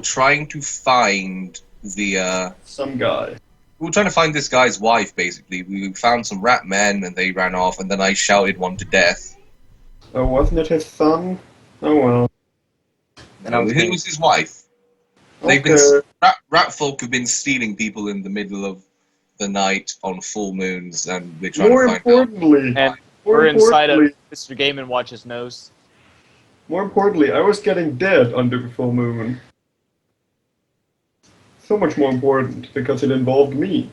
trying to find Some guy. we were trying to find this guy's wife, basically. We found some rat men, and they ran off, and then I shouted one to death. Oh, wasn't it his son? Oh well. And I was Who was his wife? They've been Okay. rat folk have been stealing people in the middle of the night on full moons, and we're trying More to find out. importantly, And more we're inside of importantly, Mr. Game and Watch's nose. more importantly, I was getting dead under the full moon. So much more important because it involved me.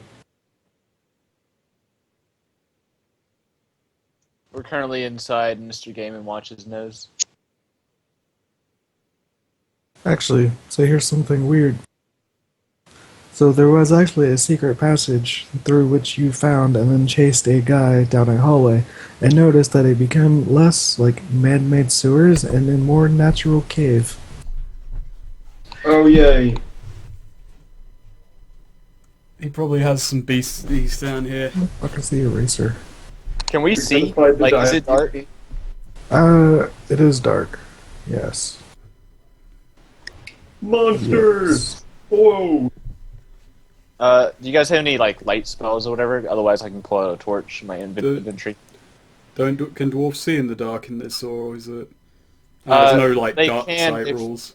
We're currently inside Mr. Game and Watch's nose. Actually, so here's something weird. So there was actually a secret passage through which you found and then chased a guy down a hallway, and noticed that it became less like man-made sewers and a more natural cave. Oh yay. He probably has some beasties down here. Fuck is the eraser? Can we You're see? gonna find the Like, is it diary. dark? It is dark. Yes. Monsters! Yes. Whoa! Do you guys have any, like, light spells or whatever? Otherwise I can pull out a torch in my inventory. Can dwarves see in the dark in this, or is it? There's no like they dark can sight if- rules.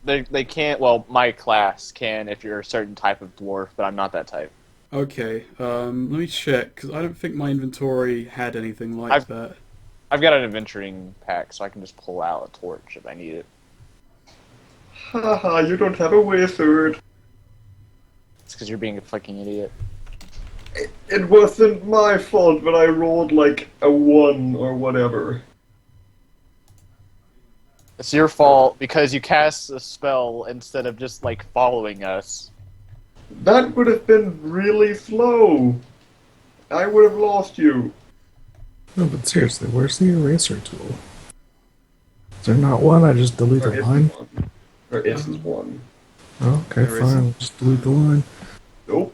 They can't, well, my class can if you're a certain type of dwarf, but I'm not that type. Okay, let me check because I don't think my inventory had anything like that. I've got an adventuring pack, so I can just pull out a torch if I need it. Haha, you don't have a wizard. It's because you're being a fucking idiot. It wasn't my fault when I rolled like a 1 or whatever. It's your fault because you cast a spell instead of just, like, following us. That would have been really slow. I would have lost you. No, but seriously, where's the eraser tool? Is there not one? I just delete a line? There isn't one. Oh, okay, There fine. isn't. Just delete the line. Nope.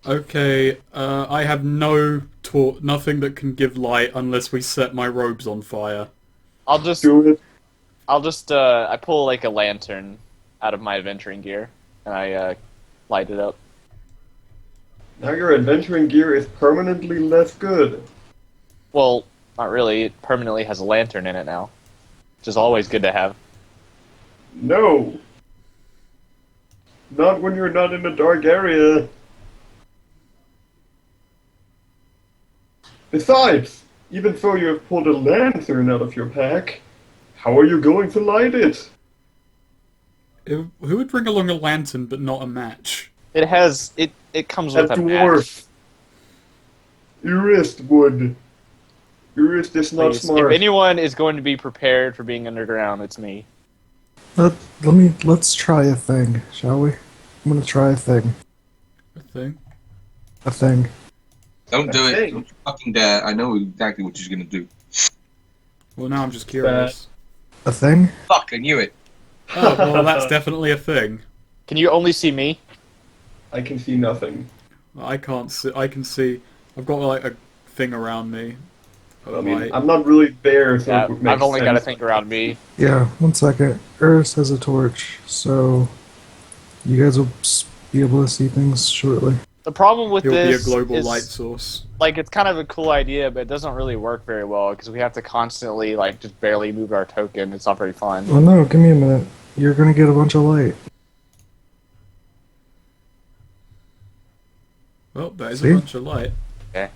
Okay, I have nothing that can give light unless we set my robes on fire. I'll just, Do it. I pull, like, a lantern out of my adventuring gear, and I, light it up. Now your adventuring gear is permanently less good. Well, not really. It permanently has a lantern in it now, which is always good to have. No. Not when you're not in a dark area. Besides, even though you have pulled a lantern out of your pack, how are you going to light it? Who would bring along a lantern but not a match? It has, it comes A with a dwarf. Urist would. Urist is not match. smart. If anyone is going to be prepared for being underground, it's me. Let's try a thing, shall we? I'm gonna try a thing. I think. A thing. Don't do it. Hey. Don't you fucking dare. I know exactly what you're gonna do. Well, now I'm just curious. A thing? Fuck, I knew it. Oh, well, that's definitely a thing. Can you only see me? I can see nothing. I can't see. I can see. I've got like a thing around me. I mean, I'm not really there, so Yeah, it would make I've only got a sense. thing around me. Yeah, 1 second. Eris has a torch, so you guys will be able to see things shortly. The problem with It'll be a this global is, light source. like, it's kind of a cool idea, but it doesn't really work very well because we have to constantly, like, just barely move our token. It's not very fun. Well, no, give me a minute. You're gonna get a bunch of light. Well, that is See? a bunch of light. Okay.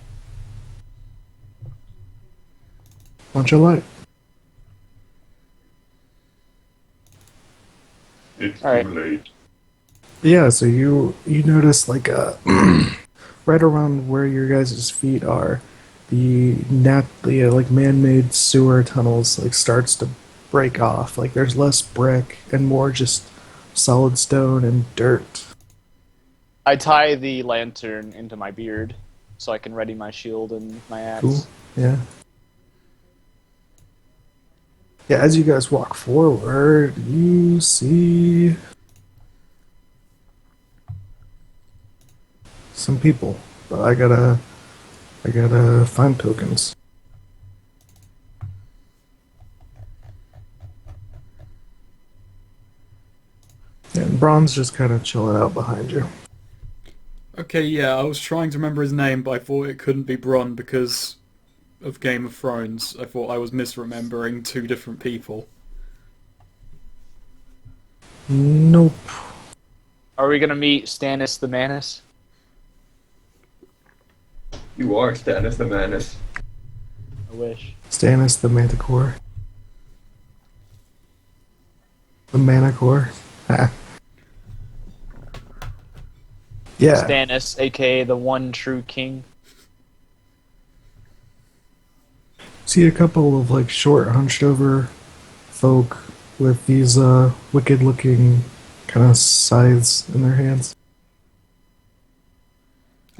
Bunch of light. It's Alright. too late. Yeah, so you notice like right around where your guys' feet are, the like man-made sewer tunnels like starts to break off. Like there's less brick and more just solid stone and dirt. I tie the lantern into my beard so I can ready my shield and my axe. Cool. Yeah. Yeah, as you guys walk forward, you see some people. But I gotta find tokens. Braun's just kind of chilling out behind you. Okay, yeah, I was trying to remember his name, but I thought it couldn't be Bronn because of Game of Thrones. I thought I was misremembering two different people. Nope. Are we gonna meet Stannis the Manus? You are Stannis the Manus. I wish. Stannis the Manticore. The Manicore. Ha. Yeah. Stannis, aka the one true king. See a couple of like short, hunched over folk with these wicked looking kind of scythes in their hands.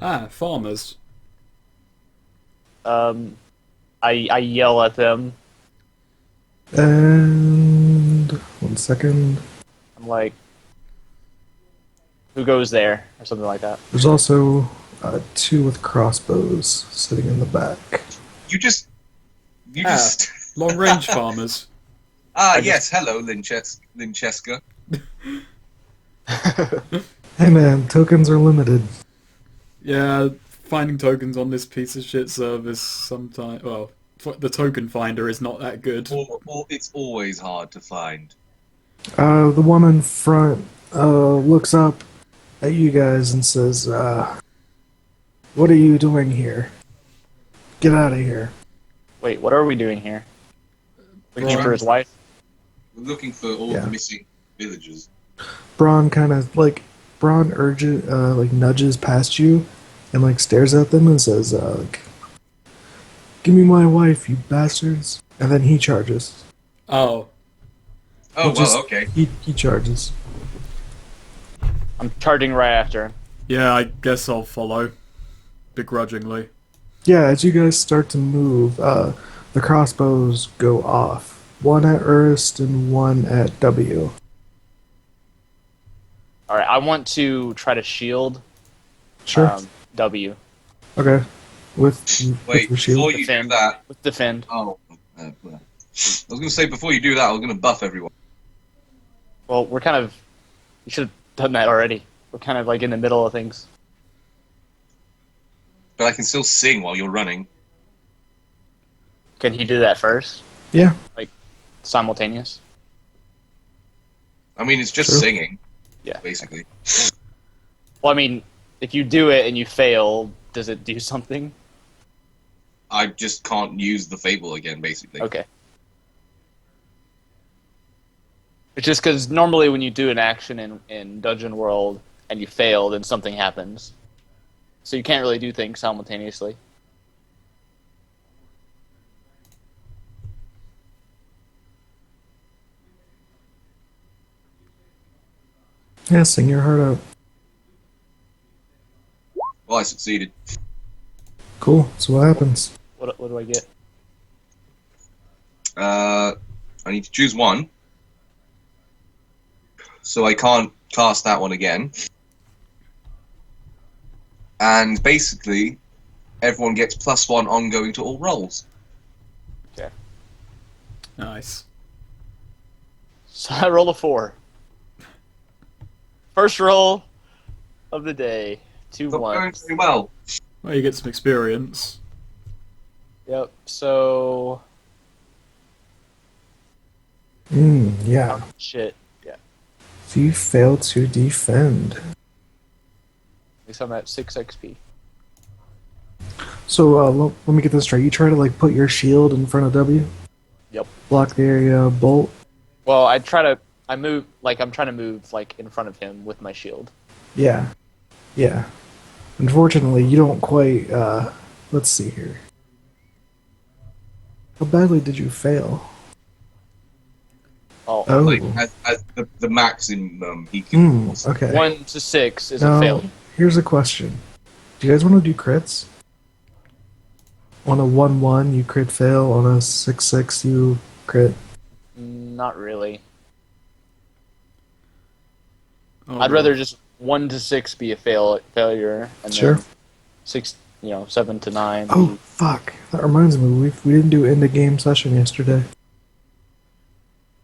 Ah, farmers. I yell at them. And 1 second. I'm like, who goes there? Or something like that. There's also two with crossbows sitting in the back. You just. Long range farmers. Yes, hello, Lincheska. Hey man, tokens are limited. Yeah, finding tokens on this piece of shit service sometimes. Well, the token finder is not that good. It's always hard to find. The one in front looks up at you guys and says, what are you doing here? Get out of here. Wait, what are we doing here? Looking for his wife? We're looking for all the missing villagers. Braun urges, nudges past you and like stares at them and says, give me my wife, you bastards. And then he charges. Oh. Oh, well, okay. He charges. I'm charging right after him. Yeah, I guess I'll follow. Begrudgingly. Yeah, as you guys start to move, the crossbows go off. One at Urst and one at W. Alright, I want to try to shield Sure. W. Okay. With Wait, your shield. before you do Defend. that. With defend. Oh. Well. I was going to say, before you do that, I was going to buff everyone. Well, we're kind of... You should have done that already. We're kind of like in the middle of things. But I can still sing while you're running. Can he do that first? Yeah. Simultaneous? I mean, it's just True. singing. Yeah. Basically. Well, I mean, if you do it and you fail, does it do something? I just can't use the fable again, basically. Okay. It's just because normally when you do an action in Dungeon World and you fail, then something happens. So you can't really do things simultaneously. Yeah, sing your heart out. Well, I succeeded. Cool. So what happens? What do I get? I need to choose one. So I can't cast that one again. And basically, everyone gets +1 ongoing to all rolls. Okay. Nice. So I roll a 4. First roll of the day. 2 Not going 1s. very well. Well, you get some experience. Yep, so... Yeah. Shit. Yeah. So you fail to defend. At least I'm at 6 XP. So let me get this straight. You try to like put your shield in front of W? Yep. Block the area, bolt? Well, I'm trying to move like in front of him with my shield. Yeah. Yeah. Unfortunately, you don't quite, let's see here. How badly did you fail? Oh, Oh. Like, at the maximum he can. Okay. 1 to 6 is a Now, fail. here's a question. Do you guys want to do crits? On a 1-1, you crit fail. On a 6-6, you crit. Not really. Oh, I'd rather just 1 to 6 be a failure, and Sure. then 6, 7 to 9. Oh, fuck. That reminds me, we didn't do end of game session yesterday.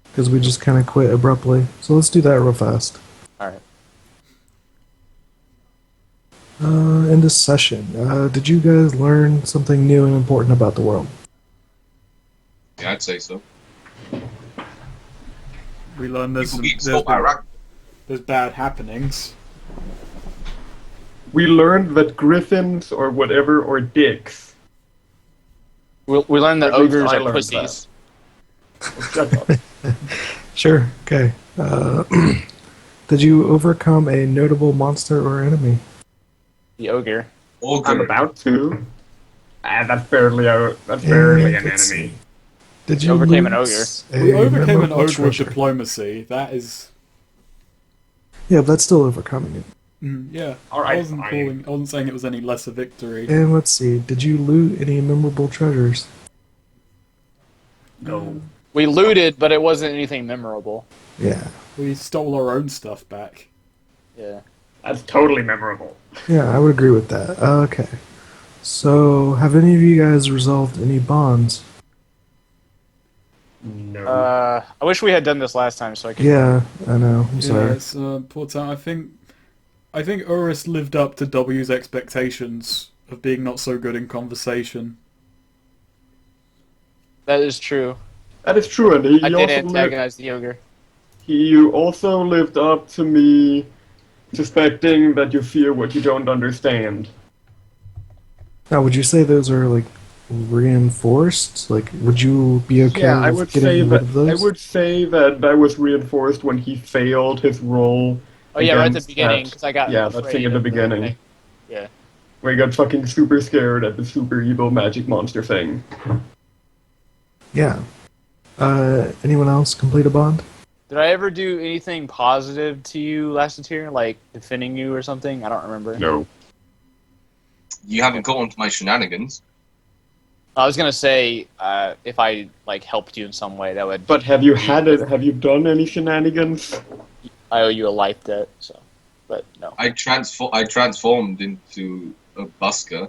Because we just kind of quit abruptly. So let's do that real fast. Alright. In this session, did you guys learn something new and important about the world? Yeah, I'd say so. We learned People being stopped by Iraq. there's bad happenings. We learned that griffins or whatever are dicks. We learned that At least ogres I are learned pussies. Shut up. Sure. Okay. Did you overcome a notable monster or enemy? The ogre. Ogre. I'm about to. That's barely an And let's enemy. see. Did You you overcame an lose We a overcame an memorable ogre with treasure? diplomacy. That is, Yeah, but that's still overcoming it. yeah. All right, I wasn't fine. I wasn't saying it was any less a victory. And let's see. Did you loot any memorable treasures? No. We looted, but it wasn't anything memorable. Yeah. We stole our own stuff back. Yeah. That's totally memorable. Yeah, I would agree with that. Okay. So, have any of you guys resolved any bonds? No. I wish we had done this last time so I could. Yeah, I know. I'm sorry. Yes, poor time. I think Urus lived up to W's expectations of being not so good in conversation. That is true. That is true, and I did antagonize the ogre. he also lived up to me suspecting that you fear what you don't understand. Now, would you say those are like reinforced? Like, would you be okay Yeah, I with would getting say rid that of those? I would say that was reinforced when he failed his role. Oh yeah, right at the against beginning that- because I got yeah, that afraid thing at the of beginning. thing. Yeah. Where he got fucking super scared at the super evil magic monster thing. Yeah. Anyone else complete a bond? Did I ever do anything positive to you, Lassiter? Like defending you or something? I don't remember. No. You haven't got onto my shenanigans. I was gonna say if I like helped you in some way, that would. But have you had it? Have you done any shenanigans? I owe you a life debt, so. But no. I transformed into a busker,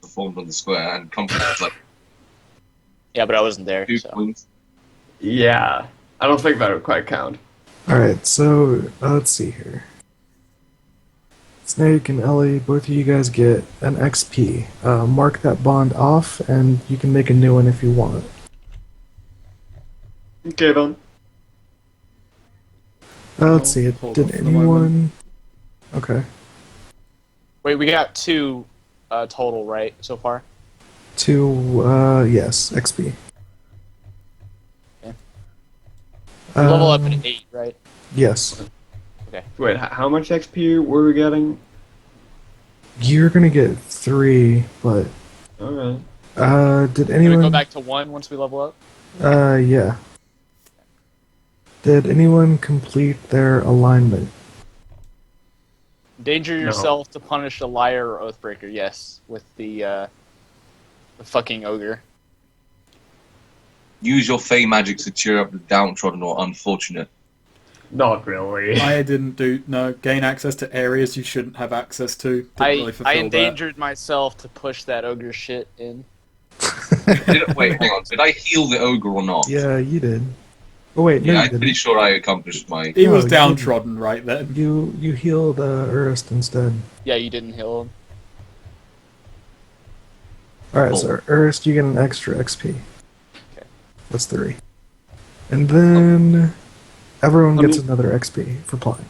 performed on the square, and comforted like Yeah, but I wasn't there. 2 So. points. Yeah. I don't think that would quite count. Alright, so let's see here. Snake and Ellie, both of you guys get an XP. Mark that bond off, and you can make a new one if you want. Okay then. Let's see. Hold Did off for the anyone? Okay. Wait, we got 2 total, right, so far? 2, yes, XP. Okay. We level up Um, at 8, right? Yes. Wait, how much XP were we getting? You're gonna get 3, but Alright. did Can we anyone? go back to 1 once we level up? Yeah. Did anyone complete their alignment? Endanger yourself to punish a liar or oathbreaker. Yes, with the fucking ogre. Use your fey magic to cheer up the downtrodden or unfortunate. Not really. I didn't gain access to areas you shouldn't have access to. Didn't really I fulfill endangered myself to push that ogre shit in. Wait, hang on. Did I heal the ogre or not? Yeah, you did. Oh wait, no, Yeah, you I'm didn't. pretty sure I accomplished my. that. He No, was you downtrodden right then. You healed Urist instead. Yeah, you didn't heal him. Alright, so Urist, you get an extra XP. Okay. That's 3. And then everyone Let gets me- another XP for playing.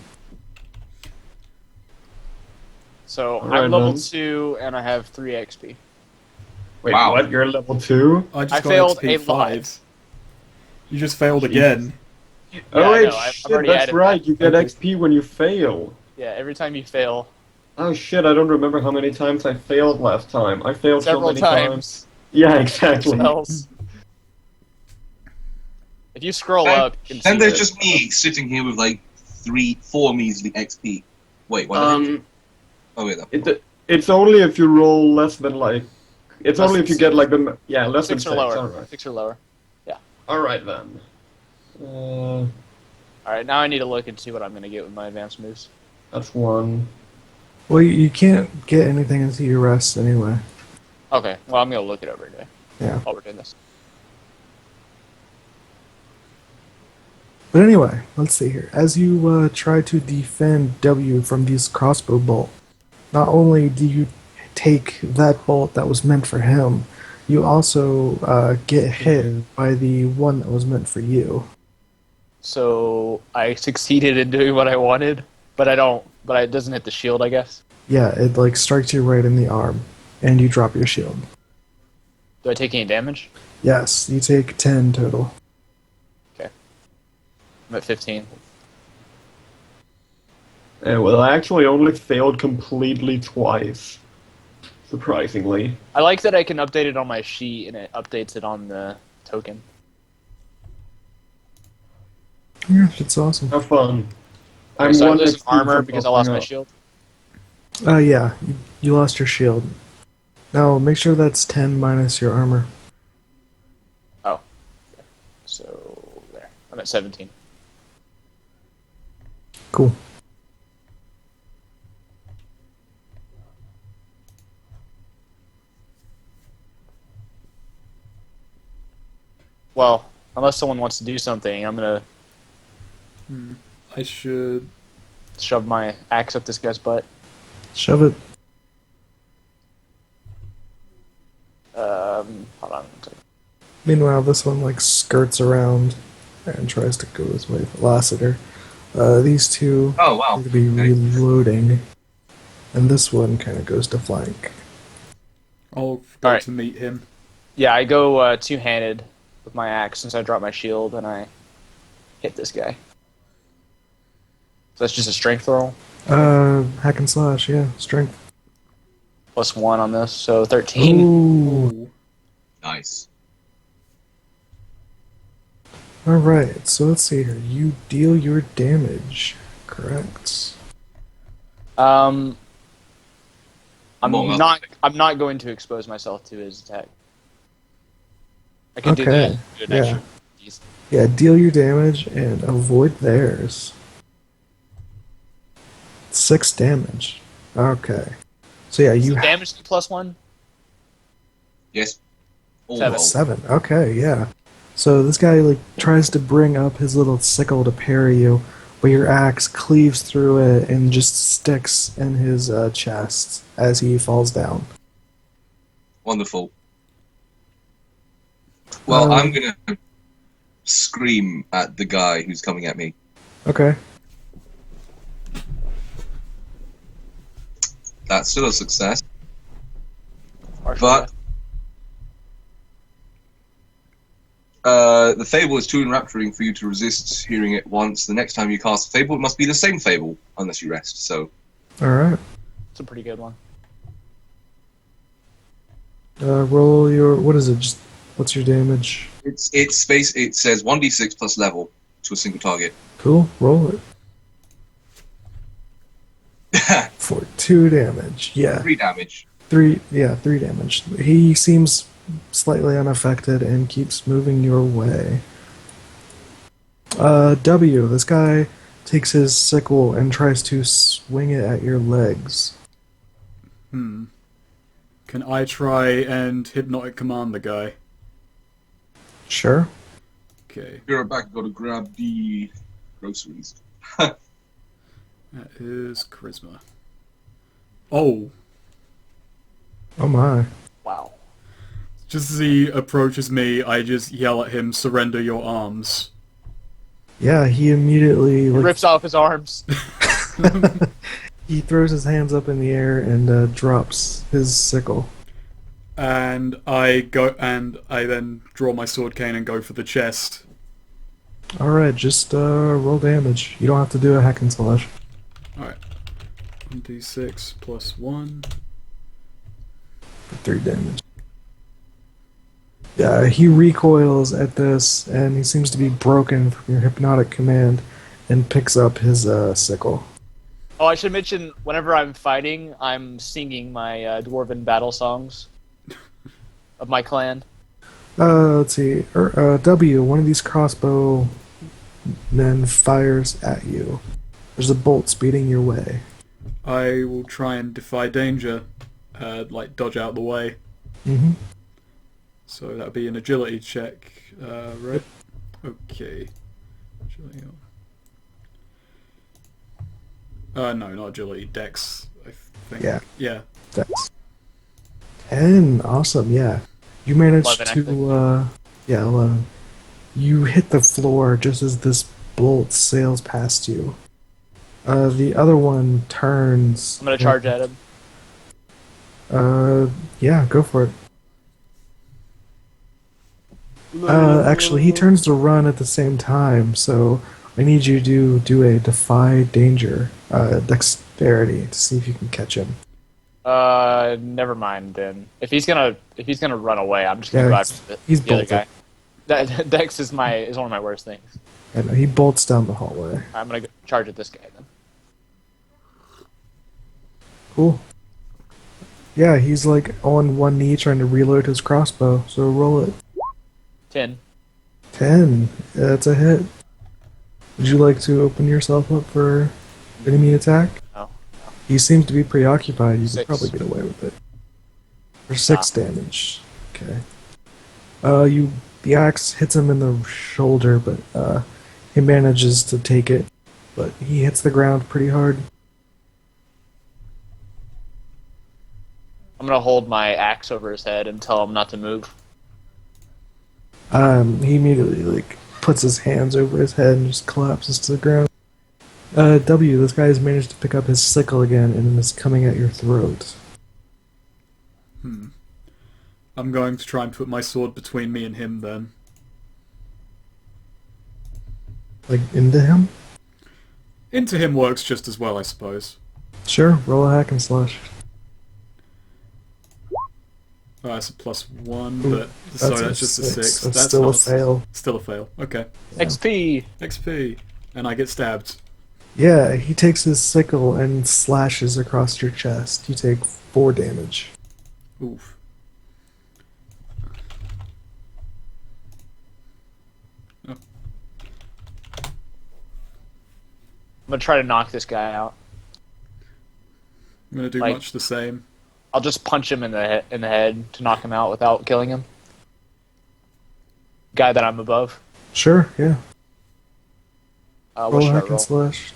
So Alright, I'm level then. 2 and I have 3 XP. Wait, Wow. what? You're level 2? I just I got failed XP a 5. lot. You just failed Jeez. again. Oh I wait, know, I've shit, already that's added right. that. You get Okay. XP when you fail. Yeah, every time you fail. Oh shit, I don't remember how many times I failed last time. I failed Several so many times. times. Yeah, exactly. Spells. If you scroll up, you can see And there's that- just me sitting here with like 4 measly XP. Wait, what? Oh wait, that. It's only if you roll less than like. It's Less only than if you get 6. like the less 6 than or 6. lower. Alright. 6 or lower. Alright then. Alright, now I need to look and see what I'm going to get with my advanced moves. That's 1. Well, you can't get anything until you rest anyway. Okay, well, I'm going to look it over today Yeah. while we're doing this. But anyway, let's see here. As you try to defend W from these crossbow bolt, not only do you take that bolt that was meant for him, you also get hit by the one that was meant for you. So I succeeded in doing what I wanted, but I don't. But it doesn't hit the shield, I guess. Yeah, it like strikes you right in the arm, and you drop your shield. Do I take any damage? Yes, you take 10 total. Okay. I'm at 15. Well, I actually only failed completely twice, surprisingly. I like that I can update it on my sheet and it updates it on the token. Yeah, it's awesome. Have fun. Okay, I'm so I one lose some XP armor from because I lost buffing my up. shield. Yeah, you lost your shield. Now, make sure that's 10 minus your armor. Oh. So, there. I'm at 17. Cool. Well, unless someone wants to do something, I'm gonna I should... shove my axe up this guy's butt. Shove it. Hold on. Meanwhile, this one like skirts around and tries to go his way with Lassiter. These two Oh wow. need to be Okay. reloading, and this one kind of goes to flank. I'll go Alright. to meet him. Yeah, I go two-handed with my axe since I dropped my shield and I hit this guy. So that's just a strength roll. Hack and slash, yeah, strength. +1 on this, so 13. Ooh. Ooh. Nice. Alright, so let's see here. You deal your damage, correct? I'm Among other not. things. I'm not going to expose myself to his attack. I could do Okay, that. Do an yeah. extra. Jeez. Yeah, deal your damage and avoid theirs. 6 damage. Okay. So yeah, you So have damage to +1. Yes. All 7. roll. 7. Okay, yeah. So this guy like tries to bring up his little sickle to parry you, but your axe cleaves through it and just sticks in his chest as he falls down. Wonderful. Well, Uh, I'm gonna scream at the guy who's coming at me. Okay. That's still a success. Partial But death. the fable is too enrapturing for you to resist hearing it once. The next time you cast a fable, it must be the same fable, unless you rest. So, All right. It's a pretty good one. Roll your what is it? Just what's your damage? it's space. It says 1d6 plus level to a single target. Cool. Roll it for 2 damage. Yeah. 3 damage. 3. Yeah, 3 damage. He seems slightly unaffected and keeps moving your way. W. This guy takes his sickle and tries to swing it at your legs. Can I try and hypnotic command the guy? Sure. Okay. You're back. Got to grab the groceries. That is charisma. Oh. Oh my. Wow. Just as he approaches me, I just yell at him, surrender your arms. Yeah, he immediately He like, rips off his arms. he throws his hands up in the air and drops his sickle. And I then draw my sword cane and go for the chest. All right, just roll damage. You don't have to do a hack and slash. Alright. 1d6 plus 1. For 3 damage. Yeah, he recoils at this, and he seems to be broken from your hypnotic command, and picks up his sickle. Oh, I should mention, whenever I'm fighting, I'm singing my dwarven battle songs of my clan. Let's see. W, one of these crossbow men fires at you. There's a bolt speeding your way. I will try and defy danger, like dodge out the way. Mm-hmm. So that'd be an agility check, right? Okay. Agility. No, not agility. Dex, I think. Yeah. Yeah. That's 10. Awesome. Yeah, you managed 11, to. actually. Yeah, 11. You hit the floor just as this bolt sails past you. The other one turns. I'm gonna charge at him. Yeah, go for it. Actually, he turns to run at the same time, so I need you to do a defy danger, dexterity to see if you can catch him. Never mind then. If he's gonna run away, I'm just gonna Yeah, go he's- after he's the other bolted. guy. Dex is one of my worst things. I know, he bolts down the hallway. I'm gonna go charge at this guy then. Cool. Yeah, he's like on one knee trying to reload his crossbow, so roll it. 10. 10. That's a hit. Would you like to open yourself up for enemy attack? No. He seems to be preoccupied. You could 6. probably get away with it. For Ah. 6 damage. Okay. The axe hits him in the shoulder, but he manages to take it. But he hits the ground pretty hard. I'm gonna hold my axe over his head and tell him not to move. He immediately puts his hands over his head and just collapses to the ground. W, this guy has managed to pick up his sickle again and is coming at your throat. I'm going to try and put my sword between me and him then. Like, into him? Into him works just as well, I suppose. Sure, roll a hack and slash. Oh, that's a +1, Ooh, but so that's just a 6. That's still not a fail. Still a fail. Okay. XP. XP, and I get stabbed. Yeah, he takes his sickle and slashes across your chest. You take 4 damage. Oof. I'm gonna try to knock this guy out. I'm gonna do Like- much the same. I'll just punch him in the head to knock him out without killing him. Guy that I'm above. Sure, yeah. What Roll a should I hack and roll? slash.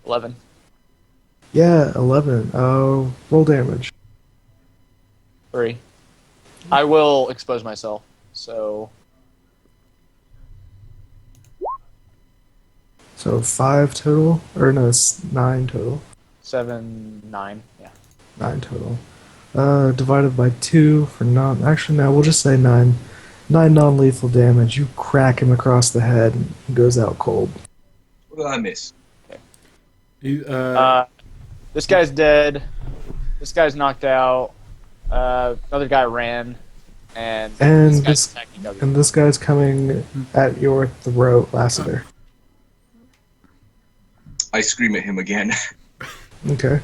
11. Yeah, 11. Roll damage. 3. I will expose myself. So So 5 total? Or no, it's 9 total. 7, 9. Yeah. 9 total. Divided by 2 for non... Actually, no, we'll just say 9. 9 non-lethal damage. You crack him across the head and he goes out cold. What did I miss? This guy's dead. This guy's knocked out. Another guy ran, and And this guy's this- attacking W. And this guy's coming at your throat, Lassiter. I scream at him again. Okay.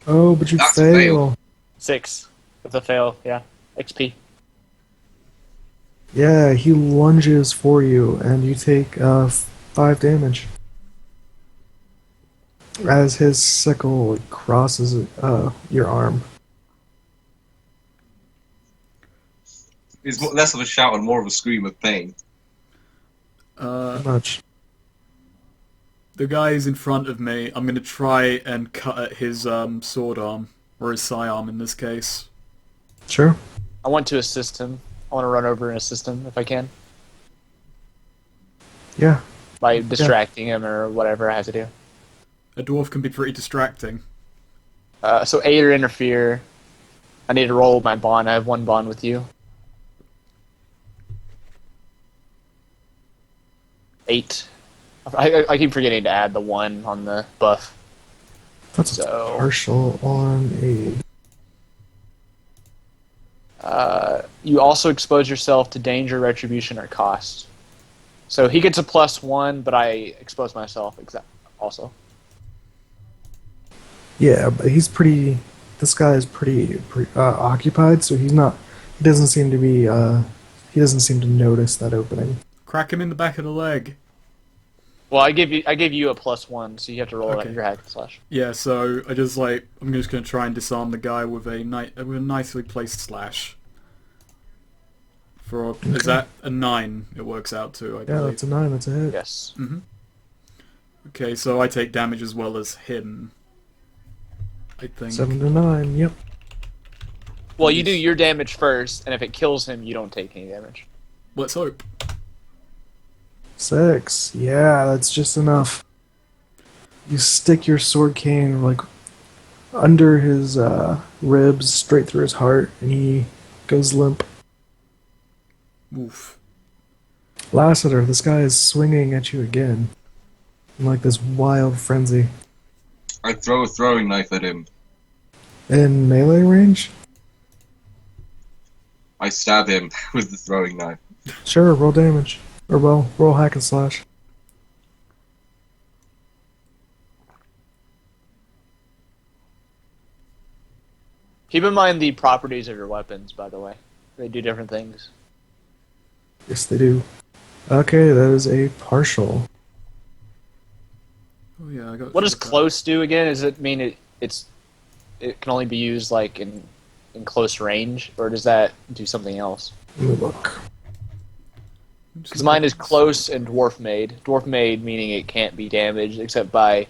Oh, but you That's a fail. fail. 6. With a fail, yeah. XP. Yeah, he lunges for you, and you take 5 damage. As his sickle crosses your arm. It's less of a shout and more of a scream of pain. Much. The guy is in front of me. I'm gonna try and cut at his sword arm, or his sidearm in this case. Sure. I want to assist him. I want to run over and assist him if I can. Yeah. By distracting him or whatever I have to do. A dwarf can be pretty distracting. So aid or interfere. I need to roll my bond. I have 1 bond with you. 8. I keep forgetting to add the 1 on the buff. That's So- a partial on aid. You also expose yourself to danger, retribution, or cost. So he gets a +1, but I expose myself also. Yeah, but he's pretty. This guy is pretty occupied, so he's not. He doesn't seem to be. He doesn't seem to notice that opening. Crack him in the back of the leg. Well, I gave you a +1, so you have to roll Okay. your hack and slash. Yeah, so I'm just gonna try and disarm the guy with a nicely placed slash. Is that a 9? It works out to, I Yeah, believe. that's a 9. That's a hit. Yes. Okay, so I take damage as well as him. I think. 7 to 9. Yep. Well, you do your damage first, and if it kills him, you don't take any damage. Let's hope. 6. Yeah, that's just enough. You stick your sword cane like under his ribs, straight through his heart, and he goes limp. Oof. Lassiter, this guy is swinging at you again in like this wild frenzy. I throw a throwing knife at him. In melee range? I stab him with the throwing knife. Sure, roll damage. Or well, roll hack and slash. Keep in mind the properties of your weapons, by the way. They do different things. Yes, they do. Okay, that is a partial. Oh yeah, I got. What does close do again? Does it mean it can only be used like in close range, or does that do something else? Let me look. Because mine is close and dwarf made. Dwarf made meaning it can't be damaged except by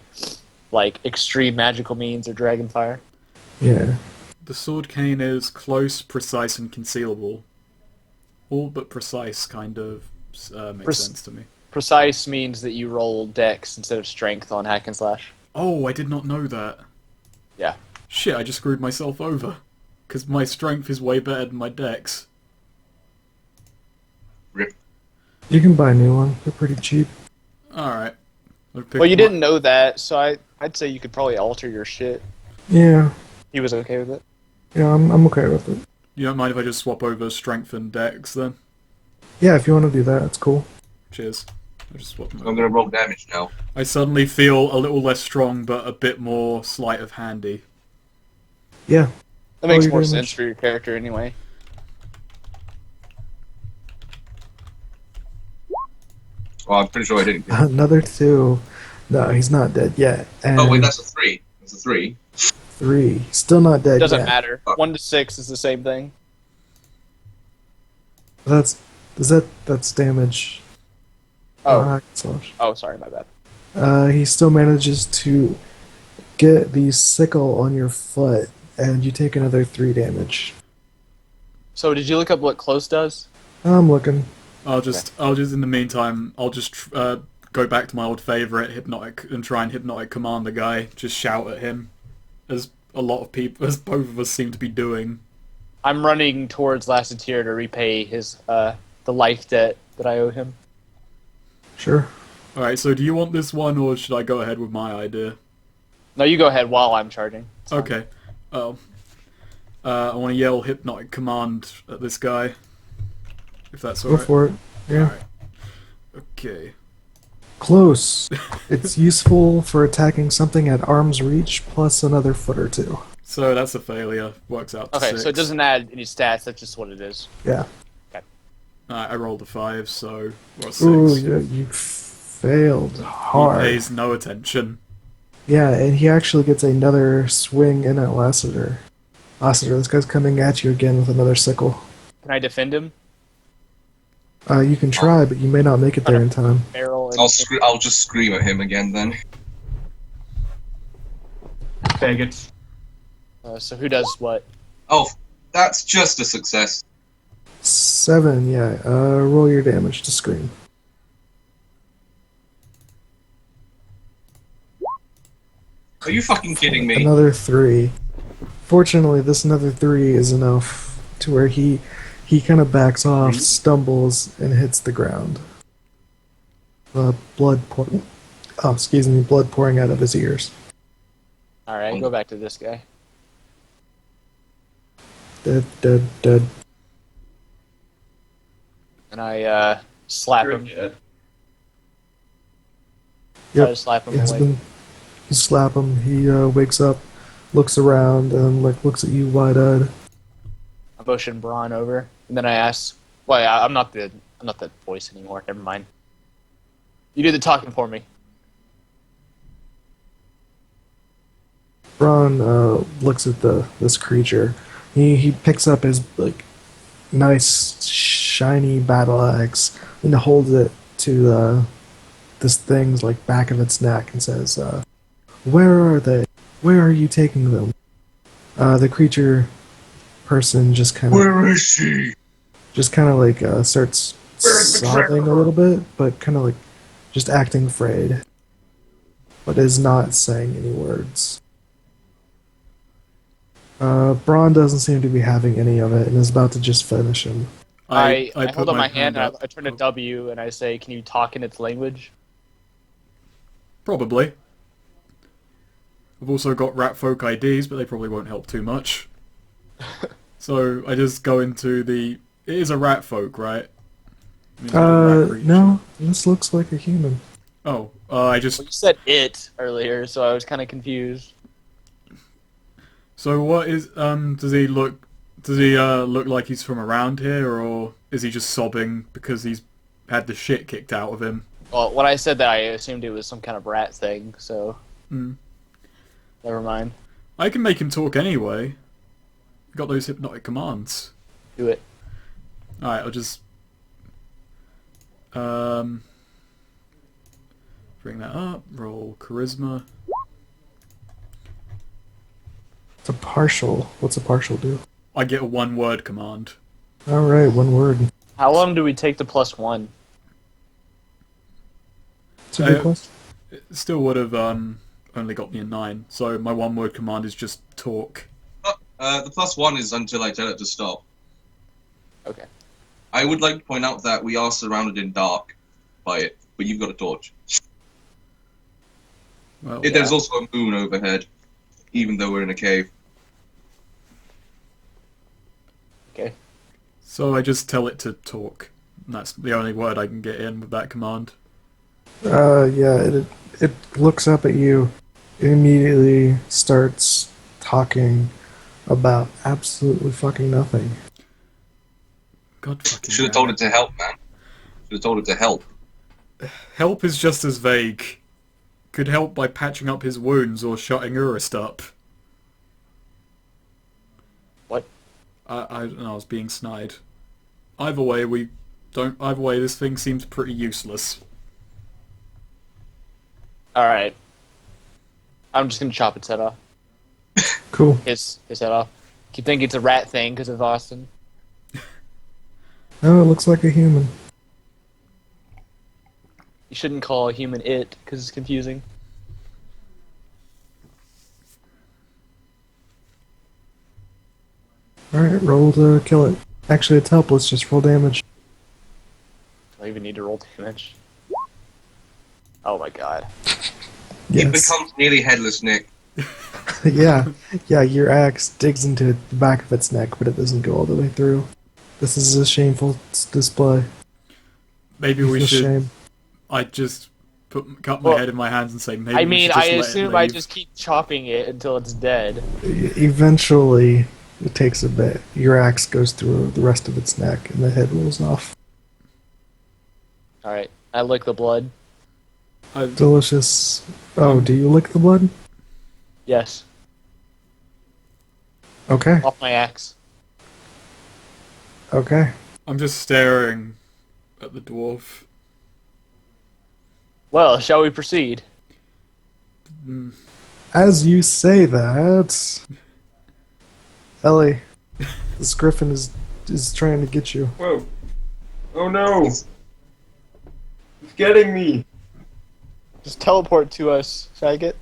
like extreme magical means or dragon fire. Yeah. The sword cane is close, precise, and concealable. All but precise kind of makes sense to me. Precise means that you roll dex instead of strength on hack and slash. Oh, I did not know that. Yeah. Shit, I just screwed myself over. Because my strength is way better than my dex. Rip. You can buy a new one. They're pretty cheap. Alright. Well, you didn't know that, so I'd say you could probably alter your shit. Yeah. He was okay with it. Yeah, I'm okay with it. You don't mind if I just swap over strength and dex then? Yeah, if you want to do that, it's cool. Cheers. I just swap them I'm over. gonna roll damage now. I suddenly feel a little less strong, but a bit more sleight of handy. Yeah. That makes your more damage. sense for your character anyway. Well, I'm pretty sure I didn't. Another 2. No, he's not dead yet. And Oh wait, that's a 3. That's a 3. 3. Still not dead Doesn't yet. matter. 1 to 6 is the same thing. That's damage. Oh. Hack and slash. Oh, sorry, my bad. He still manages to get the sickle on your foot, and you take another 3 damage. So did you look up what close does? I'm looking. I'll just in the meantime, I'll just go back to my old favorite, hypnotic, and try and hypnotic command the guy. Just shout at him, as a lot of people, as both of us seem to be doing. I'm running towards Lassiter to repay his the life debt that I owe him. Sure. Alright, so do you want this one, or should I go ahead with my idea? No, you go ahead while I'm charging. It's fine. Okay. I want to yell hypnotic command at this guy. If that's Go alright. for it. Yeah. Alright. Okay. Close. It's useful for attacking something at arm's reach, plus another foot or 2. So that's a failure. Works out to Okay, 6. so it doesn't add any stats. That's just what it is. Yeah. I rolled a 5, so we're at 6. Ooh, you failed He hard. pays no attention. Yeah, and he actually gets another swing in at Lassiter. Lassiter, this guy's coming at you again with another sickle. Can I defend him? You can try, but you may not make it there in time. Barrel. And, I'll just scream at him again then. Faggots. so who does what? Oh, that's just a success. 7, yeah. Roll your damage to scream. Are you fucking kidding me? Another 3. Fortunately, this another 3 is enough to where he kind of backs off, stumbles, and hits the ground. Blood pouring out of his ears. All right, go back to this guy. Dead, dead, dead. And I slap him. Yeah. Try Yep. to slap him It's awake. been, you slap him. He wakes up, looks around, and looks at you wide-eyed. I motion Braun over, and then I ask, "Well, I'm not the voice anymore. Never mind. You do the talking for me." Braun looks at this creature. He picks up his nice shiny battle axe and holds it to this thing's like back of its neck and says, "Where are they? Where are you taking them?" The creature person just kind of Where is she? like starts Where's the sobbing a treasure? little bit, but kind of like just acting afraid, but is not saying any words. Braun doesn't seem to be having any of it and is about to just finish him. I I put hold up my my hand and up. I turn to Oh, W and I say, "Can you talk in its language?" probably. I've also got rat folk IDs, but they probably won't help too much. So I just go into the. It is a rat folk, right? I mean, not a rat creature. No, this looks like a human. Oh, I just. Well, you said it earlier, so I was kind of confused. So what is does he look look like he's from around here, or is he just sobbing because he's had the shit kicked out of him? Well, when I said that, I assumed it was some kind of rat thing, so Hmm. never mind. I can make him talk anyway. Got those hypnotic commands. Do it. Alright, I'll just bring that up, roll charisma. It's a partial. What's a partial do? I get a one word command. Alright, one word. How long do we take to +1? It's a good Uh, question. It still would have only got me a 9, so my one word command is just talk. The +1 is until I tell it to stop. Okay. I would like to point out that we are surrounded in dark by it, but you've got a torch. Well, There's also a moon overhead, even though we're in a cave. Okay. so I just tell it to talk. And that's the only word I can get in with that command. Yeah, it looks up at you, immediately starts talking about absolutely fucking nothing. God fucking Should have damn told it to help, man. Should have told it to help. Help is just as vague. Could help by patching up his wounds or shutting Urist up. What? I don't know, I was being snide. Either way, this thing seems pretty useless. Alright. I'm just gonna chop its head off. Cool. His head off. Keep thinking it's a rat thing because of Austin. Oh, it looks like a human. You shouldn't call a human it because it's confusing. Alright, roll to kill it. Actually, it's helpless, just roll damage. Do I even need to roll damage? Oh my god. It Yes. becomes nearly headless, Nick. yeah, your axe digs into the back of its neck, but it doesn't go all the way through. This is a shameful display. Maybe we It's a should. shame. I just cut my Well, head in my hands and say maybe I we mean, should just I let it assume I leave. just keep chopping it until it's dead. Eventually, it takes a bit. Your axe goes through the rest of its neck, and the head rolls off. Alright, I lick the blood. Delicious. Oh, do you lick the blood? Yes. Okay. Off my axe. Okay. I'm just staring at the dwarf. Well, shall we proceed? As you say that, Ellie, this griffin is trying to get you. Whoa. Oh no! It's getting me! Just teleport to us, faggot.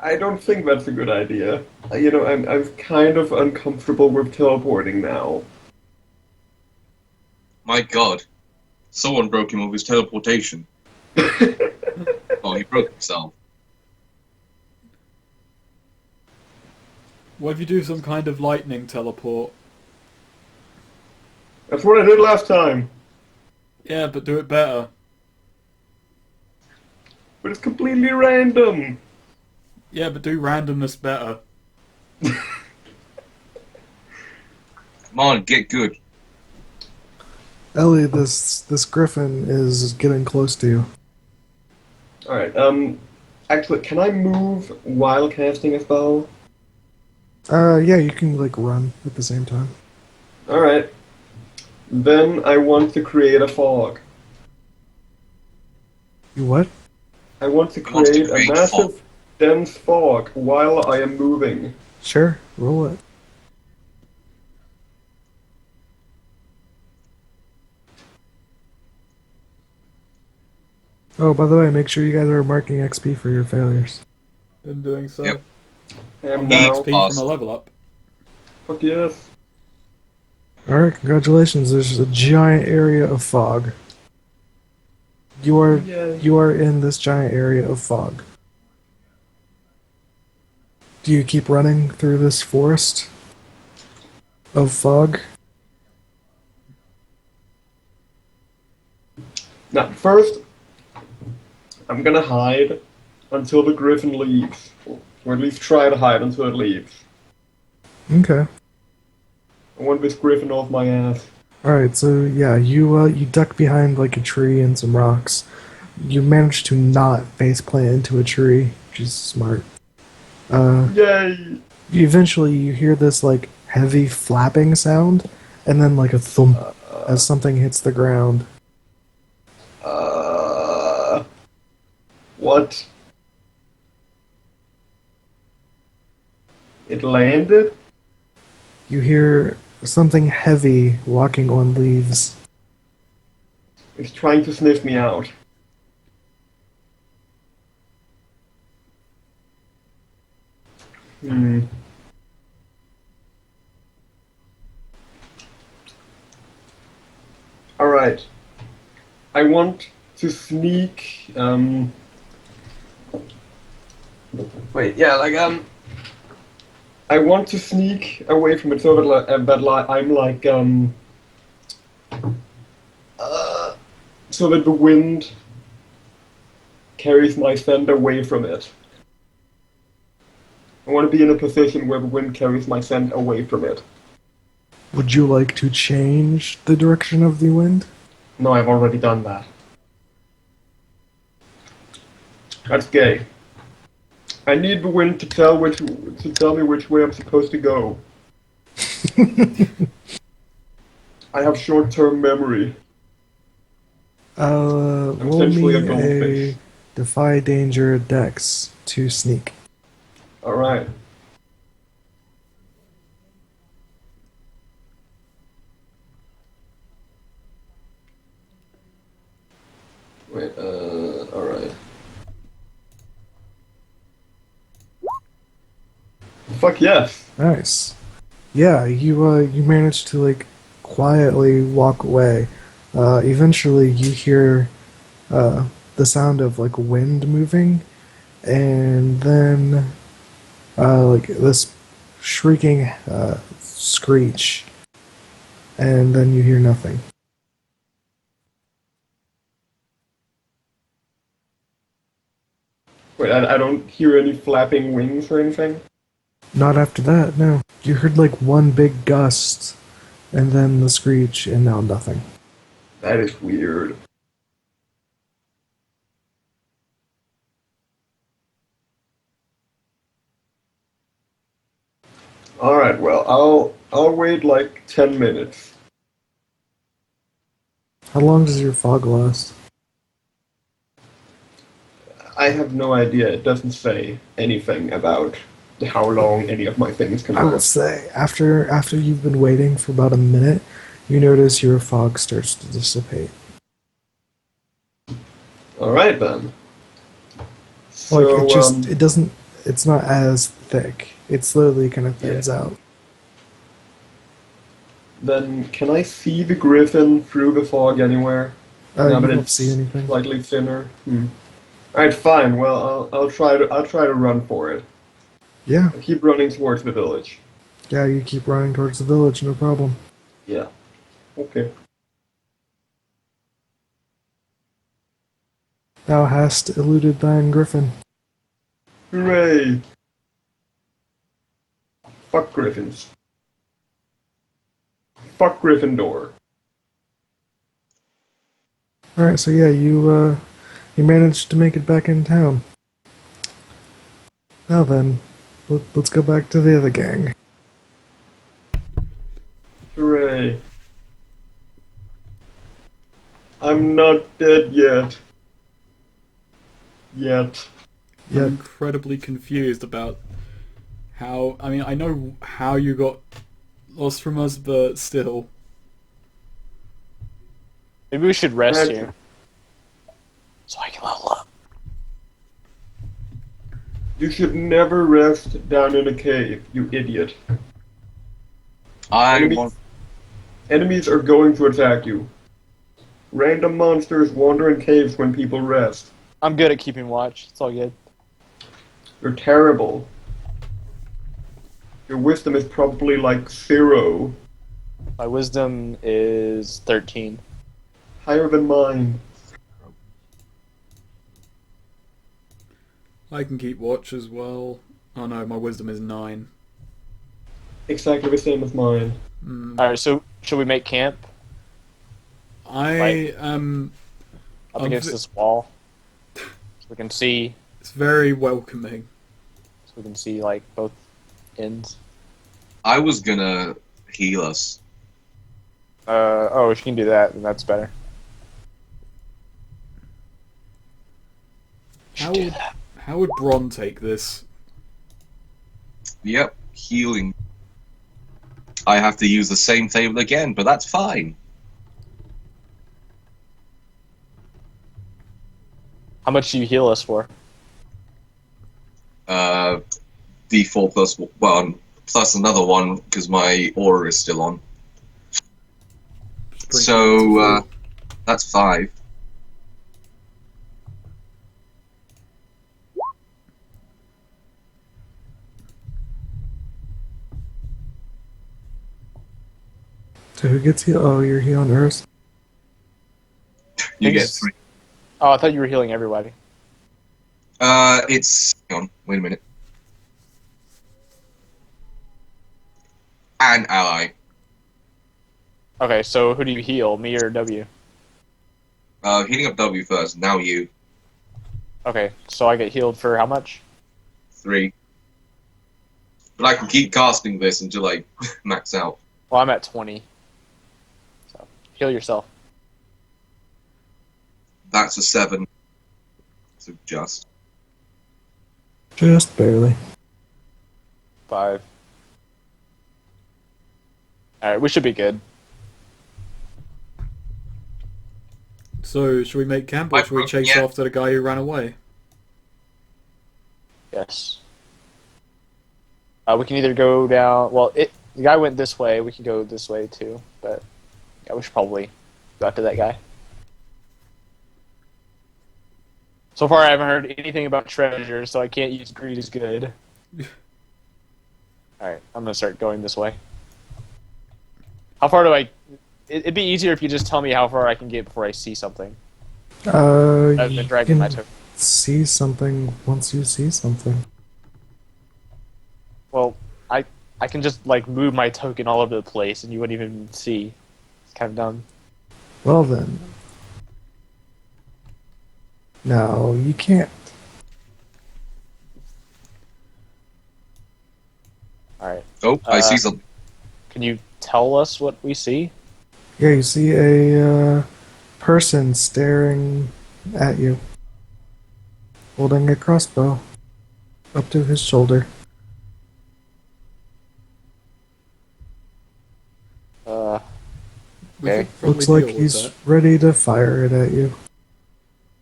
I don't think that's a good idea. You know, I'm kind of uncomfortable with teleporting now. My god. Someone broke him of his teleportation. Oh, he broke himself. What if you do some kind of lightning teleport? That's what I did last time. Yeah, but do it better. But it's completely random. Yeah, but do randomness better. Come on, get good. Ellie, this griffin is getting close to you. Alright, actually, can I move while casting a spell? Yeah, you can like run at the same time. Alright. Then I want to create a fog. You what? I want to He wants to create a create fog. massive, dense fog while I am moving. Sure, roll it. Oh, by the way, make sure you guys are marking XP for your failures. In doing so, Yep. I am I'm He getting now. XP from passed. a level up. Fuck yes. Alright, congratulations. There's a giant area of fog. You are Yay. you are in this giant area of fog. Do you keep running through this forest of fog? Now, first, I'm gonna hide until the griffin leaves. Or at least try to hide until it leaves. Okay. I want this griffin off my ass. Alright, so yeah, you duck behind like a tree and some rocks. You manage to not faceplant into a tree, which is smart. Yay! Eventually you hear this like heavy flapping sound, and then like a thump as something hits the ground. What? It landed? You hear something heavy walking on leaves. It's trying to sniff me out. Hmm. Alright. I want to sneak, Wait, yeah, I want to sneak away from it so that I'm like, so that the wind carries my scent away from it. I want to be in a position where the wind carries my scent away from it. Would you like to change the direction of the wind? No, I've already done that. That's gay. I need the wind to tell me which way I'm supposed to go. I have short-term memory. I'm Roll essentially a me goldfish. a defy danger dex to sneak. Alright. Wait, alright. Fuck yes! Nice. Yeah, you managed to like quietly walk away. Eventually, you hear the sound of like wind moving, and then like this shrieking screech, and then you hear nothing. Wait, I don't hear any flapping wings or anything? Not after that, no. You heard like one big gust, and then the screech, and now nothing. That is weird. Alright, well, I'll wait like 10 minutes. How long does your fog last? I have no idea. It doesn't say anything about how long any of my things can I will last. say, after you've been waiting for about a minute, you notice your fog starts to dissipate. Alright then. Like So, it doesn't. It's not as thick. It slowly kind of thins out. then can I see the griffin through the fog anywhere? You but don't it's see anything. slightly thinner. Alright, fine. Well, I'll try to run for it. Yeah, I'll keep running towards the village. yeah. You keep running towards the village, no problem. Yeah. Okay. Thou hast eluded thine griffin. Hooray! Fuck griffins. Fuck Gryffindor. All right, so yeah, you managed to make it back in town. Now then, let's go back to the other gang. Hooray. I'm not dead yet. Yet. I'm Yep. incredibly confused about how. I mean, I know how you got lost from us, but still. Maybe we should rest Granted. here. So I can level up. You should never rest down in a cave, you idiot. I Enemies, want. enemies are going to attack you. Random monsters wander in caves when people rest. I'm good at keeping watch. It's all good. You're terrible. Your wisdom is probably like 0. My wisdom is 13. Higher than mine. I can keep watch as well. Oh no, my wisdom is 9. Exactly the same as mine. Alright, so should we make camp I Right. am. up I'm against vi- this wall? So we can see, It's very welcoming. like both ends. I was gonna heal us. Oh, if you can do that, then that's better. How would Bron take this? Yep, healing. I have to use the same table again, but that's fine. How much do you heal us for? D4 plus 1, plus another one, because my aura is still on. Just bring it So, to full. that's 5. So who gets healed? Oh, you're healing Earth. You get Thanks. 3. Oh, I thought you were healing everybody. It's... Hang on, wait a minute. An ally. Okay, so who do you heal, me or W? Healing up W first, now you. Okay, so I get healed for how much? 3. But I can keep casting this until I max out. Well, I'm at 20. So heal yourself. That's a 7. So just. Just barely. 5. Alright, we should be good. Oh. So, should we make camp or should we chase Yeah. after the guy who ran away? Yes. We can either go down. Well, the guy went this way. We can go this way too. But yeah, we should probably go after that guy. So far, I haven't heard anything about treasure, so I can't use greed as good. All right, I'm gonna start going this way. How far do I? It'd be easier if you just tell me how far I can get before I see something. I've You been dragging my can token. see something once you see something. Well, I can just like move my token all over the place, and you wouldn't even see. It's kind of dumb. Well then. No, you can't. All right. Oh, I see something. Can you tell us what we see? Yeah, you see a person staring at you, holding a crossbow up to his shoulder. We Okay. could probably Looks like deal with he's that. ready to fire it at you.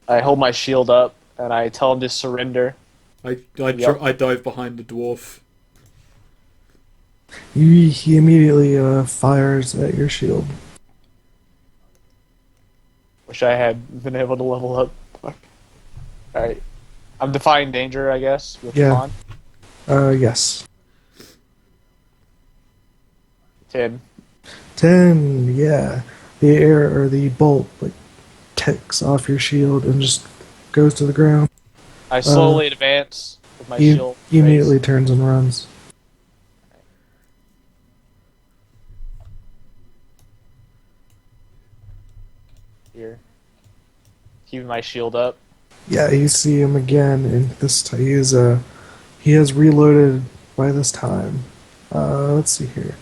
I hold my shield up and I tell him to surrender. I dive behind the dwarf. He immediately fires at your shield. Wish I had been able to level up. Fuck. Alright. I'm defying danger, I guess, with Yeah. con. Yes. 10. 10, yeah. The air or the bolt like ticks off your shield and just goes to the ground. I slowly advance with my He shield. immediately raised. turns and runs. Here. Keeping my shield up. Yeah, you see him again, and this time He has reloaded by this time. Let's see here.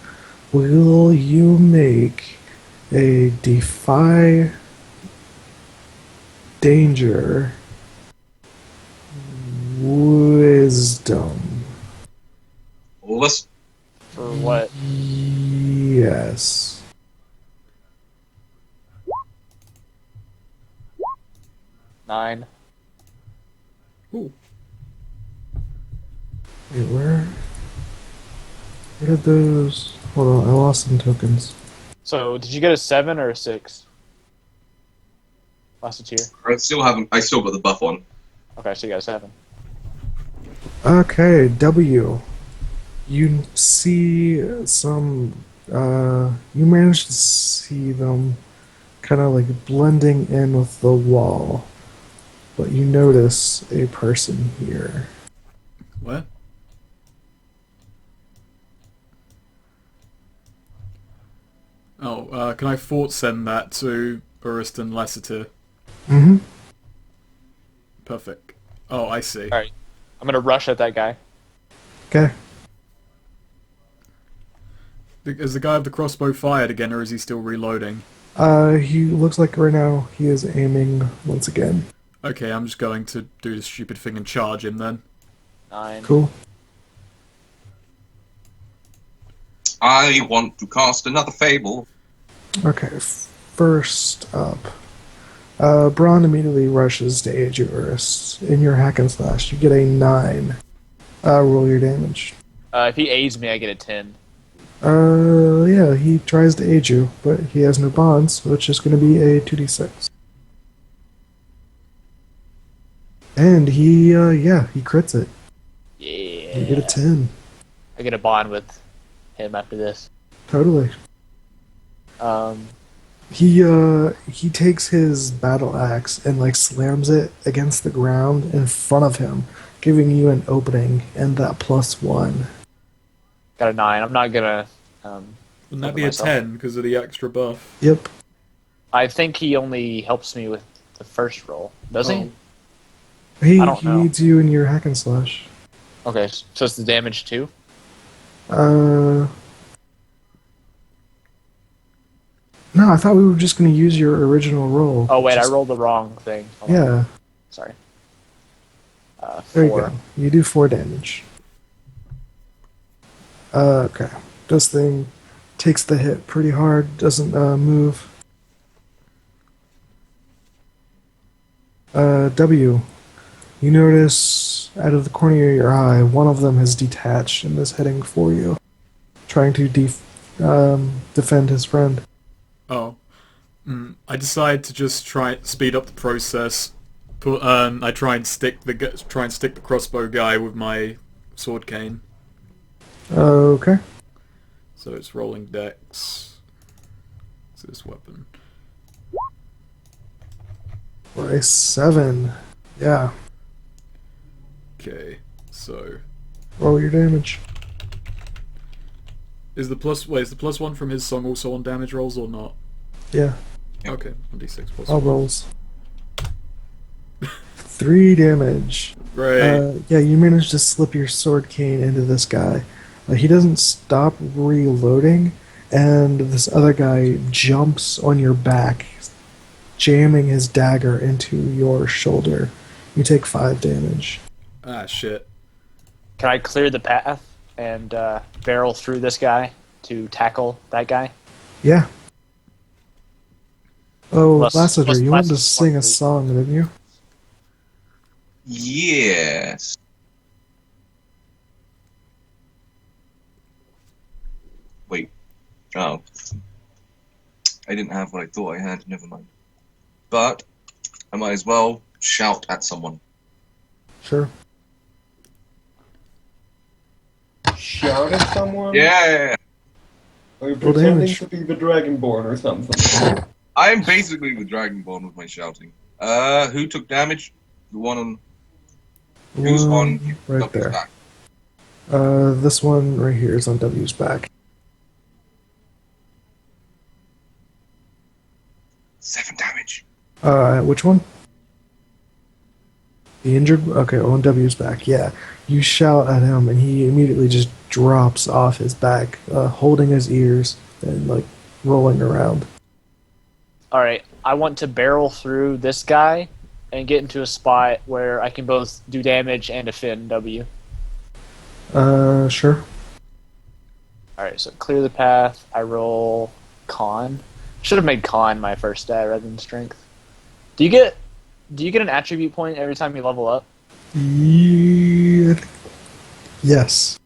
Will you make a defy danger wisdom? All of us. For what? Yes. Nine. Ooh. Wait, where did those... Hold on, I lost some tokens. So, did you get a 7 or a 6? Last tier. I still haven't. I still got the buff on. Okay, so you got a 7. Okay, W. You see some... you manage to see them kind of like blending in with the wall. But you notice a person here. Where? Oh, can I fort send that to Uriston Lassiter? Mm-hmm. Perfect. Oh, I see. Alright. I'm gonna rush at that guy. Okay. Is the guy with the crossbow fired again, or is he still reloading? He looks like right now he is aiming once again. Okay, I'm just going to do the stupid thing and charge him then. 9. Cool. I want to cast another fable. Okay, first up. Braun immediately rushes to aid you, Urus. In your hack and slash, you get a 9. Roll your damage. If he aids me, I get a 10. Yeah, he tries to aid you, but he has no bonds, which is going to be a 2d6. And he crits it. Yeah. You get a 10. I get a bond with him after this. Totally. Um, He takes his battle axe and like slams it against the ground in front of him, giving you an opening and that +1. got a 9. I'm not gonna. Wouldn't fuck that with be a myself. 10 because of the extra buff? Yep. I think he only helps me with the first roll. Does he? Oh. He I don't know. needs you in your hack and slash. Okay, so it's the damage too? No, I thought we were just going to use your original roll. Oh, wait, I Just- rolled the wrong thing. Hold on. Yeah, Sorry. there 4. you go. You do 4 damage. Okay. This thing takes the hit pretty hard, doesn't move. W. You notice out of the corner of your eye, one of them has detached and is heading for you, trying to defend his friend. Oh. I decide to just try speed up the process. I try and stick the crossbow guy with my sword cane. Okay. So it's rolling dex. What's this weapon? For a 7. Yeah. Okay, so Roll your damage. is the +1 from his song also on damage rolls or not? Yeah. Yep. Okay, 1d6 plus All 1. rolls. 3 damage. Great. Yeah, you manage to slip your sword cane into this guy. He doesn't stop reloading, and this other guy jumps on your back, jamming his dagger into your shoulder. You take 5 damage. Ah, shit. Can I clear the path and barrel through this guy to tackle that guy? Yeah. Oh, Plus- Lassiter, plus you wanted to plus sing a 1, song, didn't you? Yes. Wait. Oh. I didn't have what I thought I had. Never mind. But I might as well shout at someone. Sure. Shout at someone? Yeah. Are you Roll pretending damage. to be the Dragonborn or something? I am basically the Dragonborn with my shouting. Who took damage? The one on. Who's on? Right W's there. back? This one right here is on W's back. 7 damage. Which one? The injured. Okay, ONW's back. Yeah, you shout at him, and he immediately just drops off his back, holding his ears and like rolling around. Alright, I want to barrel through this guy and get into a spot where I can both do damage and defend W. Sure. Alright, so clear the path. I roll con. Should have made con my first stat rather than strength. Do you get an attribute point every time you level up? Yeah. Yes.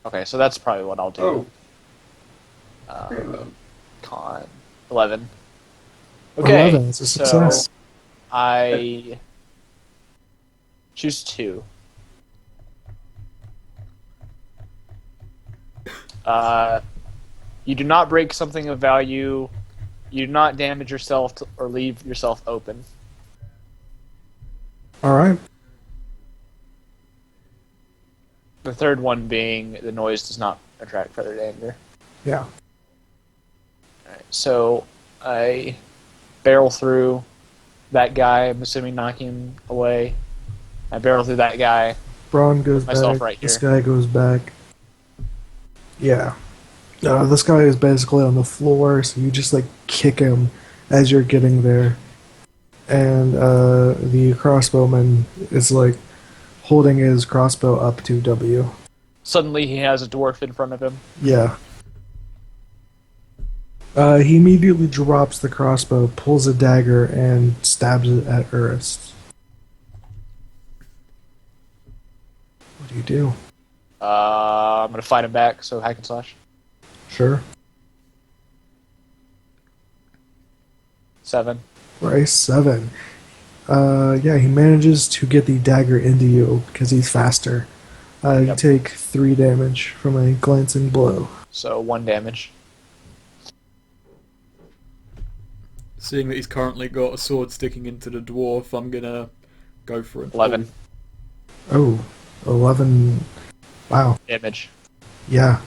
Okay, so that's probably what I'll do. Oh. Con 11. Okay, 11 is a success. so I choose 2. You do not break something of value. You do not damage yourself or leave yourself open. All right. The third one being the noise does not attract further danger. Yeah. Alright, so I barrel through that guy, I'm assuming knocking him away. I barrel through that guy. Braun goes Myself back. right This here. guy goes back. Yeah. This guy is basically on the floor, so you just like kick him as you're getting there. And the crossbowman is like holding his crossbow up to W. Suddenly he has a dwarf in front of him. Yeah. He immediately drops the crossbow, pulls a dagger, and stabs it at Urist. What do you do? I'm gonna fight him back, so hack and slash. Sure. 7. Bryce, 7. Yeah, he manages to get the dagger into you because he's faster. You Yep. take 3 damage from a glancing blow. So 1 damage. Seeing that he's currently got a sword sticking into the dwarf, I'm gonna go for it. 11 Oh, 11. Wow. damage. Yeah.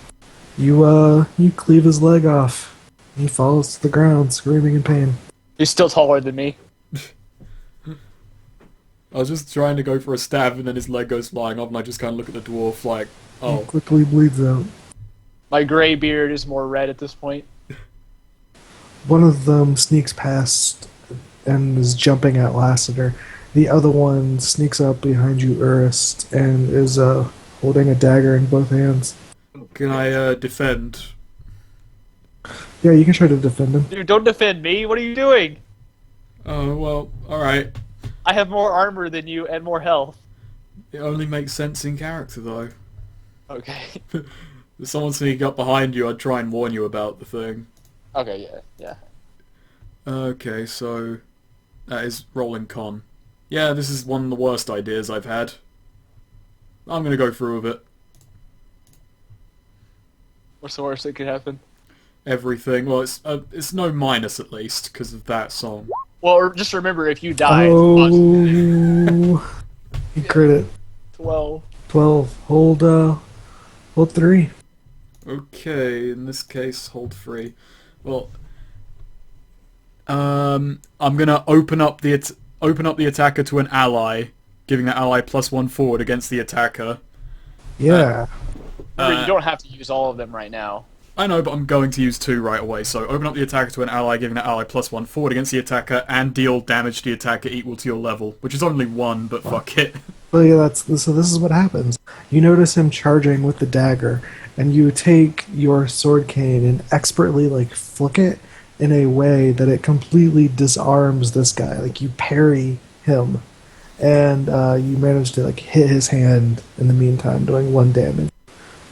You cleave his leg off. He falls to the ground, screaming in pain. He's still taller than me. I was just trying to go for a stab, and then his leg goes flying off, and I just kind of look at the dwarf like, He oh, quickly bleeds out. My gray beard is more red at this point. One of them sneaks past and is jumping at Lassiter. The other one sneaks up behind you, Urist, and is holding a dagger in both hands. can I defend? Yeah, you can try to defend him. Dude, don't defend me. What are you doing? Oh, well, alright. I have more armor than you and more health. It only makes sense in character, though. Okay. If someone sneaking up behind you, I'd try and warn you about the thing. Okay, yeah. Okay, so that is rolling con. Yeah, this is one of the worst ideas I've had. I'm gonna go through with it. What's the worst that could happen? Everything. Well, it's no minus at least because of that song. Well, just remember, if you die, Oh, you crit it. 12. 12. Hold 3. Okay, in this case, hold 3. Well, I'm gonna open up the attacker to an ally, giving the ally +1 forward against the attacker. Yeah. You don't have to use all of them right now. I know, but I'm going to use 2 right away. So open up the attacker to an ally, giving the ally +1 forward against the attacker, and deal damage to the attacker equal to your level, which is only 1, but fuck it. Well, yeah, so this is what happens. You notice him charging with the dagger, and you take your sword cane and expertly like flick it in a way that it completely disarms this guy. Like you parry him, and you manage to like hit his hand in the meantime, doing 1 damage.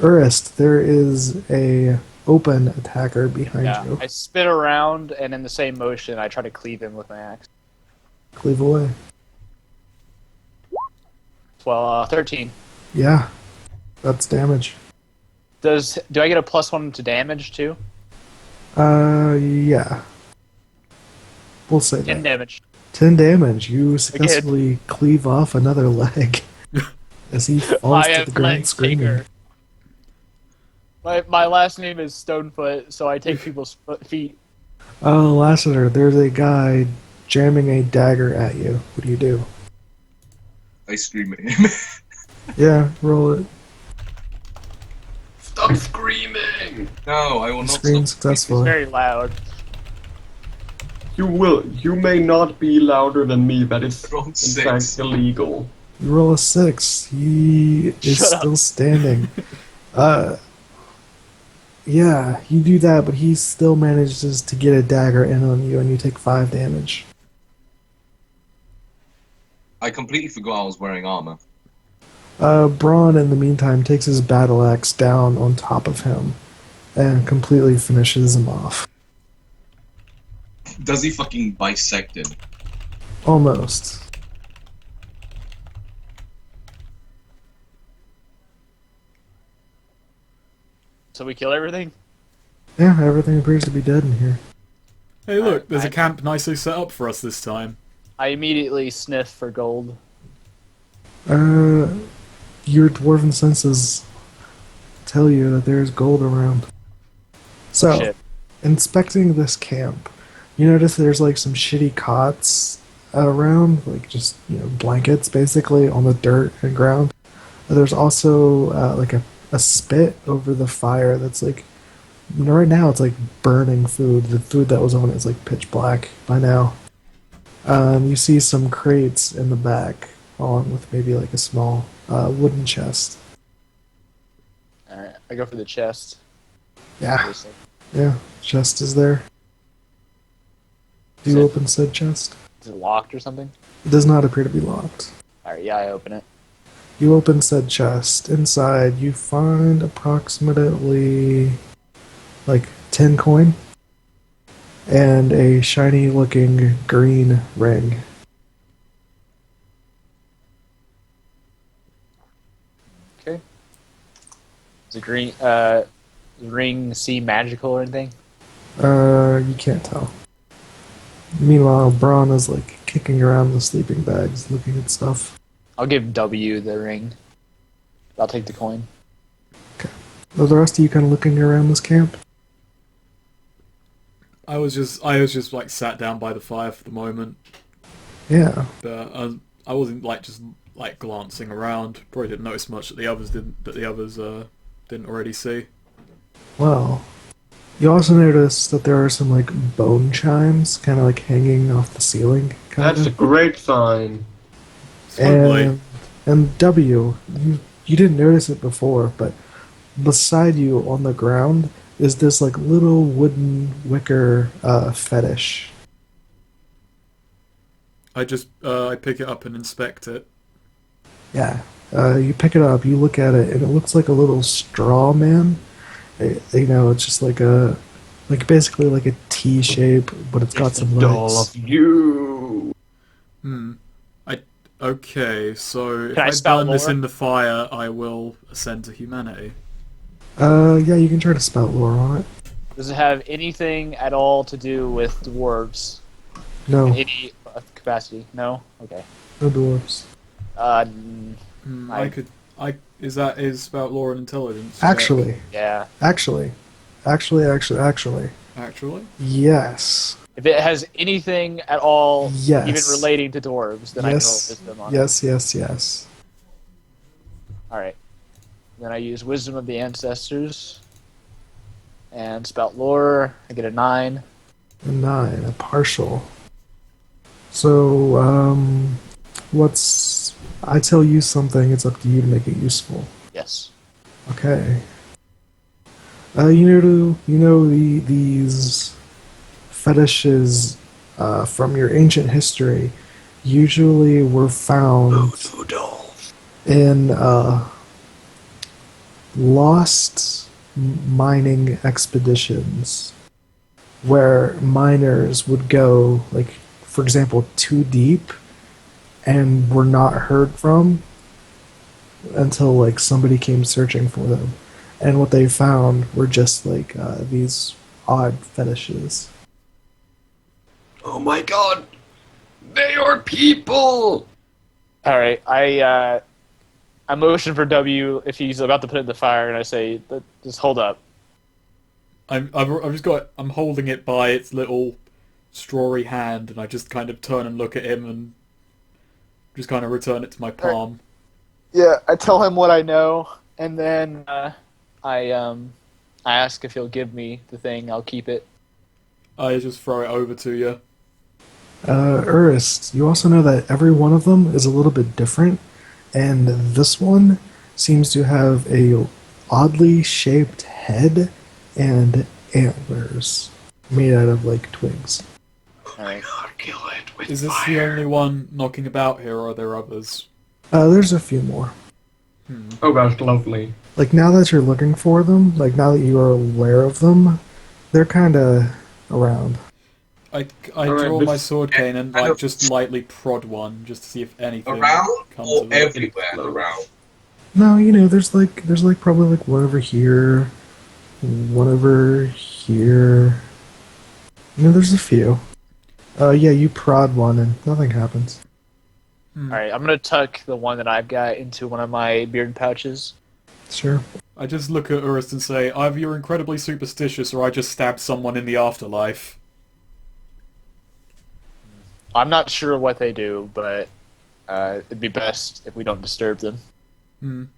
Urist, there is a open attacker behind Yeah. you. I spin around, and in the same motion, I try to cleave him with my axe. Cleave away. 13. Yeah, that's damage. Do I get a +1 to damage too? Yeah. We'll say 10 that. damage. 10 damage. You successfully cleave off another leg as he falls I to am the ground leg screaming. taker. My last name is Stonefoot, so I take people's feet. Oh, Lassiter, there's a guy jamming a dagger at you. What do you do? I scream at him. Yeah, roll it. Stop screaming! No, I will You not scream stop. successfully. Very loud. You may not be louder than me, that is Rolled in 6. fact illegal. You roll a 6. He is Shut up. still standing. Yeah, you do that, but he still manages to get a dagger in on you, and you take 5 damage. I completely forgot I was wearing armor. Braun, in the meantime, takes his battle axe down on top of him and completely finishes him off. Does he fucking bisect him? Almost. So we kill everything? Yeah, everything appears to be dead in here. Hey, look, there's a I- camp nicely set up for us this time. I immediately sniff for gold. Your dwarven senses tell you that there's gold around. So, Shit. inspecting this camp, you notice there's like some shitty cots around, like just, blankets basically on the dirt and ground. There's also like a spit over the fire that's like, right now it's like burning food. The food that was on it is like pitch black by now. You see some crates in the back, along with maybe like a small wooden chest. Alright, I go for the chest. Yeah, Obviously. yeah, chest is there. Do you open said chest? Is it locked or something? It does not appear to be locked. Alright, yeah, I open it. You open said chest. Inside, you find approximately like 10 coin and a shiny looking green ring. Okay. Is the green ring see magical or anything? You can't tell. Meanwhile, Braun is like kicking around the sleeping bags, looking at stuff. I'll give W the ring. I'll take the coin. Are the rest of you kind of looking around this camp? I was just like sat down by the fire for the moment, Yeah. but I wasn't like just like glancing around. Probably didn't notice much that the others didn't already see. Well, you also notice that there are some like bone chimes kind of like hanging off the ceiling. That's a great sign. Smugly. And W, you didn't notice it before, but beside you on the ground is this like little wooden wicker fetish. I pick it up and inspect it. Yeah. You pick it up, you look at it, and it looks like a little straw man. It's just like basically like a T shape, but it's got It's some the doll legs. of you. Okay, so if Can I I spout burn this lore? in the fire, I will ascend to humanity. Yeah, you can try to spout lore on it. Does it have anything at all to do with dwarves? No, In any capacity? No? Okay. no dwarves. Is about lore and intelligence? Actually, Yeah. actually, Actually, yes. If it has anything at all, Yes. even relating to dwarves, then Yes. I can roll wisdom on it. Yes. Alright. Then I use Wisdom of the Ancestors. And spout lore. I get a 9. A 9, a partial. So, I tell you something, it's up to you to make it useful. Yes. Okay. These fetishes from your ancient history usually were found in lost mining expeditions where miners would go, like, for example, too deep and were not heard from until like somebody came searching for them, and what they found were just like these odd fetishes. Oh my god! They are people! Alright, I motion for W if he's about to put it in the fire, and I say, just hold up. I'm holding it by its little strawy hand, and I just kind of turn and look at him, and Just kind of return it to my palm. Yeah, I tell him what I know, and then I ask if he'll give me the thing. I'll keep it. I just throw it over to you. Urist, you also know that every one of them is a little bit different, and this one seems to have a oddly shaped head and antlers made out of like twigs. All right. Kill it with Is this the only one knocking about here, or are there others? There's a few more. Oh, that's lovely. Like now that you're looking for them, like now that you are aware of them, they're kind of around. I Alright, draw this- my sword cane and kind like of- just lightly prod one, just to see if anything Around comes or of it. everywhere around? No, there's like probably like one over here, one over here. There's a few. Yeah, you prod one and nothing happens. All right, I'm gonna tuck the one that I've got into one of my beard pouches. Sure. I just look at Urist and say, either you're incredibly superstitious or I just stabbed someone in the afterlife. I'm not sure what they do, but it'd be best if we don't disturb them.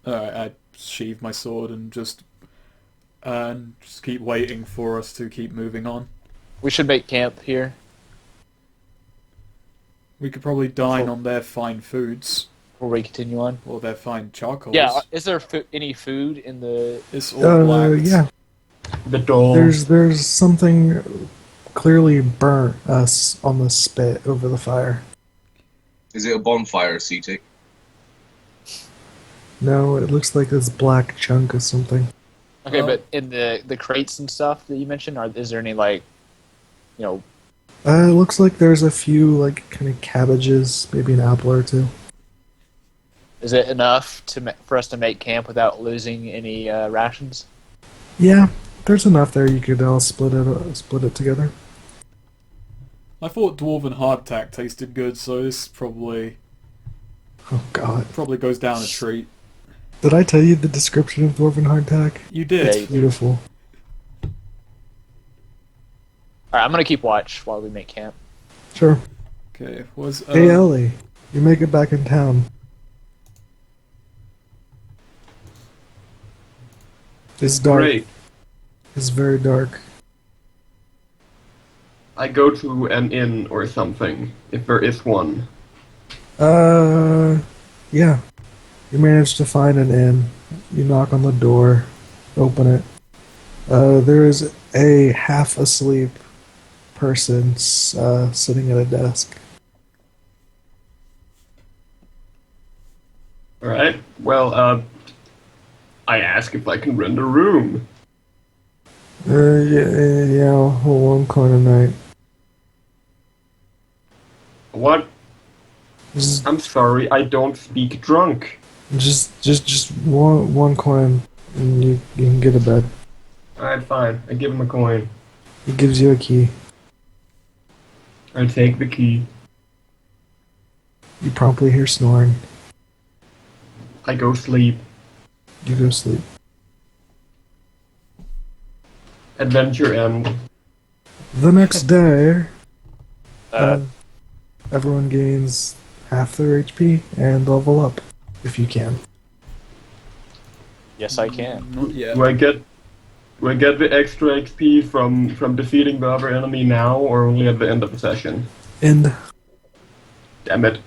I sheathe my sword and just keep waiting for us to keep moving on. We should make camp here. We could probably dine on their fine foods, Before we continue on. or their fine charcoals. Yeah, is there any food in the... It's all black. Yeah. The doll. There's something clearly burnt us on the spit over the fire. Is it a bonfire, Cetic? No, it looks like this black chunk of something. Okay, Oh. but in the crates and stuff that you mentioned, is there any, like, It looks like there's a few like kind of cabbages, maybe an apple or two. is it enough for us to make camp without losing any rations? Yeah, there's enough there. You could all split it together. I thought dwarven hardtack tasted good, so this probably Oh God! goes down a treat. Did I tell you the description of dwarven hardtack? You did. Yeah, Beautiful. Alright, I'm gonna keep watch while we make camp. Sure. Okay, Hey Ellie, you make it back in town. It's dark. Great. It's very dark. I go to an inn or something, if there is one. Yeah. You manage to find an inn. You knock on the door, open it. There is a half asleep person sitting at a desk. Alright, well, I ask if I can rent a room. Yeah, one coin a night. What? Just I'm sorry, I don't speak drunk. just one coin, and you can get a bed. Alright, fine. I give him a coin. He gives you a key. I take the key. You promptly hear snoring. I go sleep. You go sleep. Adventure end. The next day, Uh, everyone gains half their HP and level up, if you can. yes, I can. Not yet. Do I get the extra XP from defeating the other enemy now, or only at the end of the session? And Damn it.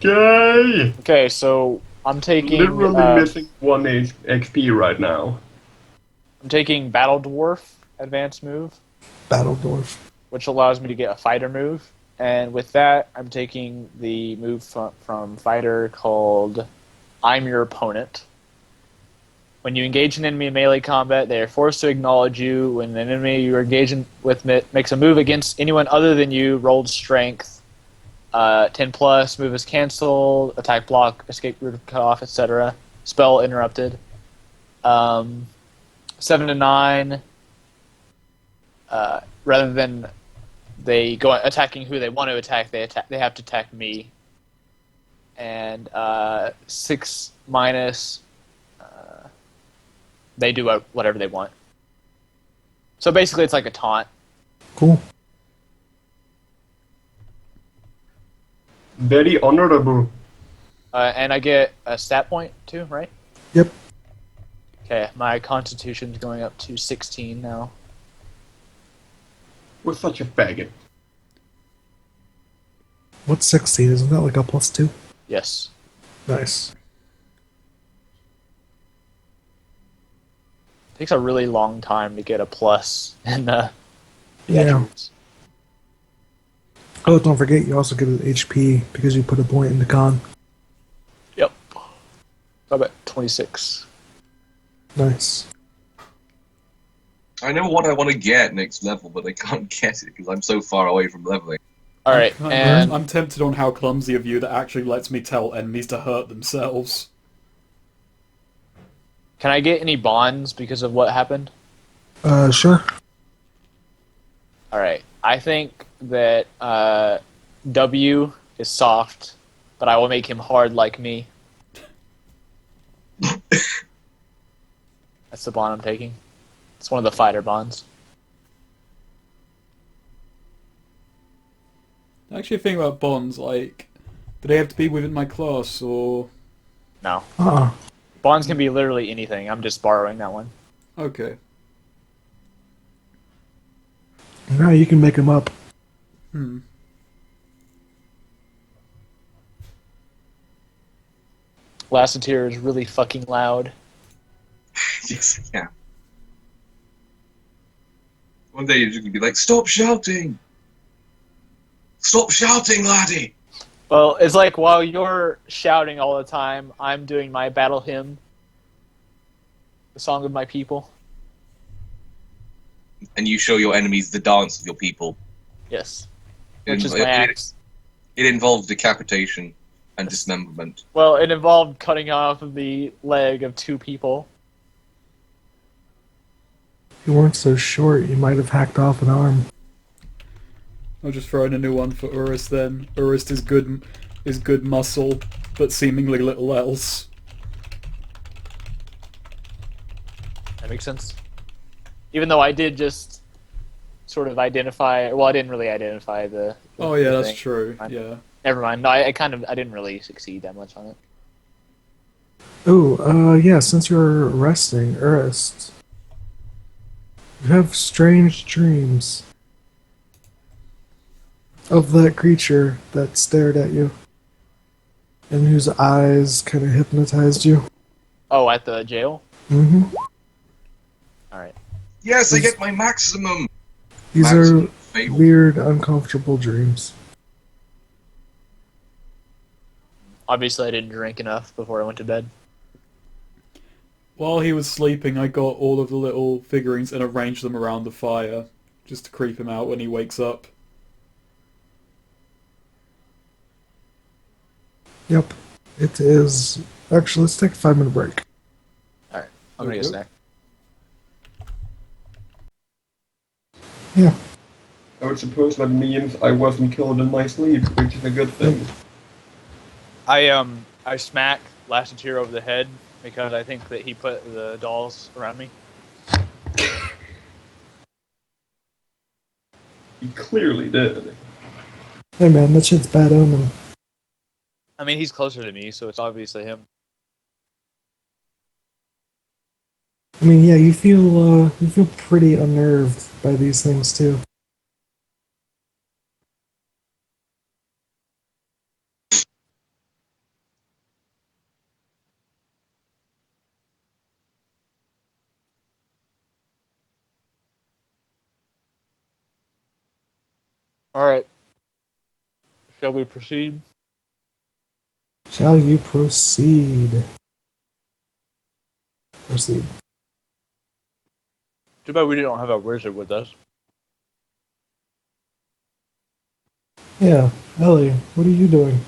Yay! Okay, so I'm taking Literally missing 1 XP right now. I'm taking Battle Dwarf advanced move, Battledorf. which allows me to get a fighter move, and with that, I'm taking the move from fighter called I'm Your Opponent. When you engage an enemy in melee combat, they are forced to acknowledge you. When an enemy you are engaging with makes a move against anyone other than you, rolled strength 10 plus, move is cancelled, attack block, escape route cut off, etc. Spell interrupted. 7 to 9. Rather than they go attacking who they want to attack, they have to attack me. And 6 minus, they do whatever they want. So basically, it's like a taunt. Cool. Very honorable. And I get a stat point too, right? Yep. Okay, my constitution's going up to 16 now. We're such a faggot. What's 16? Isn't that like a +2? Yes. Nice. Takes a really long time to get a plus in the Yeah. attributes. Oh, don't forget, you also get an HP because you put a point into con. Yep. I'm at 26. Nice. I know what I want to get next level, but I can't get it because I'm so far away from leveling. Alright, and I'm tempted on how clumsy of you that actually lets me tell enemies to hurt themselves. can I get any bonds because of what happened? Sure. Alright, I think that W is soft, but I will make him hard like me. That's the bond I'm taking. It's one of the fighter bonds. Actually, think about bonds, like, do they have to be within my class, or... No. Uh-uh. Bonds can be literally anything. I'm just borrowing that one. Okay. Now you can make them up. Lasseter is really fucking loud. Yes, yeah. One day you're just gonna be like, "Stop shouting! Stop shouting, laddie!" Well, it's like while you're shouting all the time, I'm doing my battle hymn. The song of my people. And you show your enemies the dance of your people. Yes. It, Which is my it, axe. it involves decapitation and dismemberment. Well, it involved cutting off the leg of 2 people. If you weren't so short, you might have hacked off an arm. I'll just throw in a new one for Urus then. Urus is good muscle, but seemingly little else. That makes sense. Even though I did just sort of identify... Well, I didn't really identify the Oh yeah, the that's thing. true, yeah. Never mind. No, I didn't really succeed that much on it. Oh, yeah, since you're resting, Urist, you have strange dreams of that creature that stared at you and whose eyes kind of hypnotized you. Oh, at the jail? Mm-hmm. Alright. Yes, I get my maximum. These Maximum are fail. weird, uncomfortable dreams. Obviously, I didn't drink enough before I went to bed. While he was sleeping, I got all of the little figurines and arranged them around the fire, just to creep him out when he wakes up. Yep. It is... Actually, let's take a 5-minute break. Alright. I'm gonna get a snack. Yeah. I would suppose that means I wasn't killed in my sleep, which is a good thing. I smack Lasseter over the head because I think that he put the dolls around me. He clearly did. Hey man, that shit's bad omen. I mean, he's closer to me, so it's obviously him. I mean, yeah, you feel pretty unnerved by these things too. Alright. Shall we proceed? Shall you proceed? Proceed. Too bad we don't have a wizard with us. Yeah, Ellie, what are you doing?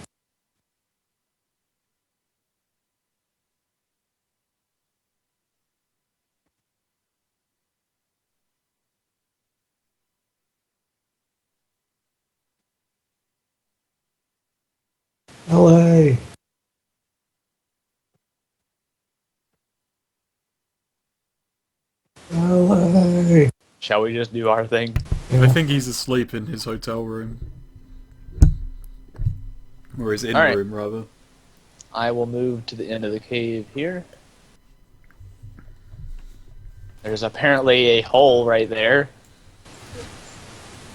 LA. LA. Shall we just do our thing? I think he's asleep in his hotel room. Or his Alright. in-room, rather. I will move to the end of the cave here. There's apparently a hole right there.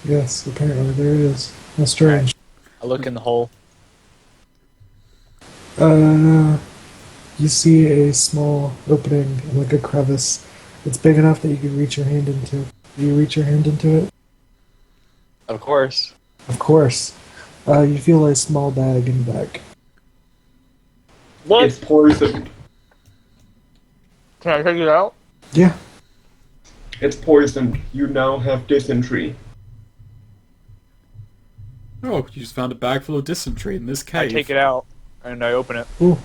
Yes, apparently there is. How strange. I look in the hole. You see a small opening, like a crevice. It's big enough that you can reach your hand into. Do you reach your hand into it? Of course. Of course. You feel a small bag in the back. What? It's poisoned. Can I take it out? Yeah. It's poisoned. You now have dysentery. Oh, you just found a bag full of dysentery in this I cave. take it out and I open it. Ooh.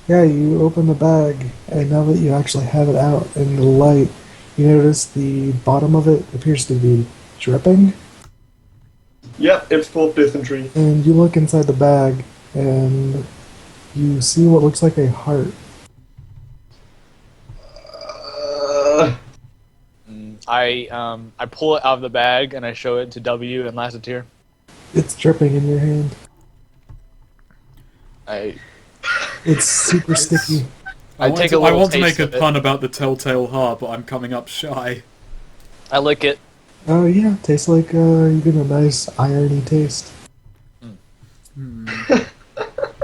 Yeah, you open the bag, and now that you actually have it out in the light, you notice the bottom of it appears to be dripping. Yep, it's full of dysentery. And you look inside the bag, and you see what looks like a heart. I pull it out of the bag and I show it to W and Lasseter. It's dripping in your hand. It's super sticky. I take a I little want to taste make a of it. pun about the telltale heart, but I'm coming up shy. I lick it. Oh yeah, tastes like you get a nice irony taste.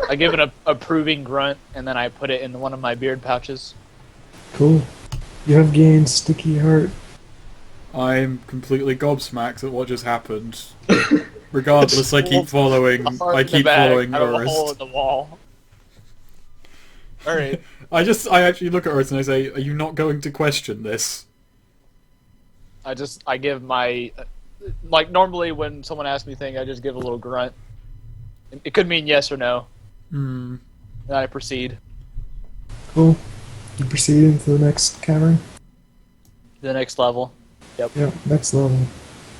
I give it a approving grunt and then I put it in one of my beard pouches. Cool. You have gained sticky heart. I'm completely gobsmacked at what just happened. Regardless, I keep following. A heart I in the keep bag following out of a hole Urist. in the wall. All right. I actually look at Urist and I say, "Are you not going to question this?" I give my like normally when someone asks me things, I just give a little grunt. It could mean yes or no. Hmm. And I proceed Cool. You proceed into the next cavern. to the next level. Yeah, next level.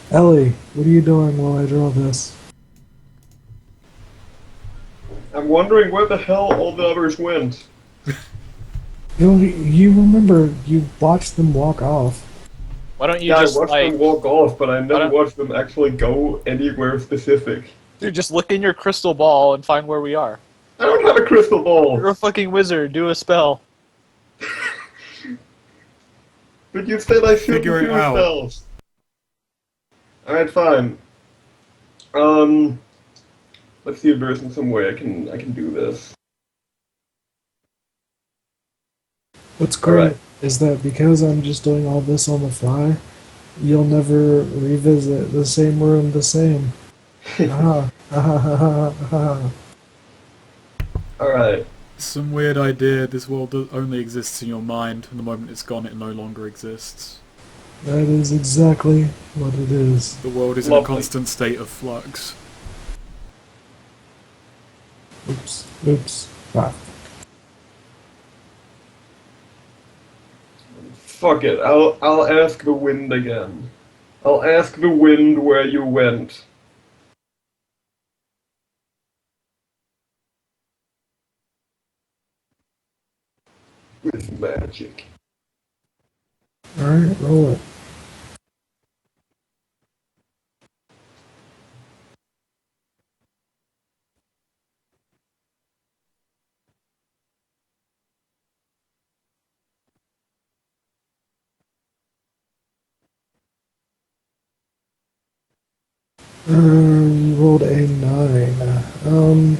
Ellie, what are you doing while I draw this? I'm wondering where the hell all the others went. You remember you watched them walk off. Why don't you Yeah, just I watched like them walk off, but I never don't- watched them actually go anywhere specific. dude, just look in your crystal ball and find where we are. I don't have a crystal You're ball! a fucking wizard. Do a spell. But you said I shouldn't Figure it do out. spells. Alright, fine. Let's see if there's some way I can do this. What's great Alright. is that because I'm just doing all this on the fly, you'll never revisit the same room the same. Ah, ah, ha, ha, ha, ha. Alright. Some weird idea. This world only exists in your mind, and the moment it's gone, it no longer exists. That is exactly what it is. The world is in a Lovely. constant state of flux. Oops, oops. Ah. Fuck it, I'll ask the wind again. I'll ask the wind where you went. With magic. Alright, roll it. You rolled a 9.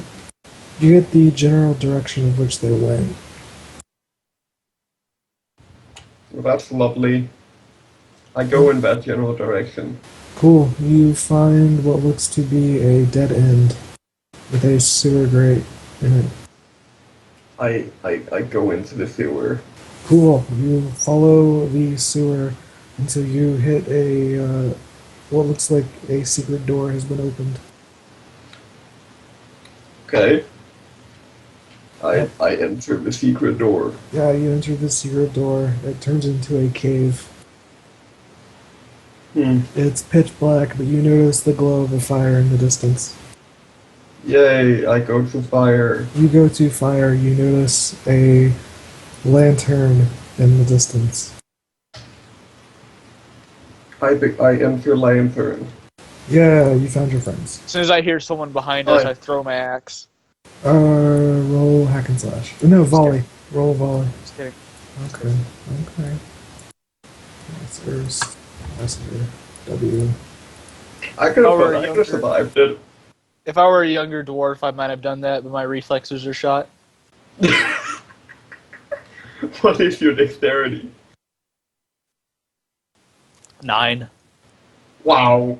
You get the general direction of which they went. Well, that's lovely. I go in that general direction. Cool. You find what looks to be a dead end with a sewer grate in it. I go into the sewer. Cool. You follow the sewer until you hit a what looks like a secret door has been opened. Okay. I enter the secret door. Yeah, you enter the secret door. It turns into a cave. It's pitch black, but you notice the glow of a fire in the distance. Yay, I go to fire. You go to fire, you notice a lantern in the distance. I enter lantern. Yeah, you found your friends. As soon as I hear someone behind us, I throw my axe. Roll hack and slash. No, volley. Roll volley. Just kidding. Okay. Answers. Messenger. W. I could Oh, we're have younger. survived it. If I were a younger dwarf, I might have done that, but my reflexes are shot. What is your dexterity? 9. Wow.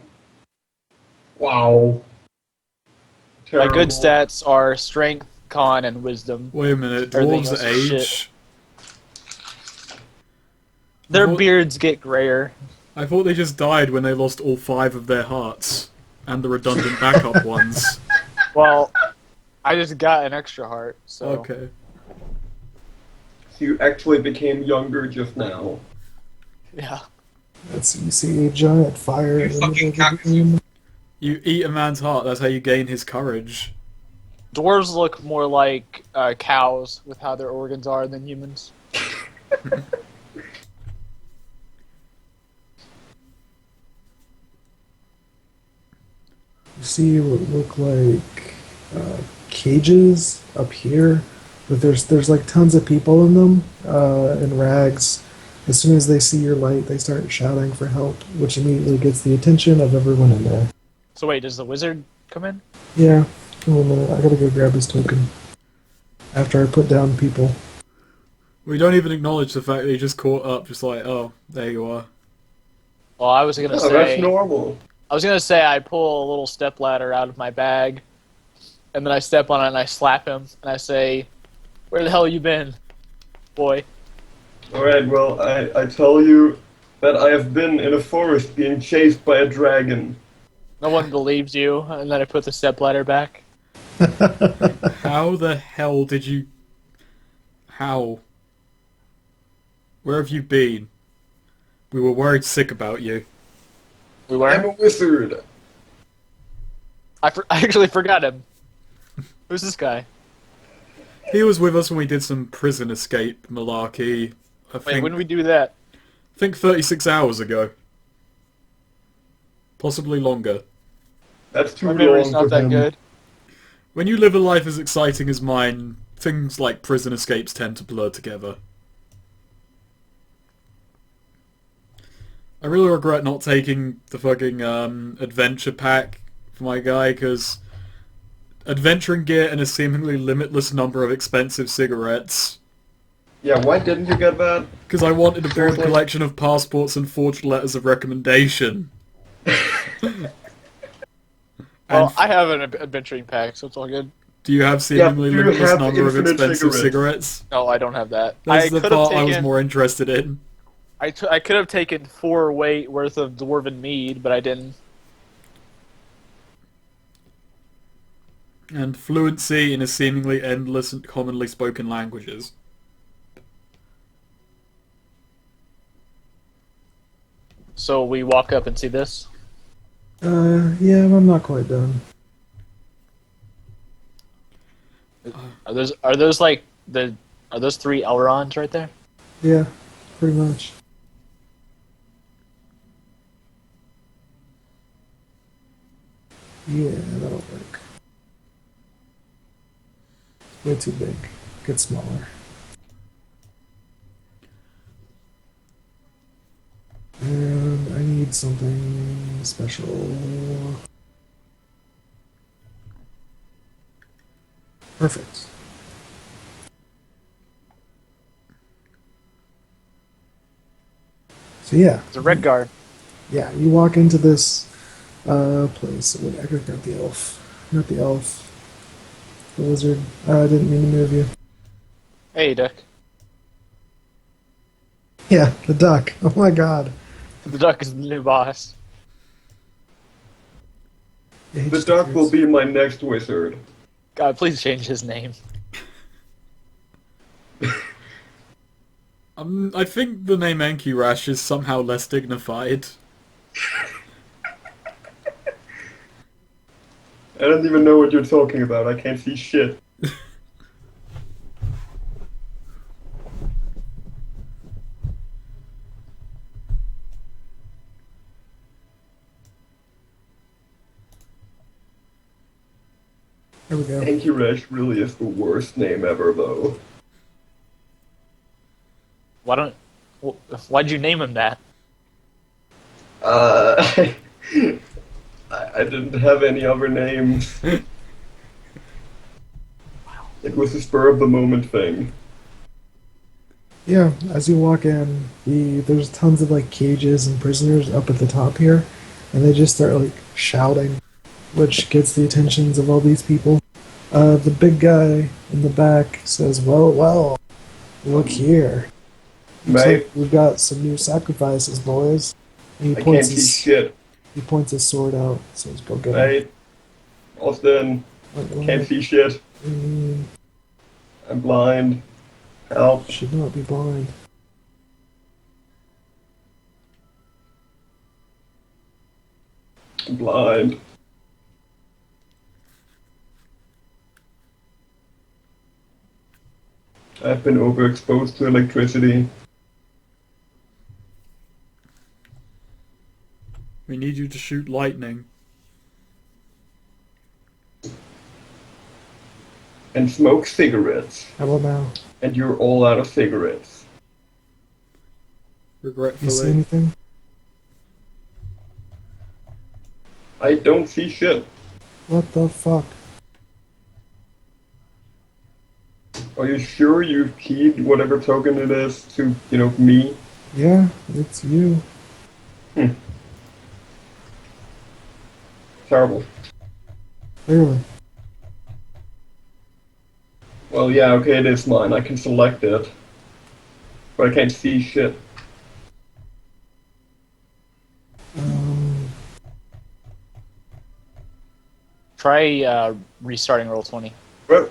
My good Terrible. stats are strength, con, and wisdom. Wait a minute, Everything dwarves else is age? shit. Their What? beards get grayer. I thought they just died when they lost all 5 of their hearts. And the redundant backup ones. Well, I just got an extra heart, so... Okay. So you actually became younger just now. Yeah. Let's see. You see a giant fire in the fucking middle of cactus. the room. You eat a man's heart, that's how you gain his courage. Dwarves look more like cows with how their organs are than humans. You see what look like cages up here, but there's like tons of people in them in rags. As soon as they see your light, they start shouting for help, which immediately gets the attention of everyone in there. So wait, does the wizard come in? Yeah, give me a minute. I gotta go grab his token after I put down people. We don't even acknowledge the fact that he just caught up, just like, oh, there you are. Well, I was gonna Oh, say... that's normal. I was gonna say I pull a little step ladder out of my bag, and then I step on it and I slap him, and I say, "Where the hell you been, boy?" Alright, well, I tell you that I have been in a forest being chased by a dragon. No one believes you, and then I put the step ladder back. How the hell did you... How? Where have you been? We were worried sick about you. We I'm were. a wizard. I actually forgot him. Who's this guy? He was with us when we did some prison escape malarkey. I Wait, think, when did we do that? I think 36 hours ago. Possibly longer. That's too My memory's long not for that him. good. When you live a life as exciting as mine, things like prison escapes tend to blur together. I really regret not taking the fucking adventure pack for my guy, because adventuring gear and a seemingly limitless number of expensive cigarettes. Yeah, why didn't you get that? Because I wanted a broad Seriously? collection of passports and forged letters of recommendation. Well, And I have an adventuring pack, so it's all good. do you have seemingly do you limitless have number of infinite expensive cigarettes? cigarettes? No, I don't have that. That's I the could have part I was taken. more interested in. I could have taken 4 weight worth of dwarven mead, but I didn't. And fluency in a seemingly endless and commonly spoken languages. So we walk up and see this. Yeah, I'm not quite done. Are those like are those 3 Elrons right there? Yeah, pretty much. Yeah, that'll work. Way too big. Get smaller. And I need something special. Perfect. So yeah, It's a red guard. yeah, you walk into this place. Wait, I gotta grab the elf. Not the elf. The wizard. I didn't mean to move you. Hey, Duck. Yeah, the duck. Oh my god. The Duck is the new boss. Yeah, he The just duck will appears. be my next wizard. God, please change his name. I think the name Enki-Rash is somehow less dignified. I don't even know what you're talking about. I can't see shit. There we go. Ankiresh really is the worst name ever, though. Why'd you name him that? I didn't have any other names. It was a spur of the moment thing. Yeah, as you walk in, there's tons of like cages and prisoners up at the top here, and they just start like shouting, which gets the attentions of all these people. The big guy in the back says, well, look here. Looks Mate, like we've got some new sacrifices, boys. And I can't see shit. he points his sword out, says, go get him. Mate, Austin, can't see shit. Mm, I'm blind. Help. should not be blind. I'm blind. I've been overexposed to electricity. We need you to shoot lightning. And smoke cigarettes. How about now? And you're all out of cigarettes. You see Regretfully. anything? I don't see shit. What the fuck? Are you sure you've keyed whatever token it is to, me? Yeah, it's you. Terrible. Clearly. Well, yeah, okay, it is mine. I can select it. But I can't see shit. Try restarting roll 20. Well,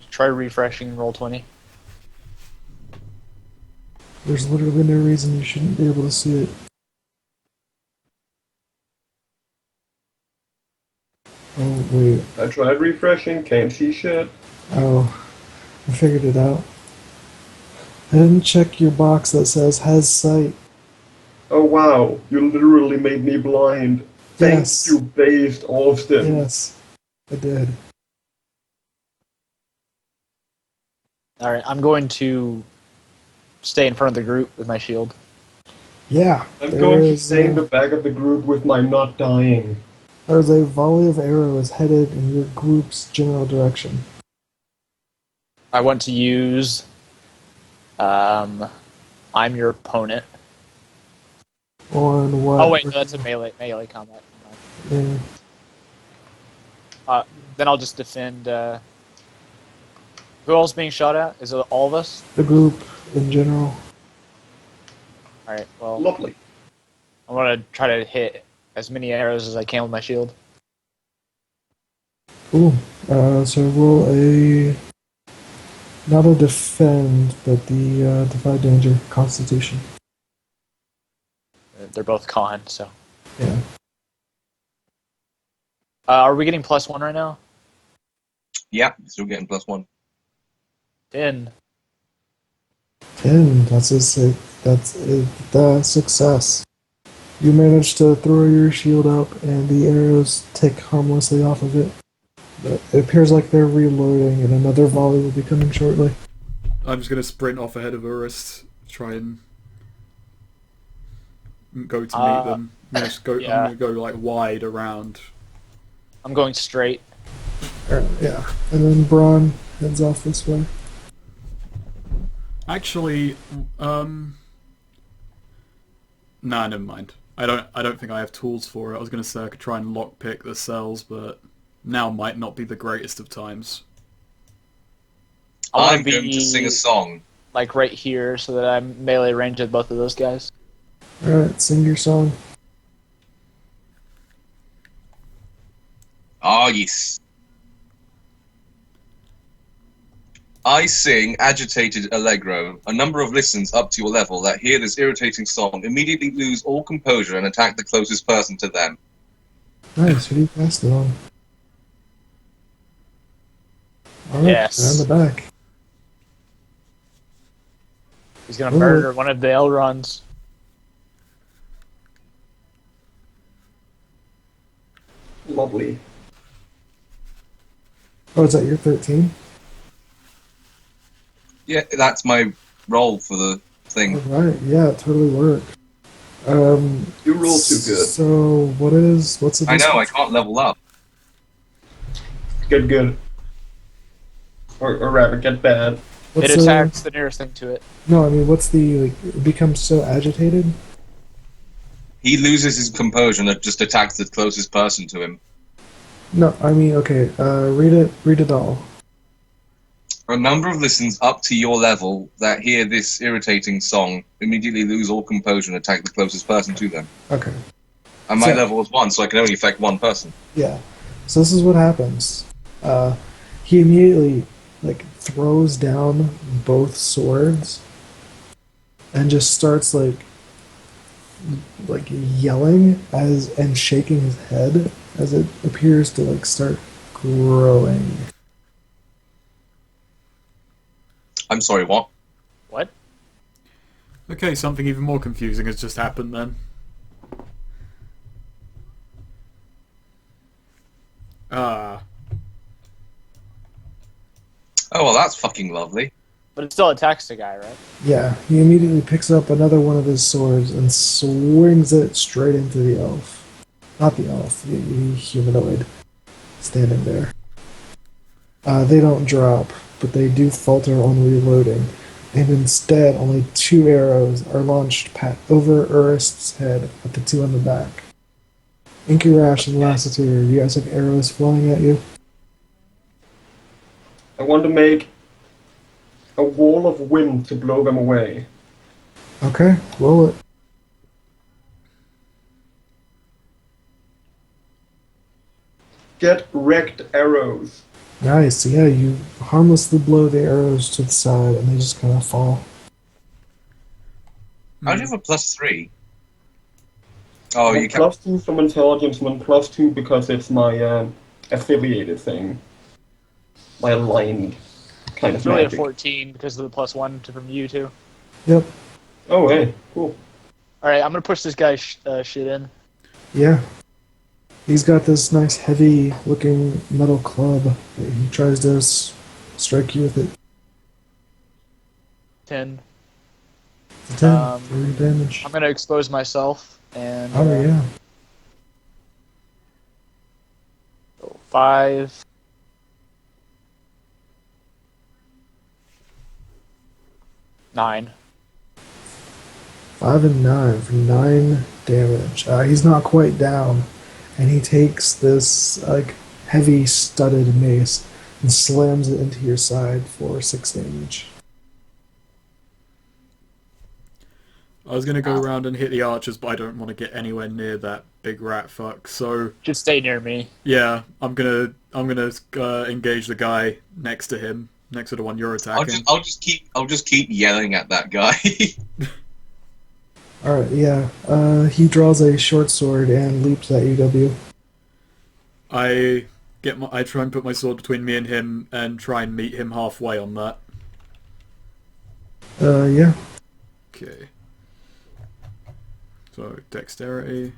Try refreshing roll 20. There's literally no reason you shouldn't be able to see it. Oh, wait. I tried refreshing, can't see shit. Oh, I figured it out. I didn't check your box that says has sight. Oh wow, you literally made me blind. Yes. Thank you, based Austin. Yes, I did. Alright, I'm going to stay in front of the group with my shield. Yeah, I'm there going to is, stay in the back of the group with my not dying. there's a volley of arrows headed in your group's general direction. I want to use I'm your opponent. On what? Oh wait, no, that's a melee combat. Yeah. Then I'll just defend. Who else being shot at? Is it all of us? The group in general. All right. Well, Lovely. I'm gonna try to hit as many arrows as I can with my shield. Cool. So roll a not a defend, but the defy danger constitution. They're both con, so. Yeah. Are we getting +1 right now? Yeah, still getting +1. 10. 10. That's the success. You manage to throw your shield up, and the arrows tick harmlessly off of it. But it appears like they're reloading, and another volley will be coming shortly. I'm just going to sprint off ahead of Urist, try and go to meet them. I'm going to go like wide around. I'm going straight. Yeah. And then Braun heads off this way. Actually, nah, never mind. I don't think I have tools for it. I was going to say I could try and lockpick the cells, but now might not be the greatest of times. I'm going to sing a song. Like right here, so that I'm melee range with both of those guys. Alright, sing your song. Ah, yes. I sing agitated allegro. A number of listeners up to your level that hear this irritating song immediately lose all composure and attack the closest person to them. Nice, who do you pass it on? Alright, Yes. around the back. He's gonna murder one of the Elrons. Lovely. Oh, is that your 13? Yeah, that's my roll for the thing. Alright, yeah, it totally worked. You roll too good. So, what's the I know, I distance? can't level up. Good. Or rather, get bad. What's It attacks the nearest thing to it. No, I mean, what's the, like, it becomes so agitated? He loses his composure and just attacks the closest person to him. No, I mean, okay, read it all. A number of listens up to your level that hear this irritating song immediately lose all composure and attack the closest person to them. Okay, And my So- level was 1, so I can only affect one person. yeah. So this is what happens. He immediately, like, throws down both swords and just starts, like yelling and shaking his head as it appears to, like, start growing. I'm sorry, what? What? Okay, something even more confusing has just happened then. Ah. Oh, well, that's fucking lovely. But it still attacks the guy, right? Yeah, he immediately picks up another one of his swords and swings it straight into the elf. Not the elf, the humanoid standing there. They don't drop, but they do falter on reloading, and instead only 2 arrows are launched over Urist's head at the 2 on the back. Inkirash and Lassiter, you guys have arrows flying at you? I want to make a wall of wind to blow them away. Okay, roll it. Get wrecked arrows. Nice, yeah, you harmlessly blow the arrows to the side and they just kind of fall. How do you have a +3? Oh, I'm you can't. +2 from intelligence, and then +2 because it's my affiliated thing. My aligned kind of It's really a magic. 14 because of the +1 from you too. Yep, Oh, hey, cool. All right, I'm gonna push this guy's shit in. yeah. He's got this nice heavy looking metal club that he tries to strike you with it. 10. It's a 10, Um, 3 damage. I'm gonna expose myself and Oh, yeah. 5. Nine. 5 and 9 for 9 damage. He's not quite down, and he takes this like heavy studded mace and slams it into your side for 6 damage. I was gonna go around and hit the archers, but I don't want to get anywhere near that big rat fuck. So Just stay near me. yeah, I'm gonna engage the guy next to him, next to the one you're attacking. I'll just keep yelling at that guy. All right, yeah. He draws a short sword and leaps at UW. I try and put my sword between me and him and try and meet him halfway on that. Yeah. Okay. So dexterity.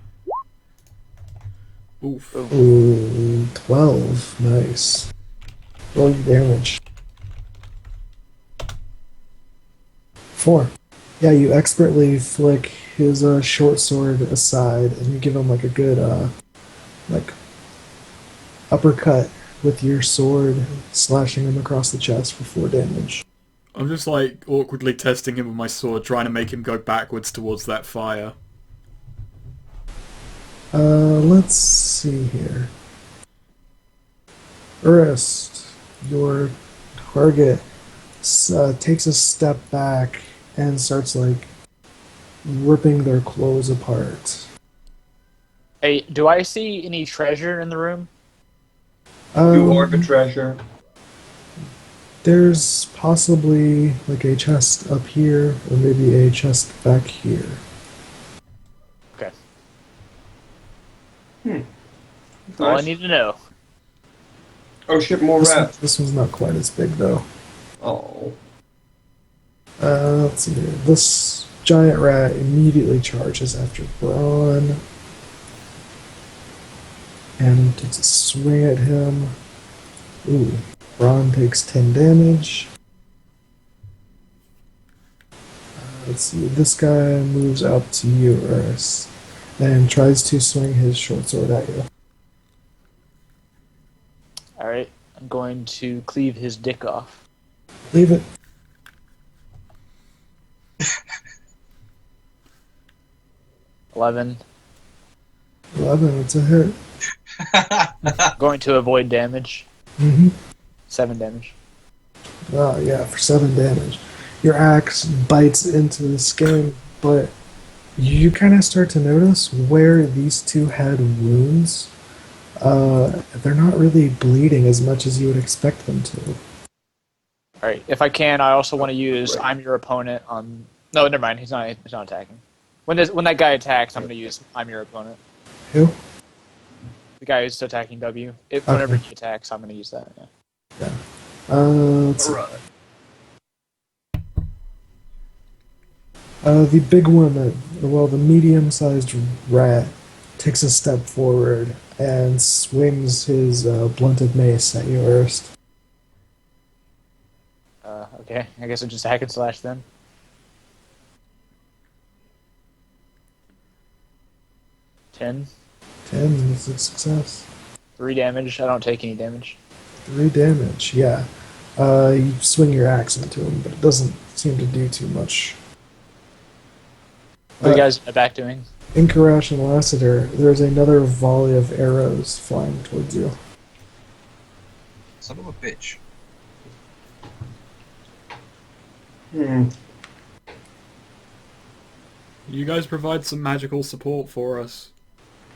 Oof. Ooh, 12. Nice. Roll your damage. 4. Yeah, you expertly flick his short sword aside, and you give him like a good like uppercut with your sword, slashing him across the chest for 4 damage. I'm just like awkwardly testing him with my sword, trying to make him go backwards towards that fire. Let's see here. Urist, your target takes a step back and starts like ripping their clothes apart. Hey, do I see any treasure in the room? You are the treasure. There's possibly like a chest up here, or maybe a chest back here. Okay. Nice. All I need to know. Oh shit, more rats. This one's not quite as big though. Oh. Let's see here. This giant rat immediately charges after Braun. and takes a swing at him. Ooh, Ron takes 10 damage. Let's see, this guy moves up to you, Urs, and tries to swing his short sword at you. Alright, I'm going to cleave his dick off. Leave it. 11. 11, it's a hit. Going to avoid damage. Mm-hmm. 7 damage. Oh, yeah, for 7 damage. Your axe bites into the skin, but you kind of start to notice where these two had wounds. They're not really bleeding as much as you would expect them to. Alright, if I can, I also want to use I'm your opponent on... No, never mind, he's not attacking. When that guy attacks, I'm going to use I'm your opponent. Who? The guy who's attacking W. Whenever he attacks, I'm going to use that, yeah. Let's see. The big one, the medium-sized rat, takes a step forward and swings his blunted mace at you first. Okay, I guess I'll just hack and slash then. 10. 10 is a success. 3 damage. I don't take any damage. 3 damage, yeah. You swing your axe into him, but it doesn't seem to do too much. What are you guys in the back doing? Inkarash and Lassiter, there's another volley of arrows flying towards you. Son of a bitch. You guys provide some magical support for us.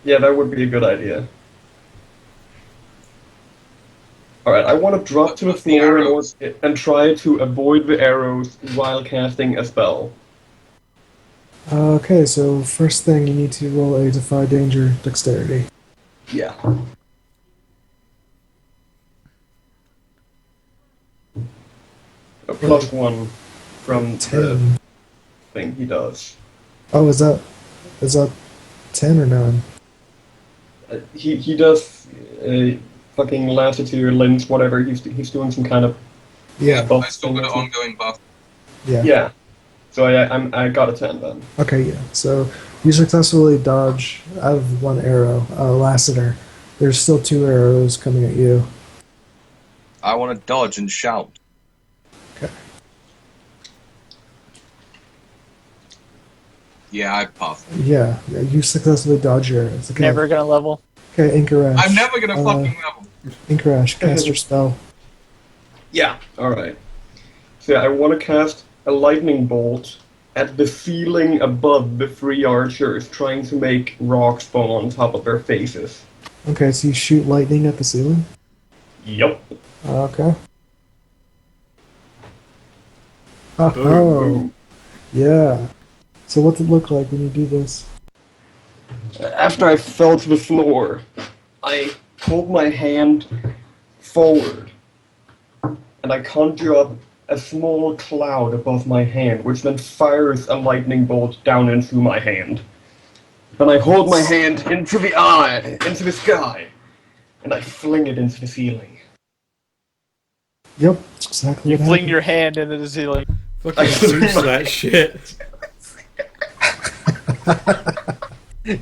Yeah, that would be a good idea. Alright, I want to drop to the floor and try to avoid the arrows while casting a spell. Okay, so first thing you need to roll a Defy Danger Dexterity. Yeah. A +1 from the 10. thing he does. Oh, is that 10 or 9? He does fucking lassitude, lens, whatever. He's doing some kind of Yeah. I still got an ongoing buff. Yeah. Yeah. So I got a 10 then. Okay, yeah. So you successfully dodge out of one arrow, Lassiter. There's still 2 arrows coming at you. I want to dodge and shout. Okay. Yeah, I pass. Yeah, you successfully dodge your arrows. Okay. Never gonna level. Okay, Inkarash. I'm never gonna fucking level. Inkarash, cast your spell. Yeah. Alright. So yeah, I want to cast a lightning bolt at the ceiling above the 3 archers, trying to make rocks fall on top of their faces. Okay, so you shoot lightning at the ceiling? Yup. Okay. Boom. Oh, yeah. So what's it look like when you do this? After I fell to the floor, I pulled my hand forward, and I conjure up a small cloud above my hand, which then fires a lightning bolt down into my hand. Then I hold my hand into the sky, and I fling it into the ceiling. Yep, that's exactly You what fling happened. your hand into the ceiling. Fucking swoosh that shit.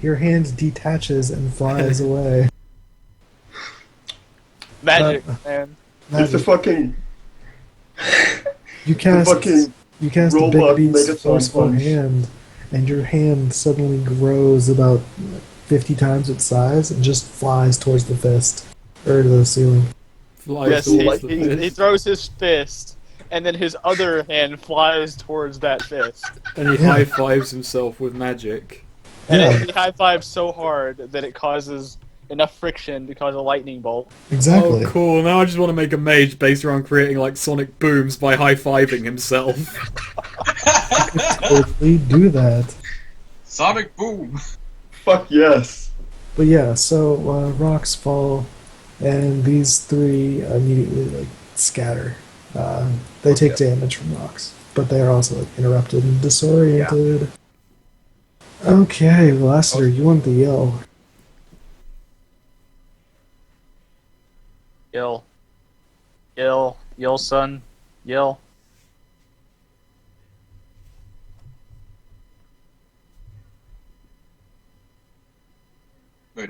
Your hand detaches and flies away. Magic, man. It's a fucking You cast fucking the robot big beast's Megaton forceful punch. hand, and your hand suddenly grows about 50 times its size and just flies towards the fist or to the ceiling. Flies Yes, towards the he fist. throws his fist, and then his other hand flies towards that fist. And he high fives himself with magic. And Yeah. he high fives so hard that it causes enough friction to cause a lightning bolt. Exactly. Oh, cool. Now I just want to make a mage based around creating like sonic booms by high fiving himself. Totally do that. Sonic boom. fuck yes. But yeah, so rocks fall, and these 3 immediately like scatter. They take damage from rocks, but they are also like interrupted and disoriented. Okay, Lassiter, you want the yell. Yill. Yill, son. Yill. Wait,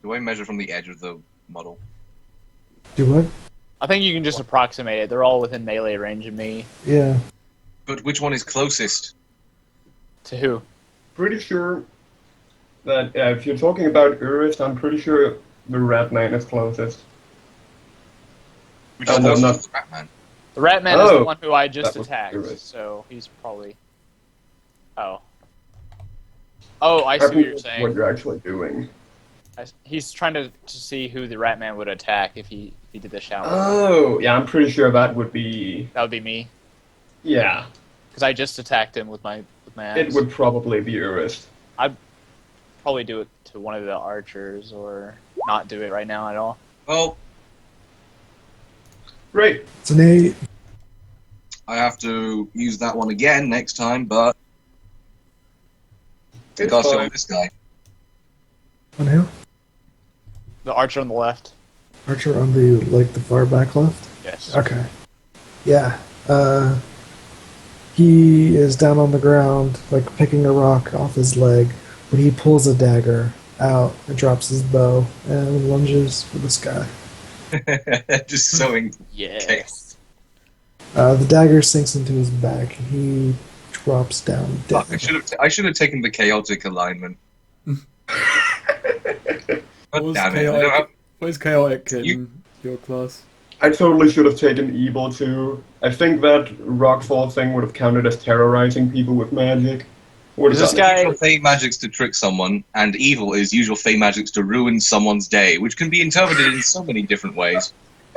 do I measure from the edge of the model? Do what? I think you can just approximate it. They're all within melee range of me. Yeah. But which one is closest? To who? Pretty sure that if you're talking about Urist, I'm pretty sure the Rat Man is closest. Which Oh, is no, closest not- to the Batman? The Ratman is the Oh, one who I just that was attacked, Urist. so he's probably... Oh. Oh, I see what you're What saying. you're actually doing. He's trying to see who the Ratman would attack if he did the shout. Oh, yeah, I'm pretty sure that would be. That would be me, Yeah, because I just attacked him with my axe. it would probably be Urist. Probably do it to one of the archers, or not do it right now at all. Well, Great. It's an 8. I have to use that one again next time, but I It's gotta show fine. this guy. On who? The archer on the left. Archer on the the far back left? Yes. Okay. Yeah. He is down on the ground, like picking a rock off his leg, when he pulls a dagger out and drops his bow and lunges for this guy. Just sewing. Yes. The dagger sinks into his back and he drops down dead. Fuck, I should have taken the chaotic alignment. God damn it! I don't have- What is chaotic in You- your class? I totally should have taken Evil too. I think that Rockfall thing would have counted as terrorizing people with magic. What Is is this that? guy- Usual Fey magics to trick someone, and evil is usual Fey magics to ruin someone's day, which can be interpreted in so many different ways.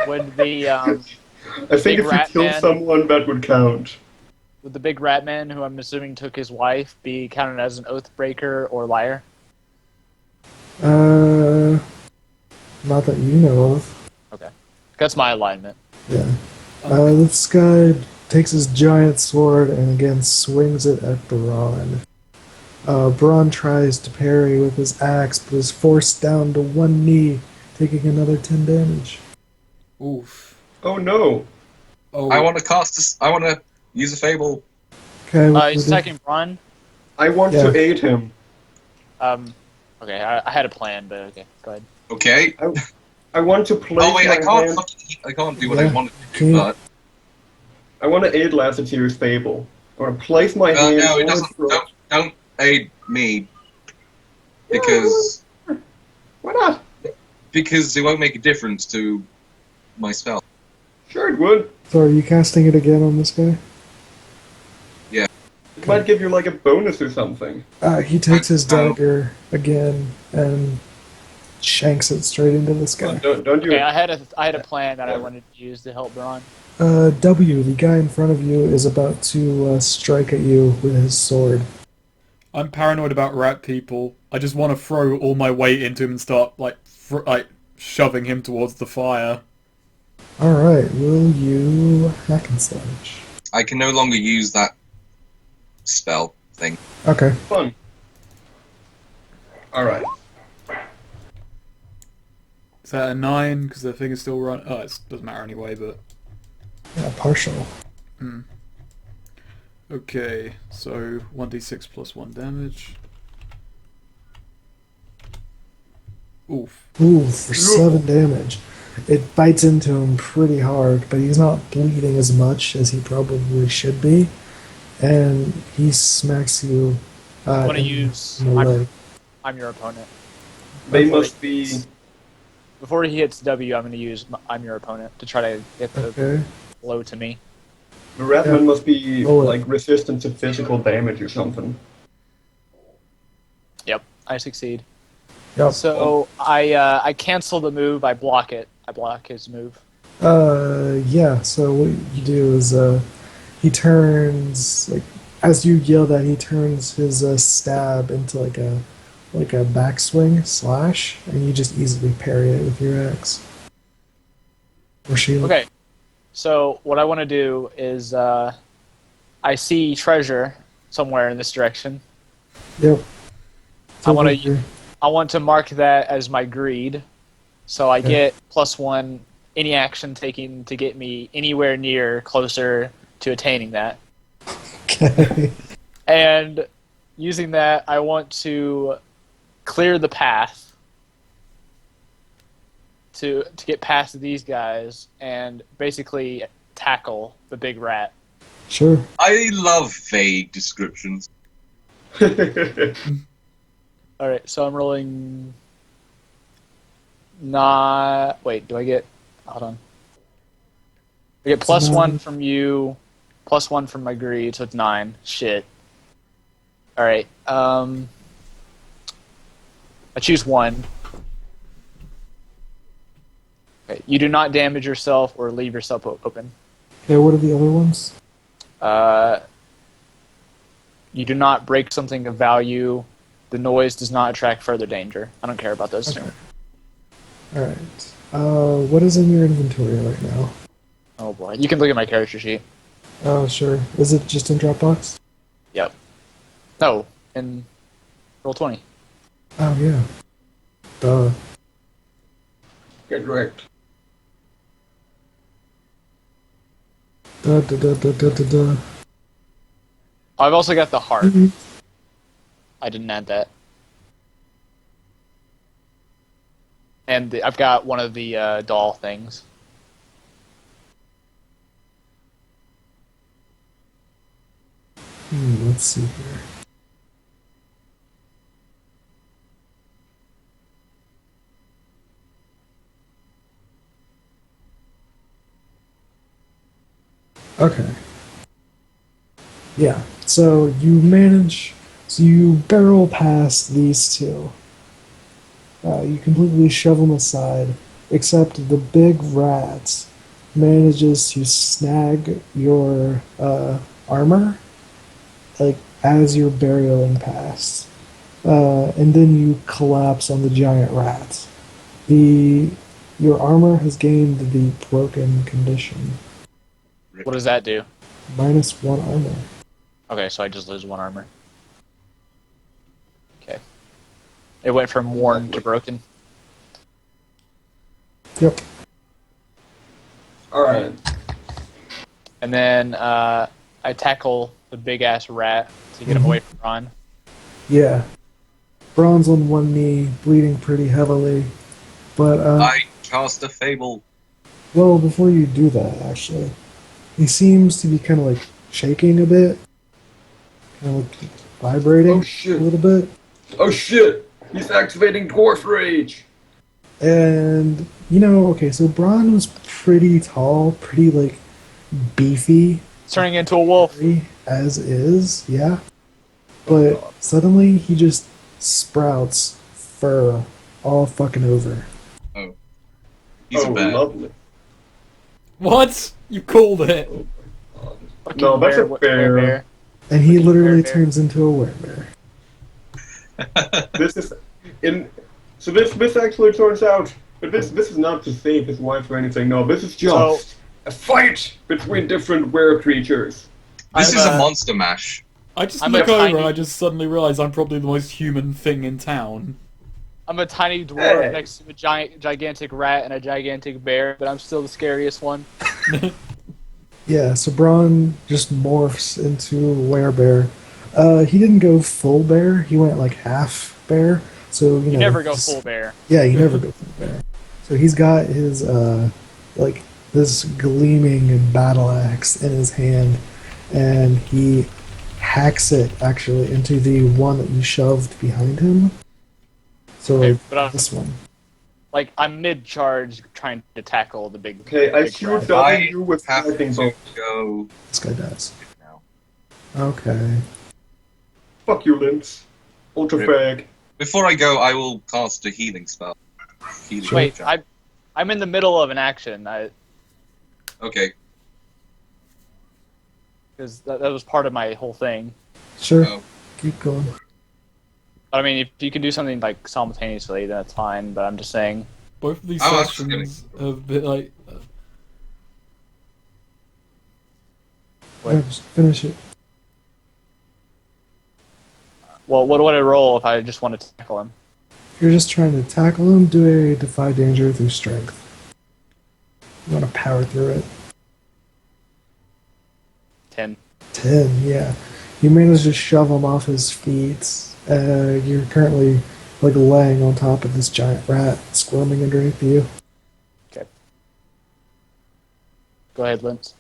Would the I think Big if you Rat kill Man. someone, that would count. would the big Ratman, who I'm assuming took his wife, be counted as an oath breaker or liar? Not that you know of. Okay, that's my alignment. Yeah. This guy takes his giant sword and again swings it at Braun. Braun tries to parry with his axe, but is forced down to one knee, taking another 10 damage. Oof. Oh no! Oh, I want to cast this. I want to use a fable. Okay, what He's do we do? attacking Braun. I want Yeah. to aid him. Okay, I had a plan, but okay, go ahead. Okay. I want to place Oh wait, my I can't. hand. I can't do what I Yeah, wanted to do. can't. But I want to aid Lassiter's fable. I want to place my hand. no, it on doesn't. his throat. Don't aid me because Why not? it won't make a difference to my spell. Sure, it would. So are you casting it again on this guy? It might give you like a bonus or something. He takes his Oh. dagger again and shanks it straight into this guy. Don't you? Okay, I had a plan that I wanted to use to help Braun. W, the guy in front of you, is about to strike at you with his sword. I'm paranoid about rat people. I just want to throw all my weight into him and start like shoving him towards the fire. Alright, will you hack and slash? I can no longer use that spell thing. Okay. Fun. All right. Is that a 9? Because the thing is still run. Oh, it doesn't matter anyway. But Yeah, partial. okay, so 1d6 plus 1 damage. Oof. Ooh, for 7 damage. It bites into him pretty hard, but he's not bleeding as much as he probably should be. And he smacks you I want to in use. the leg. I'm your opponent. They Before must be. Before he hits W, I'm going to use I'm your opponent to try to get the Okay. blow to me. The Ratman must be Oh, like resistant to physical damage or something. Yep, I succeed. Yep. So I cancel the move. I block it. I block his move. Yeah, so what you do is, he turns, like, as you yell that, he turns his stab into like a backswing slash, and you just easily parry it with your axe. Or shield. Okay. So what I want to do is I see treasure somewhere in this direction. Yep. I wanna- Over here. I want to mark that as my greed, so I get +1 any action taken to get me anywhere near closer to attaining that. Okay. And using that, I want to clear the path to get past these guys and basically tackle the big rat. Sure. I love vague descriptions. All right, so I'm rolling. Wait, do I get? Hold on. I get plus 1 from you, plus 1 from my greed, so it's 9. Shit. All right. I choose 1. Okay. You do not damage yourself or leave yourself open. Okay, what are the other ones? You do not break something of value. The noise does not attract further danger. I don't care about those two. Alright. What is in your inventory right now? Oh boy, you can look at my character sheet. Oh, sure. Is it just in Dropbox? Yep. No, in Roll20. Oh, yeah. Duh. Get wrecked. Duh, duh, duh, duh, duh, duh, duh. I've also got the heart. Mhm. I didn't add that. And I've got one of the doll things. Let's see here. Okay. Yeah, so you barrel past these two. You completely shove them aside, except the big rat manages to snag your armor, like, as you're barreling past. And then you collapse on the giant rat. Your armor has gained the broken condition. What does that do? -1 armor. Okay, so I just lose 1 armor. Okay. It went from worn to broken. Yep. Alright. And then I tackle the big ass rat to get him away from Ron. Yeah. Bron's on one knee, bleeding pretty heavily. But, I cast a fable. well, before you do that, actually, he seems to be kind of like shaking a bit. Kind of like vibrating Oh a shit. little bit. Oh shit! He's activating Dwarf Rage! And, okay, so Bron was pretty tall, pretty, like, beefy, Turning into a wolf. as is, yeah. But suddenly he just sprouts fur all fucking over. Oh. He's a bear. Lovely. What? You called it. Fucking No, that's a bear. And he Fucking literally bear. turns into a werebear. This is so this actually turns out, but this is not to save his wife or anything. No, this is just a fight between different were creatures. This I'm is a a- monster mash. I just I'm look a over tiny- and I just suddenly realise I'm probably the most human thing in town. I'm a tiny dwarf Hey. next to a gigantic rat and a gigantic bear, but I'm still the scariest one. Yeah, so Bron just morphs into a werebear. He didn't go full bear, he went like half bear. So, You never go just- full bear. Yeah, you never go full bear. So he's got his, like, this gleaming battle axe in his hand, and he hacks it, actually, into the one that you shoved behind him. So, Okay, but I'm, this one. like, I'm mid-charge trying to tackle the big. Okay, I big shoot rat. W with Have lightning to bolt. go This guy does. now. Okay. Fuck you, Lynx. Ultra Rip. fag. Before I go, I will cast a healing spell. Healing Wait, check. I'm in the middle of an action. Okay. Because that was part of my whole thing. Sure. Oh. Keep going. I mean, if you can do something like simultaneously, then that's fine. But I'm just saying. Both of these Oh, I'm sessions have been like. What? Yeah, just finish it. Well, what would I roll if I just wanted to tackle him? If you're just trying to tackle him, do a defy danger through strength. You want to power through it. 10. 10, yeah. You manage to shove him off his feet. You're currently like laying on top of this giant rat, squirming underneath you. Okay. Go ahead, Linz.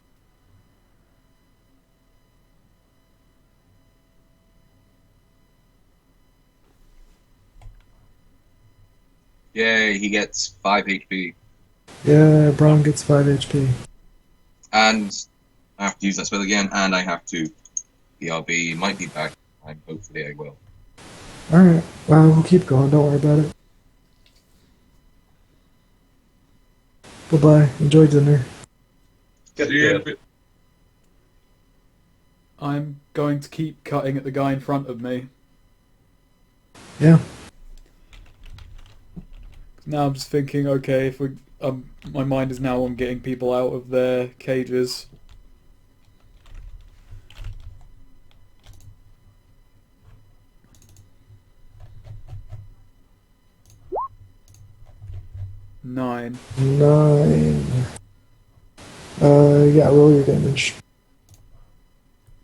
Yay, he gets 5 HP. Yeah, Braun gets 5 HP. And I have to use that spell again, and I have to BRB. Might be back. Hopefully I will. Alright, well, we'll keep going, don't worry about it. Bye-bye, enjoy dinner. Get See you in a good. bit. I'm going to keep cutting at the guy in front of me. Yeah. Now I'm just thinking, okay, if we, my mind is now on getting people out of their cages. Nine. 9. Yeah, roll your damage.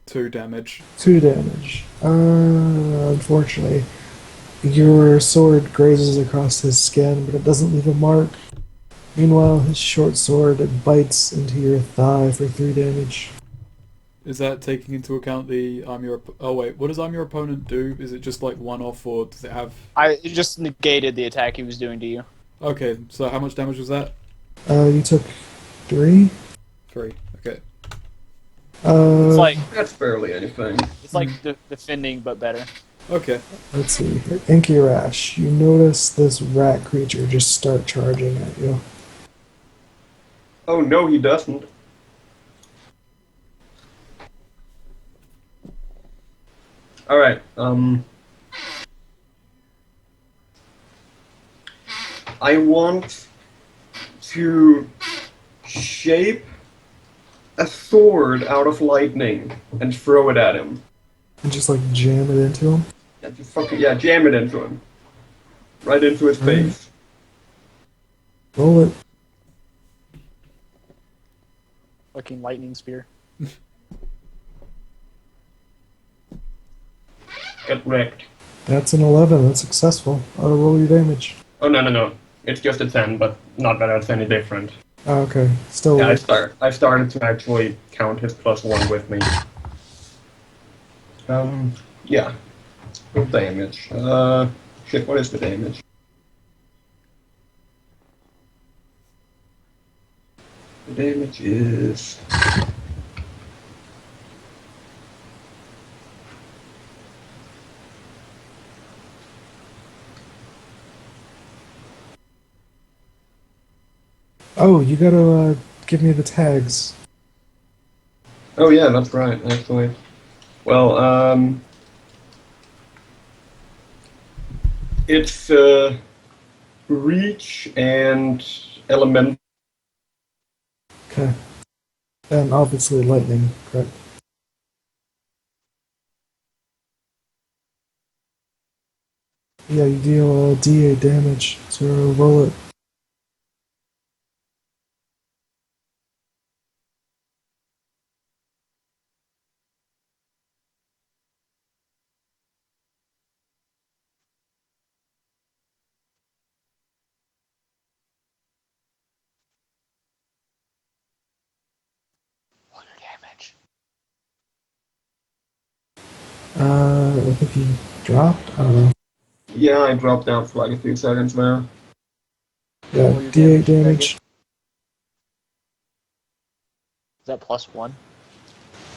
2 damage. 2 damage. Unfortunately, your sword grazes across his skin, but it doesn't leave a mark. Meanwhile, his short sword it bites into your thigh for 3 damage. Is that taking into account the oh wait, what does I'm your opponent do? Is it just like one off, or does it have... It just negated the attack he was doing to you. Okay, so how much damage was that? You took 3? 3. Okay. It's like That's barely anything. it's like defending, but better. Okay. Let's see here. Inky Rash, you notice this rat creature just start charging at you. Oh no, he doesn't. Alright, I want to shape a sword out of lightning and throw it at him. And just like jam it into him. Yeah, just fucking, yeah, jam it into him. Right into his Alright. face. Roll it. Fucking lightning spear. Get wrecked. That's an 11. That's successful. Auto roll your damage. Oh, no. It's just a 10, but not that it's any different. Oh, okay. Still. Yeah, I started to actually count his +1 with me. Yeah. Full damage. Shit, what is the damage? The damage is... Oh, you gotta give me the tags. Oh yeah, that's right, actually. Well, it's, reach and element. Okay. And obviously lightning, correct? Yeah, you deal D8 damage, so roll it. Roll your damage. I think he dropped? I don't know. Yeah, I dropped out for like a few seconds there. Yeah, Roll your D8 damage. damage. Is that +1?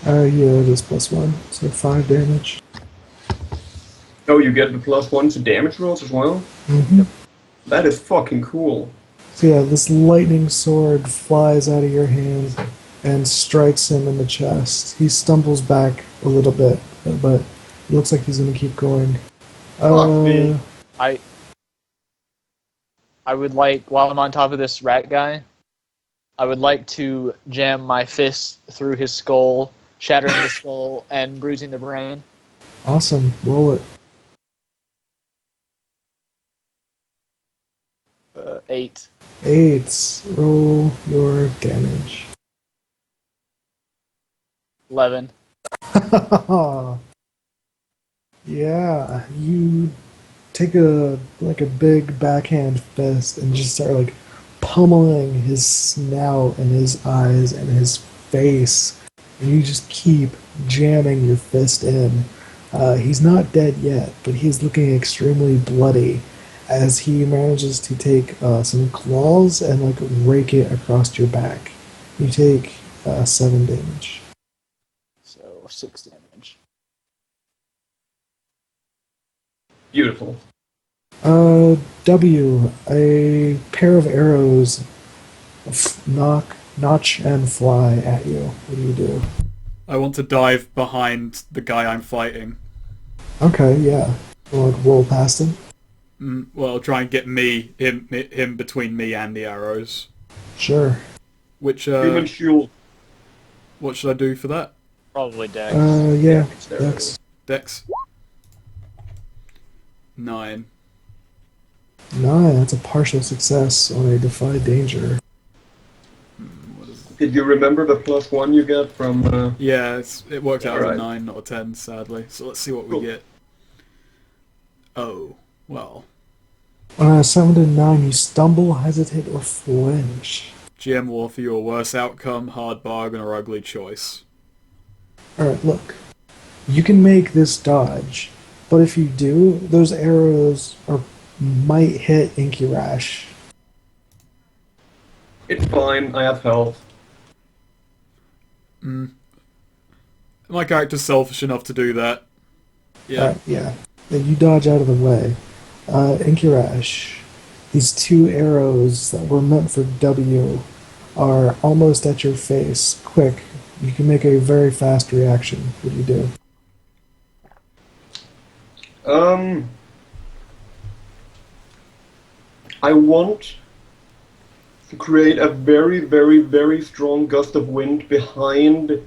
Yeah, it is +1, so 5 damage. Oh, you get the +1 to damage rolls as well? Mm-hmm. That is fucking cool. So yeah, this lightning sword flies out of your hand and strikes him in the chest. He stumbles back a little bit, but it looks like he's gonna keep going. Fuck me. I would like, while I'm on top of this rat guy, I would like to jam my fist through his skull, shattering the skull and bruising the brain. Awesome, roll it. 8. 8. Roll your damage. 11. Yeah, you take a big backhand fist and just start like pummeling his snout and his eyes and his face, and you just keep jamming your fist in. He's not dead yet, but he's looking extremely bloody as he manages to take some claws and like rake it across your back. You take 7 damage. So 6 damage. Beautiful. W, a pair of arrows notch and fly at you. What do you do? I want to dive behind the guy I'm fighting. Okay, yeah. We'll like, roll past him. Well, try and get him between me and the arrows. Sure. Which, Human shield. what should I do for that? Probably Dex. Yeah. It's there. Dex. 9. 9. That's a partial success on a defy danger. What is it? Did you remember the +1 you get from? Yeah, it worked out as a Alright. 9, not a 10, sadly. So let's see what Cool. we get. Oh, well. On a 7 to 9, you stumble, hesitate, or flinch. GM will offer you a worse outcome, hard bargain, or ugly choice. Alright, look. You can make this dodge, but if you do, those arrows might hit Inky Rash. It's fine. I have health. My character's selfish enough to do that. Yeah. Yeah. Then you dodge out of the way. Inky Rash, these 2 arrows that were meant for W are almost at your face. Quick. You can make a very fast reaction. What do you do? I want to create a very, very, very strong gust of wind behind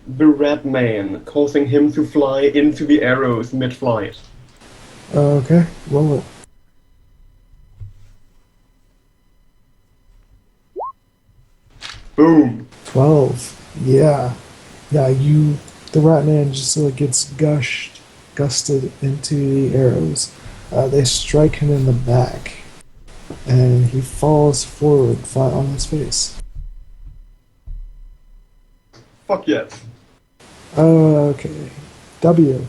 the red man, causing him to fly into the arrows mid-flight. Okay, roll it. Boom. 12. Yeah. Yeah, the rat man just like gets gusted into the arrows. They strike him in the back, and he falls forward flat on his face. Fuck yes. Okay. W,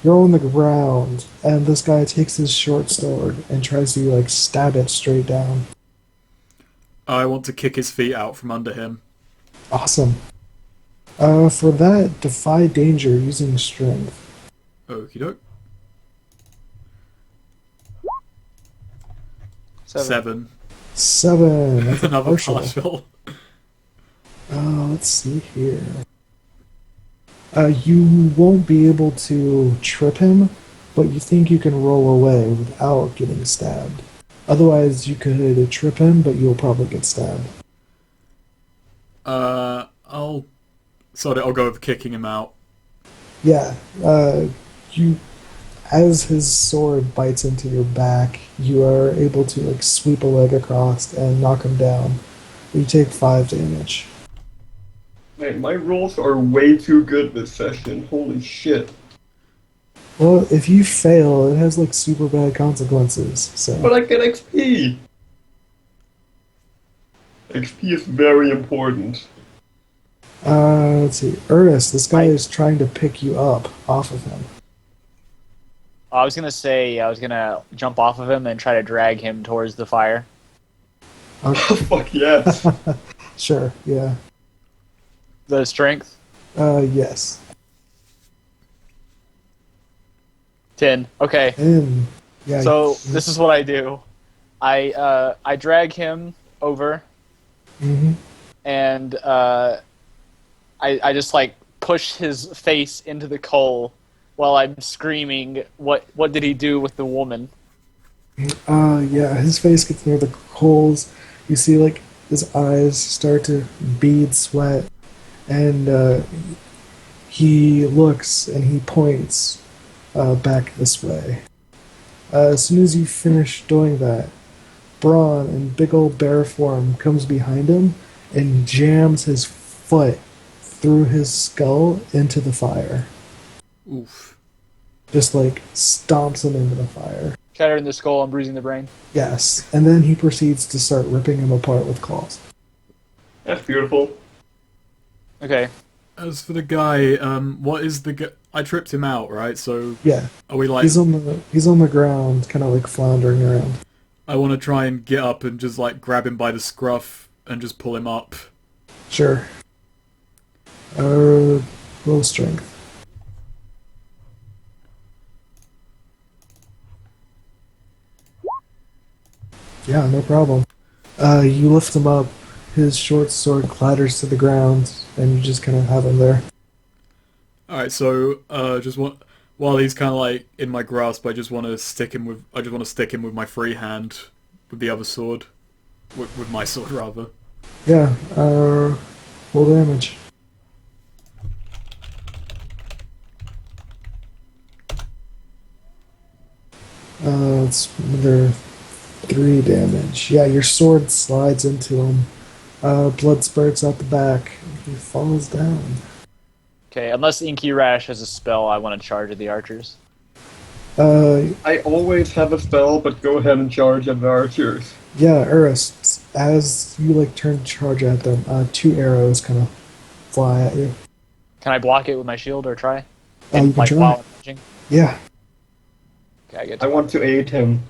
you're on the ground, and this guy takes his short sword and tries to like stab it straight down. I want to kick his feet out from under him. Awesome. For that, defy danger using strength. Okie doke. 7. 7. That's a Another partial. partial. Let's see here. You won't be able to trip him, but you think you can roll away without getting stabbed. Otherwise, you could trip him, but you'll probably get stabbed. I'll go with kicking him out. Yeah, as his sword bites into your back, you are able to like sweep a leg across and knock him down. You take 5 damage. Man, my rolls are way too good this session. Holy shit. Well, if you fail, it has like super bad consequences. So. But I get XP! XP is very important. Let's see. Ernest, this guy is trying to pick you up off of him. I was gonna jump off of him and try to drag him towards the fire. Okay. Fuck yes. Sure, yeah. The strength? Yes. 10. Okay. And, yeah. So this is what I do. I drag him over Mm-hmm. and I just like push his face into the coal while I'm screaming, what did he do with the woman? Yeah, his face gets near the coals. You see, like, his eyes start to bead sweat. And he looks and he points back this way. As soon as you finish doing that, Braun in big old bear form comes behind him and jams his foot through his skull into the fire. Oof. Just like stomps him into the fire. Shattering the skull and bruising the brain. Yes, and then he proceeds to start ripping him apart with claws. That's beautiful. Okay. As for the guy, what is the guy? I tripped him out, right? So Yeah, are we like? he's on the ground, kind of like floundering around. I want to try and get up and just like grab him by the scruff and just pull him up. Sure. Roll strength. Yeah, no problem. You lift him up. His short sword clatters to the ground, and you just kind of have him there. All right, so while he's kind of like in my grasp, I just want to stick him with my free hand with the other sword, with my sword rather. Yeah. Roll damage. It's another 3 damage. Yeah, your sword slides into him. Blood spurts out the back. He falls down. Okay, unless Inky Rash has a spell, I want to charge at the archers. I always have a spell, but go ahead and charge at the archers. Yeah, Urus, as you like turn to charge at them, 2 arrows kind of fly at you. Can I block it with my shield or try? You can try. While I'm punching? Yeah. Okay, I get I want to aid him.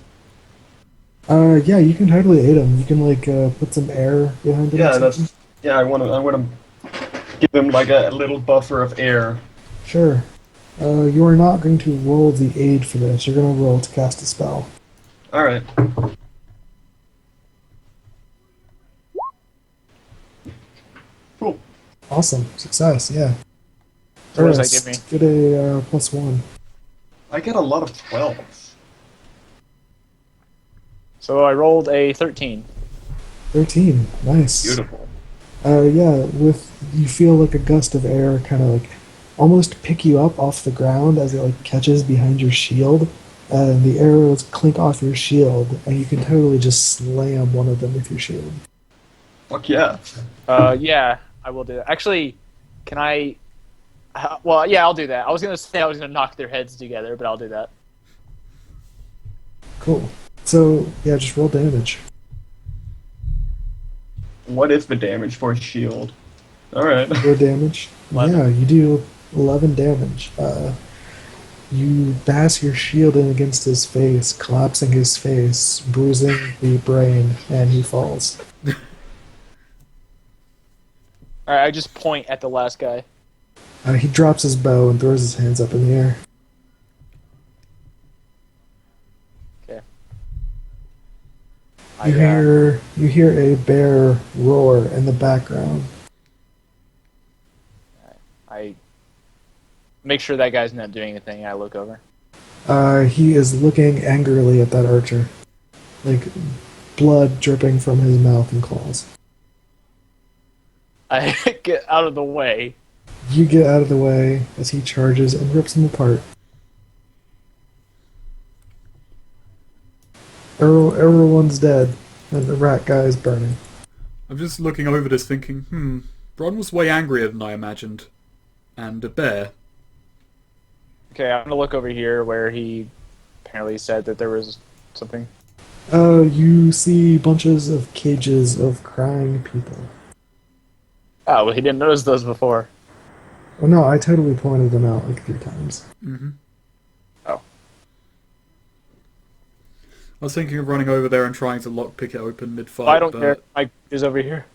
Yeah, you can totally aid him. You can like put some air behind him. Yeah, or something. I want to give him like a little buffer of air. Sure. You are not going to roll the aid for this. You're going to roll to cast a spell. All right. Cool. Awesome. Success, yeah. So what does that Urus, give me? get a +1. I get a lot of 12s. So I rolled a 13. 13. Nice. Beautiful. Yeah, you feel like a gust of air kind of like almost pick you up off the ground as it like catches behind your shield, and the arrows clink off your shield, and you can totally just slam one of them with your shield. Fuck yeah. Yeah, I will do that. Actually, can I... well, yeah, I'll do that. I was going to say I was going to knock their heads together, but I'll do that. Cool. So, yeah, just roll damage. What is the damage for a shield? All right. Roll damage. 11. Yeah, you do 11 damage. You bash your shield in against his face, collapsing his face, bruising the brain, and he falls. Alright, I just point at the last guy. He drops his bow and throws his hands up in the air. Okay. You hear a bear roar in the background. I make sure that guy's not doing anything. I look over. He is looking angrily at that archer, like blood dripping from his mouth and claws. I get out of the way. You get out of the way as he charges and rips him apart. Everyone's dead, and the rat guy is burning. I'm just looking over this thinking, Bron was way angrier than I imagined. And a bear. Okay, I'm gonna look over here where he apparently said that there was something. You see bunches of cages of crying people. Oh, well, he didn't notice those before. Oh no, I totally pointed them out like 3 times. Mm-hmm. Oh. I was thinking of running over there and trying to lockpick it open mid-fight, I don't but care. Mike is over here.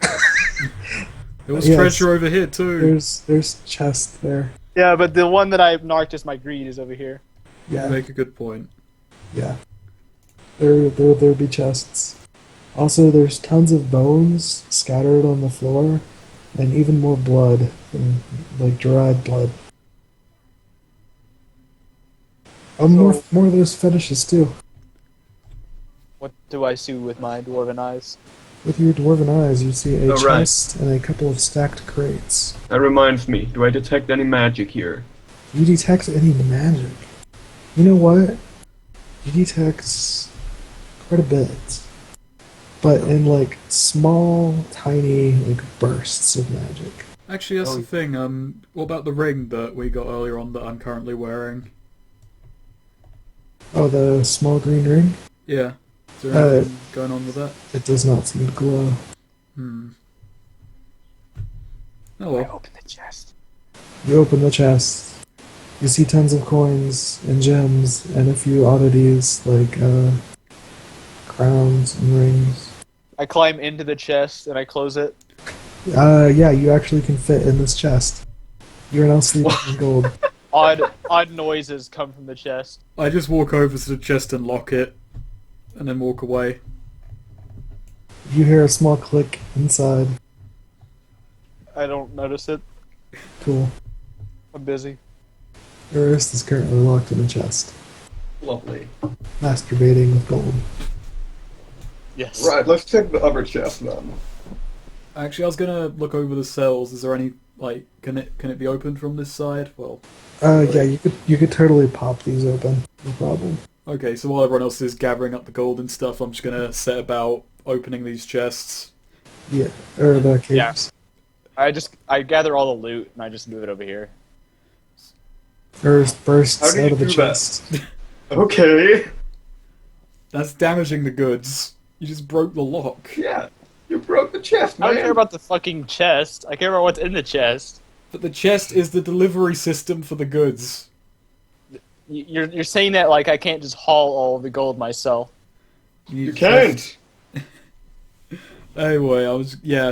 there was Yes. treasure over here too. There's chest there. Yeah, but the one that I marked as my greed is over here. You Yeah, make a good point. yeah. There'll be chests. Also, there's tons of bones scattered on the floor, and even more blood, and, like dried blood. Oh, more of those fetishes too. What do I see with my dwarven eyes? With your dwarven eyes, you see a Oh, right. chest and a couple of stacked crates. That reminds me. Do I detect any magic here? You detect any magic. You know what? You detect quite a bit. But in like small, tiny like bursts of magic. Actually, that's the thing. What about the ring that we got earlier on that I'm currently wearing? Oh, the small green ring? Yeah. Is there anything going on with that? It does not seem to glow. Hmm. Oh I well. open the chest. You open the chest. You see tons of coins and gems and a few oddities like crowns and rings. I climb into the chest and I close it. Yeah, you actually can fit in this chest. You're now sleeping in gold. Odd noises come from the chest. I just walk over to the chest and lock it, and then walk away. You hear a small click inside. I don't notice it. Cool. I'm busy. Your wrist is currently locked in the chest. Lovely. Masturbating with gold. Yes. Right, let's check the other chest then. Actually, I was gonna look over the cells. Is there any like can it be opened from this side? Well, Yeah, you could totally pop these open. No problem. okay. So while everyone else is gathering up the gold and stuff, I'm just gonna set about opening these chests. Yeah, or the caves. I gather all the loot and I just move it over here. First bursts How do you out of the do that? chest. Okay. That's damaging the goods. You just broke the lock. Yeah, you broke the chest, I man. don't care about the fucking chest. I care about what's in the chest. But the chest is the delivery system for the goods. You're saying that like I can't just haul all of the gold myself. You can't. Anyway,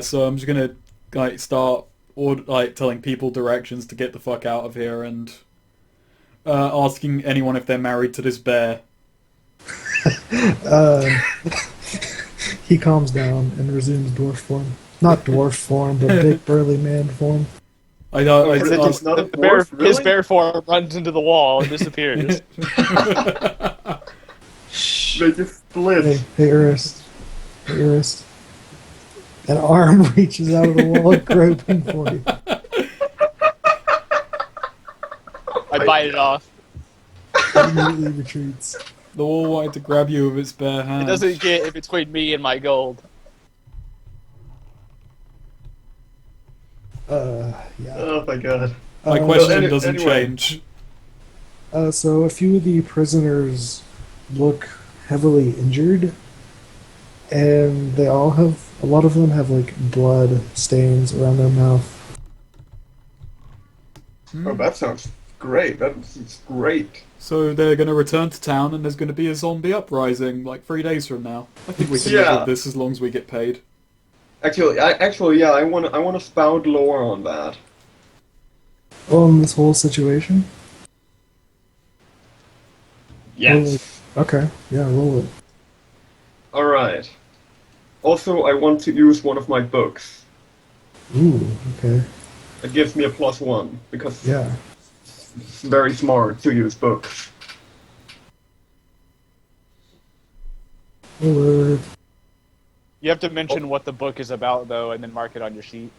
so I'm just gonna like start telling people directions to get the fuck out of here and asking anyone if they're married to this bear. He calms down and resumes dwarf form. Not dwarf form, but big burly man form. I Really? ask, Not a The bear, dwarf, really? his bear form runs into the wall and disappears. They just split. Hey, Urist. An arm reaches out of the wall, groping for you. I bite it off. He immediately retreats. the wall wanted to grab you with its bare It hands. doesn't get in between me and my gold. Yeah. Oh my god. My Uh, question Well, doesn't anyway. change. So a few of the prisoners look heavily injured, and a lot of them have like blood stains around their mouth. Oh, that sounds great. That's great. So they're going to return to town and there's going to be a zombie uprising like 3 days from now. I think we can live Yeah. with this as long as we get paid. Actually, I want to spout lore on that. On this whole situation? Okay, yeah, roll it. All right. Also, I want to use one of my books. Ooh, okay. It gives me a +1 because Yeah. it's very smart to use books. Roll it. You have to mention what the book is about, though, and then mark it on your sheet.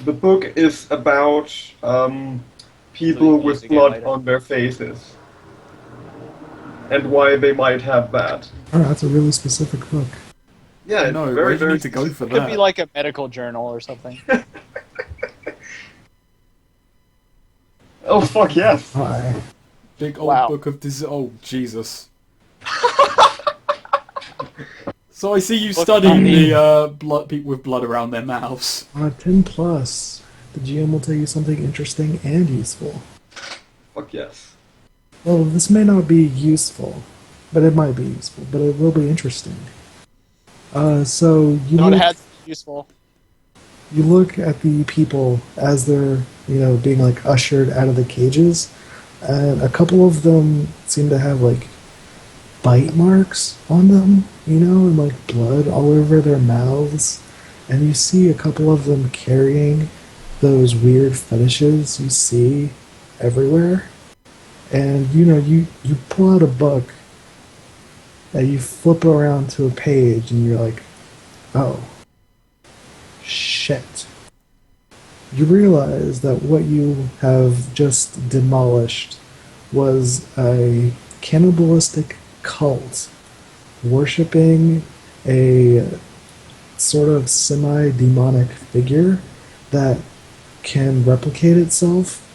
The book is about people So you with use it again blood later. on their faces. And why they might have that. Oh, that's a really specific book. Yeah, it's No, very, where do you very need to go for It could that? be like a medical journal or something. Oh, fuck yes! Hi. Big old Wow. book of disease. Oh, Jesus. So I see you Look studying funny. the people with blood around their mouths. 10 plus. The GM will tell you something interesting and useful. Fuck yes. Well, this may not be useful, but it might be useful, but it will be interesting. So No, it has to be useful. you look at the people as they're, being like ushered out of the cages, and a couple of them seem to have like bite marks on them, and like blood all over their mouths. And you see a couple of them carrying those weird fetishes you see everywhere. And you pull out a book and you flip around to a page and you're like, oh, shit. You realize that what you have just demolished was a cannibalistic cult worshipping a sort of semi-demonic figure that can replicate itself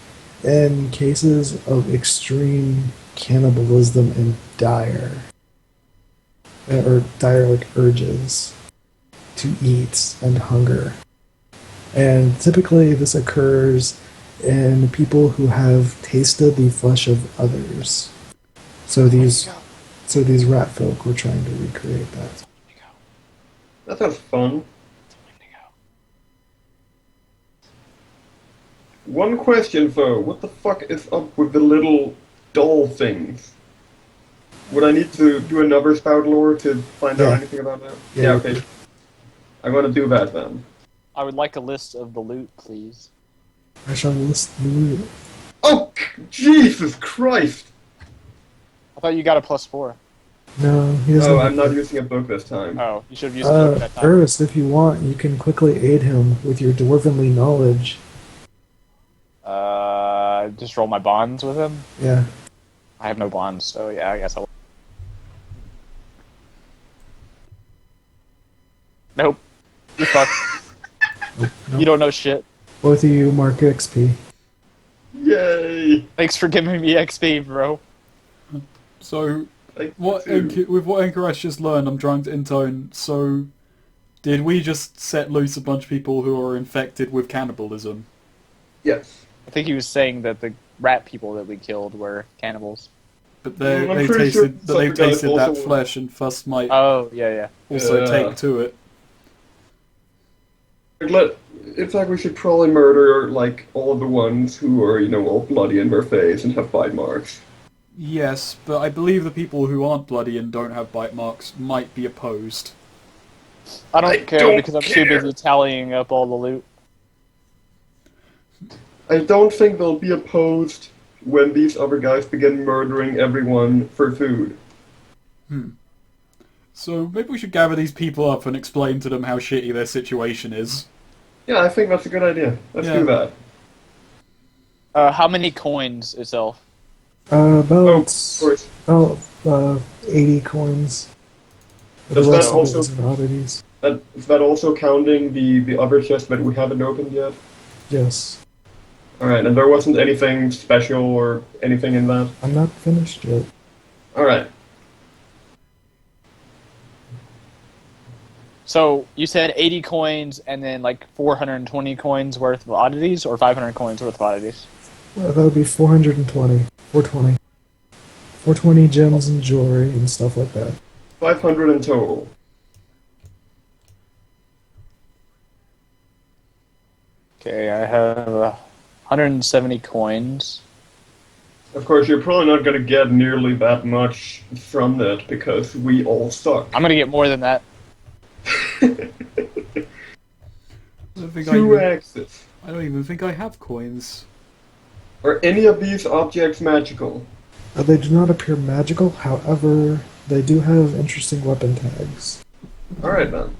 in cases of extreme cannibalism and dire like urges to eat and hunger. And typically this occurs in people who have tasted the flesh of others. So these rat folk were trying to recreate that. That sounds fun. One question though, what the fuck is up with the little doll things? Would I need to do another spout lore to find out Yeah. anything about that? Yeah, Yeah, you okay. could. I'm gonna do that then. I would like a list of the loot, please. I shall list the loot. Oh, Jesus Christ! I thought you got a +4. No, he doesn't. No, have I'm not that. using a book this time. Oh, you should have used the book that time. Ernest, if you want, you can quickly aid him with your dwarvenly knowledge. Just roll my bonds with him. Yeah. I have no bonds, so yeah, I guess I'll. Nope. You fucked. Nope. You don't know shit. Both of you mark XP. Yay! Thanks for giving me XP, bro. So, Like, with what Enkeresh just learned, I'm trying to intone. So, did we just set loose a bunch of people who are infected with cannibalism? Yes. I think he was saying that the rat people that we killed were cannibals. But I'm they pretty sure tasted, some they guys tasted that also- flesh, and thus might Oh, yeah. also Yeah. take to it. In fact, we should probably murder, like, all of the ones who are, all bloody in their face and have bite marks. Yes, but I believe the people who aren't bloody and don't have bite marks might be opposed. I don't I care don't because I'm care. too busy tallying up all the loot. I don't think they'll be opposed when these other guys begin murdering everyone for food. So maybe we should gather these people up and explain to them how shitty their situation is. Yeah, I think that's a good idea. Let's Yeah. do that. How many coins itself? Of course. About 80 coins. The Does that rest of it also- is in oddities. Is that also counting the other chest that we haven't opened yet? Yes. Alright, and there wasn't anything special or anything in that? I'm not finished yet. Alright. So you said 80 coins and then like 420 coins worth of oddities, or 500 coins worth of oddities? Well, that would be 420. 420. 420 gems and jewelry and stuff like that. 500 in total. Okay, I have 170 coins. Of course, you're probably not gonna get nearly that much from that because we all suck. I'm gonna get more than that. I don't think Two axes. I don't even think I have coins. Are any of these objects magical? They do not appear magical, however, they do have interesting weapon tags. Alright then.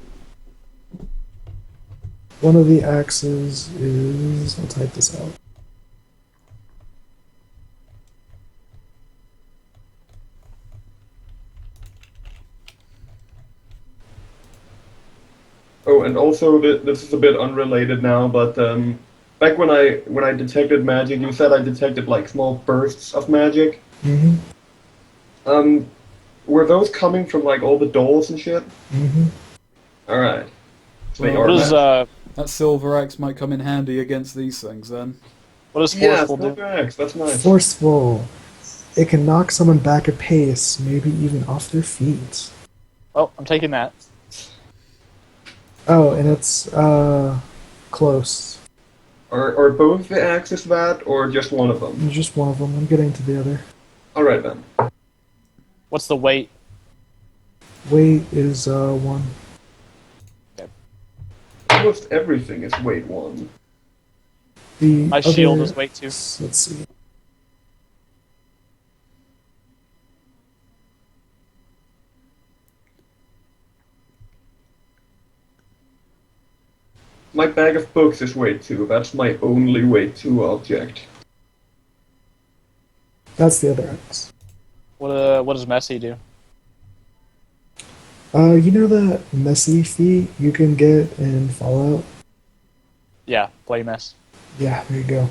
One of the axes is... I'll type this out. Oh, and also this is a bit unrelated now, but back when I detected magic, you said I detected like small bursts of magic. Mm-hmm. Were those coming from like all the dolls and shit? Mm-hmm. All right. So they Well, are What does magic. That silver axe might come in handy against these things then. what does Yeah, forceful do? silver axe. That's nice. Forceful. It can knock someone back a pace, maybe even off their feet. Oh, I'm taking that. Oh, and it's, close. Are both the axes that, or just one of them? Just one of them. I'm getting to the other. All right then. What's the weight? Weight is, 1. Almost everything is weight 1. The My other, shield is weight 2. Let's see. My bag of books is weight 2. That's my only weight 2 object. That's the other axe. What does Messi do? You know that messy feat you can get in Fallout? Yeah, bloody mess. Yeah, there you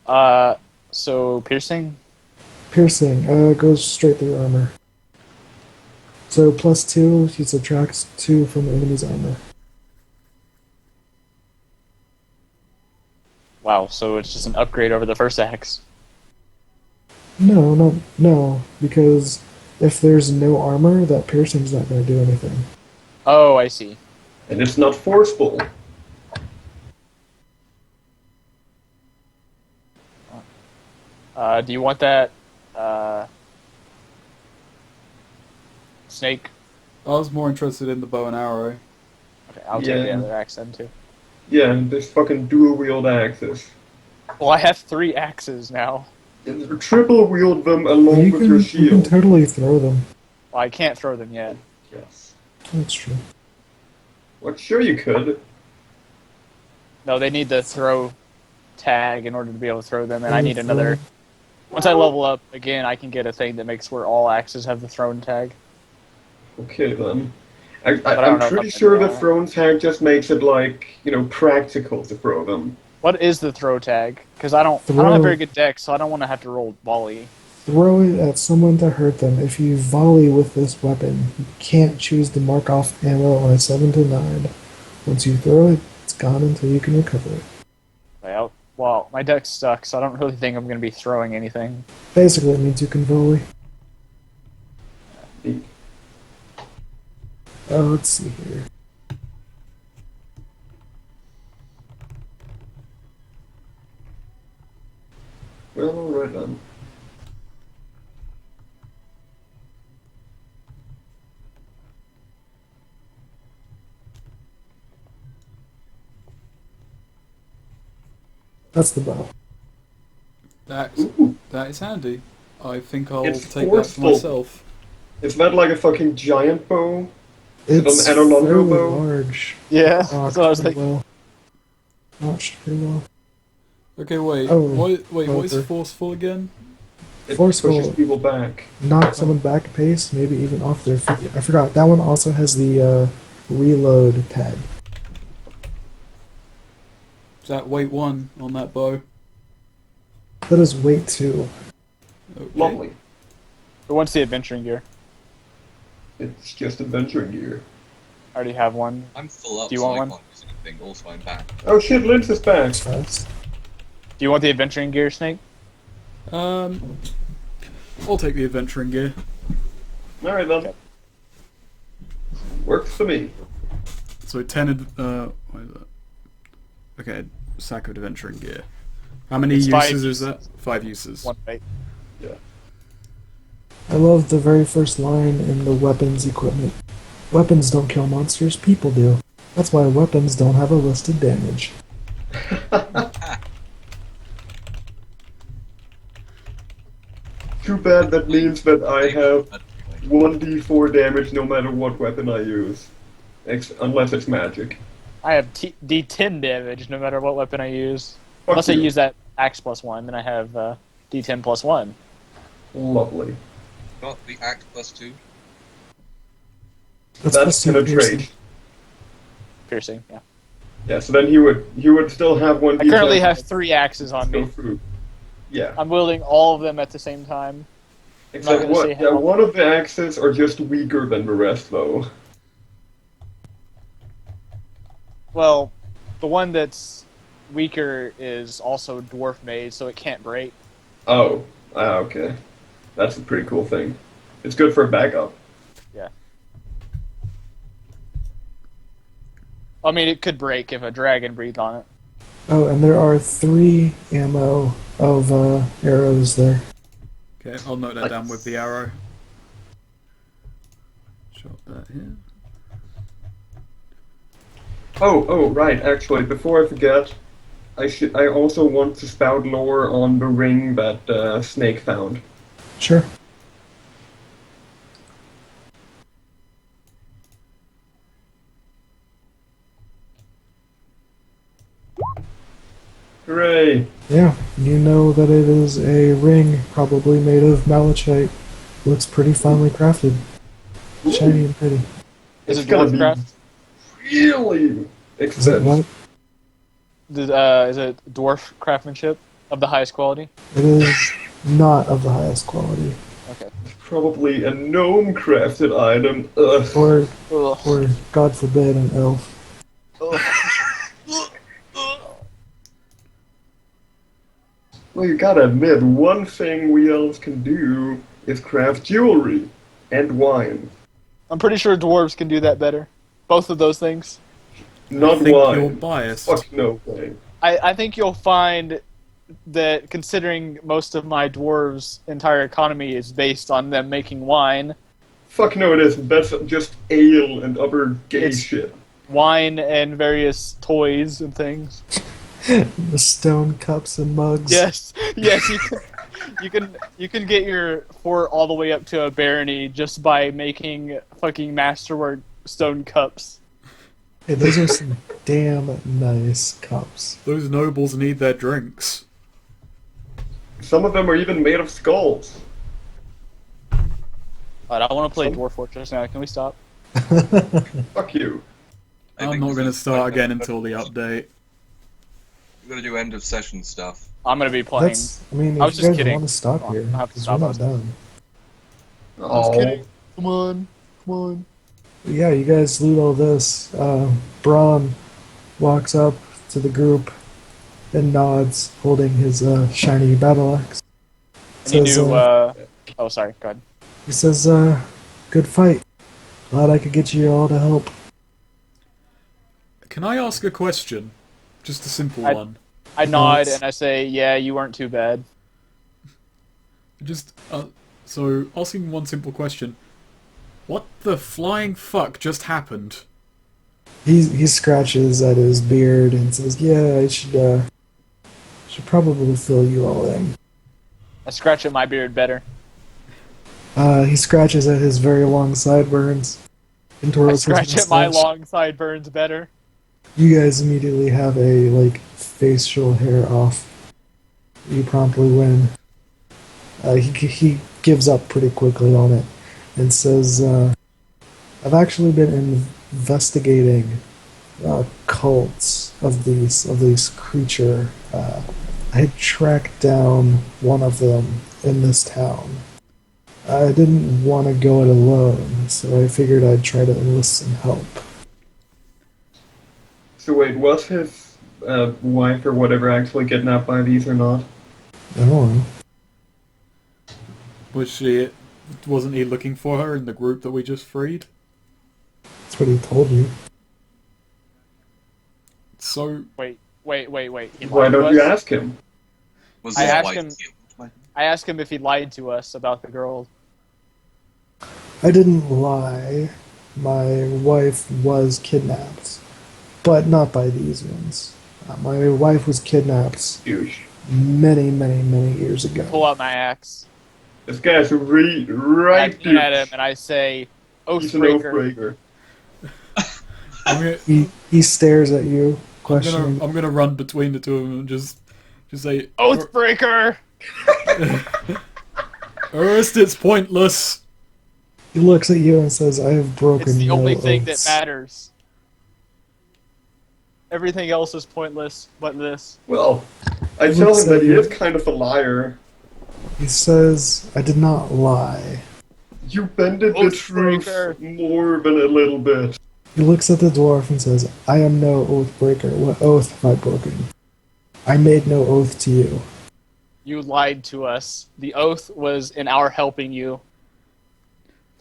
go. So piercing. Piercing, goes straight through armor. So +2, he subtracts 2 from the enemy's armor. Wow, so it's just an upgrade over the first axe. No, because if there's no armor, that piercing's not going to do anything. Oh, I see. And it's not forceful. Do you want that snake? I was more interested in the bow and arrow. Okay, I'll Yeah. take the other axe then too. Yeah, this fucking dual wield axes. Well, I have 3 axes now. Triple wield them Well, along with your you can shield. totally throw them. Well, I can't throw them yet. Yes. That's true. Well, sure you could. No, they need the throw tag in order to be able to throw them, and I need Throw. another. Once I level up again, I can get a thing that makes where all axes have the thrown tag. Okay then. I don't I'm know if pretty I can sure do the that. throne tag just makes it like, practical to throw them. What is the throw tag? Because I don't Throw. have very good dex, so I don't want to have to roll volley. Throw it at someone to hurt them. If you volley with this weapon, you can't choose to mark off ammo on a 7 to 9. Once you throw it, it's gone until you can recover it. Well, my dex sucks, so I don't really think I'm going to be throwing anything. Basically, it means you can volley. Let's see here. Well, alright then. That's the bow. That Ooh. that is handy. I think I'll It's take that for forceful. myself. Is that like a fucking giant bow? It's an Anolongo fairly bow? large. Yeah, Notched that's what I was pretty thinking. well. Notched pretty well. Okay, wait. Oh, What is over. forceful again? It Forceful. pushes people back. Knock someone back a pace, maybe even off their feet. I forgot, that one also has the reload tag. Is that weight 1 on that bow? That is weight 2. Okay. Lovely. Who wants the adventuring gear? It's just adventuring gear. I already have one. I'm full up, Do you so want I one? can't use anything. Also, I'm back. Oh shit, Lynch is back. That's fast. Do you want the adventuring gear, Snake? I'll take the adventuring gear. Alright then. Okay. Works for me. So 10. What is that? Okay, sack of adventuring gear. How many It's 5 uses is that? 5 uses. One weight. I love the very first line in the weapons equipment. Weapons don't kill monsters, people do. That's why weapons don't have a listed damage. Too bad that means that I have 1d4 damage no matter what weapon I use. Unless it's magic. I have D10 damage no matter what weapon I use. Fuck Unless I you. use that axe +1, then I have D10 +1. Lovely. Got the axe +2. That's That's plus 2 piercing. penetrate. Piercing, yeah. Yeah, so then he would still have 1d10. I currently have 3 axes on Go me. through. Yeah. I'm wielding all of them at the same time. Except gonna say how. one of the axes are just weaker than the rest, though. Well, the one that's weaker is also dwarf made, so it can't break. Oh. Okay. That's a pretty cool thing. It's good for a backup. Yeah. I mean, it could break if a dragon breathed on it. Oh, and there are 3 ammo of arrows there. Okay, I'll note that down with the arrow. Shot that here. Oh, right. Actually, before I forget, I also want to spout lore on the ring that Snake found. Sure. Hooray! Yeah, you know that it is a ring probably made of malachite. Looks pretty finely crafted. Shiny and pretty. Is It's it gonna dwarf be craft? really Is it expensive. what? Is it dwarf craftsmanship of the highest quality? It is not of the highest quality. Okay. Probably a gnome crafted item. Ugh. Or God forbid, an elf. Well, you gotta admit, one thing we elves can do is craft jewelry and wine. I'm pretty sure dwarves can do that better. Both of those things. Not think wine. you're biased. Fuck no way. I think you'll find that considering most of my dwarves' entire economy is based on them making wine, Fuck no, it isn't. That's just ale and other gay It's- shit. wine and various toys and things. The stone cups and mugs. Yes, yes, you can get your fort all the way up to a barony just by making fucking masterwork stone cups. Hey, those are some damn nice cups. Those nobles need their drinks. Some of them are even made of skulls. Alright, I want to play Dwarf Fortress now. Can we stop? Fuck you. I I'm think not this going to is start like again a- until the update. We're gonna do end of session stuff. I'm gonna be playing. I mean, I if was you just guys kidding. want to stop here, I have to because stop we're us. not done. Oh, Come on, come on. But yeah, you guys loot all this. Braun walks up to the group and nods, holding his shiny battle axe. And you Says, do. Oh, sorry. Go ahead. He says, good fight. Glad I could get you all to help. Can I ask a question? Just a simple I- one. I nod Nice. and I say, "Yeah, you weren't too bad." Just, so, asking one simple question. What the flying fuck just happened? He scratches at his beard and says, yeah, I should probably fill you all in. I scratch at my beard better. He scratches at his very long sideburns and I twirls his scratch at my mustache. long sideburns better. You guys immediately have a, facial hair off. You promptly win. He gives up pretty quickly on it and says, I've actually been investigating cults of these creature. I had tracked down one of them in this town. I didn't want to go it alone, so I figured I'd try to enlist some help. so wait, was his wife or whatever actually kidnapped by these or not? I don't know. Wasn't he looking for her in the group that we just freed? That's what he told you. So, Wait. He Why lied to don't you us? ask him? Was I his asked wife him- killed? I asked him if he lied to us about the girl. I didn't lie. My wife was kidnapped, but not by these ones. My wife was kidnapped Douche. many, many, many years ago. Pull out my axe. This guy's a right I point at him douche. and I say, He's an "Oathbreaker." oathbreaker. I'm gonna, He stares at you, questioning. I'm gonna run between the two of them and just say, Oathbreaker. Ernest, it's pointless. He looks at you and says, I have broken It's the no only thing that oaths." matters. Everything else is pointless, but this. Well, I Looks tell him that at he you. is kind of a liar. He says, I did not lie. You bended the Oathbreaker. truth more than a little bit. He looks at the dwarf and says, I am no oath breaker. What oath have I broken? I made no oath to you. You lied to us. The oath was in our helping you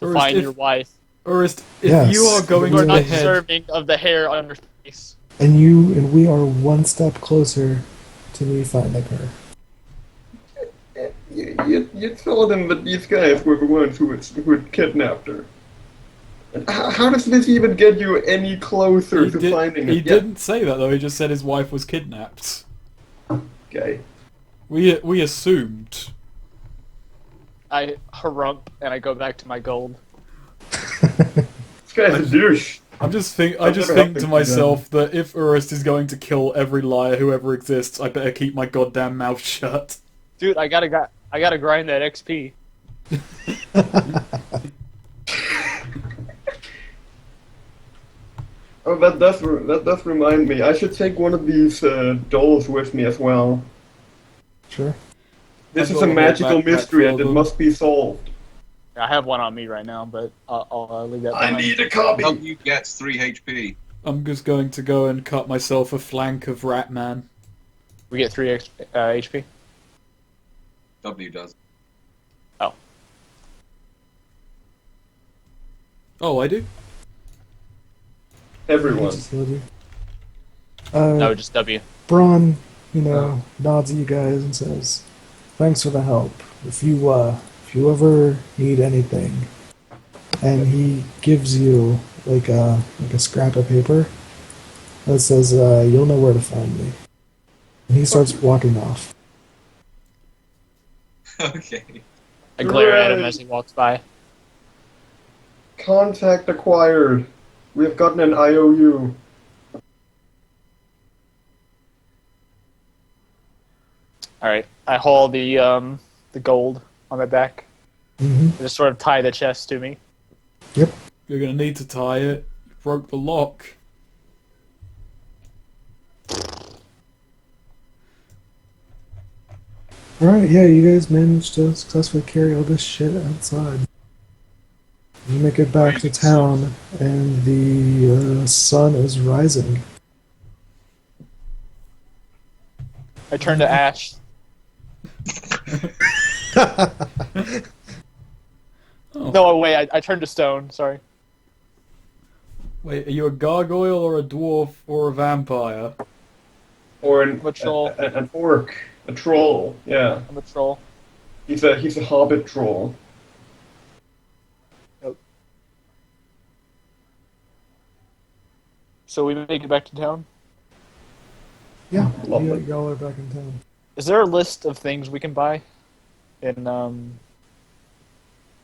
to Ernest, find if- your wife. Ernest, if Yes. you are going You are to not the head, deserving of the hair on your face. And we are one step closer to me finding her. You told him that these guys were the ones who had kidnapped her. And how does this even get you any closer to finding her? he didn't say that though. He just said his wife was kidnapped. Okay. We assumed. I harump and I go back to my gold. This guy's a douche. I just think I've never to happened myself that if Urist is going to kill every liar who ever exists, I better keep my goddamn mouth shut. Dude, I gotta grind that XP. Oh, that does remind me. I should take one of these dolls with me as well. Sure. This I've is got a a whole magical backpack mystery full and of it them. must be solved. I have one on me right now, but I'll leave that I behind. need a copy. W gets 3 HP. I'm just going to go and cut myself a flank of Ratman. We get 3 HP. W does. Oh, Oh, I do? Everyone. Just healed you. no, just W. Braun, nods at you guys and says, "Thanks for the help. If you ever need anything," and he gives you like a scrap of paper that says, "You'll know where to find me." And he starts walking off. Okay. I glare at him Hooray! as he walks by. Contact acquired. We have gotten an IOU. All right, I haul the gold on my back. Hmm. I just sort of tie the chest to me. Yep. You're going to need to tie it. You broke the lock. All right. Yeah, you guys managed to successfully carry all this shit outside. You make it back to town, and the sun is rising. I turn to ash. Oh. No, wait, I turn to stone. Sorry. Wait, are you a gargoyle or a dwarf or a vampire? Or I'm a troll. an orc. A troll, yeah. I'm a troll. He's a hobbit troll. So we make it back to town. Yeah, Lovely. y'all are back in town. Is there a list of things we can buy? In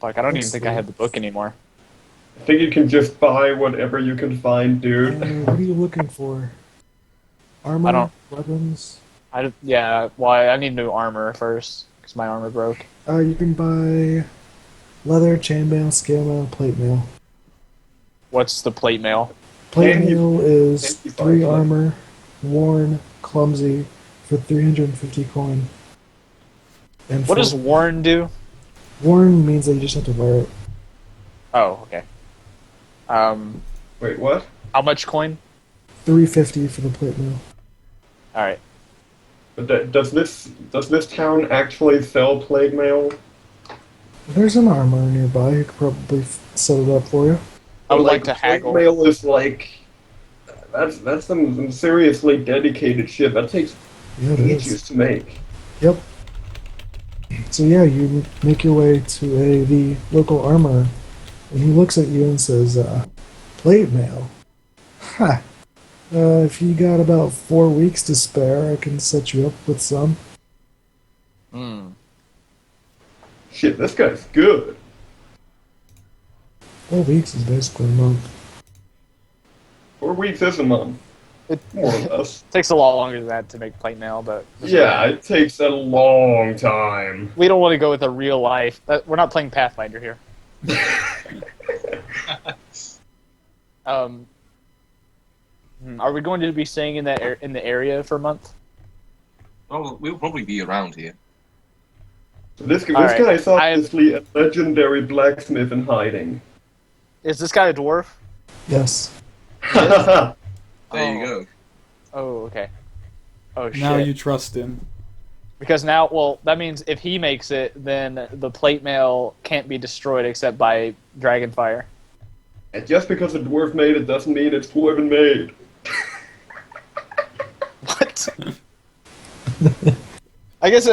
like I don't even think I have the book anymore. I think you can just buy whatever you can find, dude. What are you looking for? Armor? I don't- Weapons? Yeah. Why? I need new armor first because my armor broke. You can buy leather, chainmail, scale mail, plate mail. What's the plate mail? Plate Can you- mail is can you buy 3 plate? armor, worn, clumsy, for 350 coin. And What does worn do? worn means that you just have to wear it. Oh, okay. Wait, what? How much coin? 350 for the plate mail. All right. But does this town actually sell plate mail? There's an armor nearby. You could probably set it up for you. I would But, like to haggle. Plate mail is like that's some seriously dedicated shit. That takes Yeah, it ages is. to make. Yep. So yeah, you make your way to the local armor, and he looks at you and says, "Plate mail? Ha! If you got about 4 weeks to spare, I can set you up with some." Hmm. Shit, this guy's good. 4 weeks is basically a month. 4 weeks is a month, It more or less. takes a lot longer than that to make plate mail, but Yeah, it takes a long time. we don't want to go with a real life. We're not playing Pathfinder here. Are we going to be staying in in the area for a month? Well, we'll probably be around here. This Alright, guy is obviously a legendary blacksmith in hiding. Is this guy a dwarf? Yes. There Oh. you go. Oh, okay. Oh shit. Now you trust him. Because now, well, that means if he makes it, then the plate mail can't be destroyed except by dragonfire. And just because a dwarf made it doesn't mean it's dwarven made. What? I guess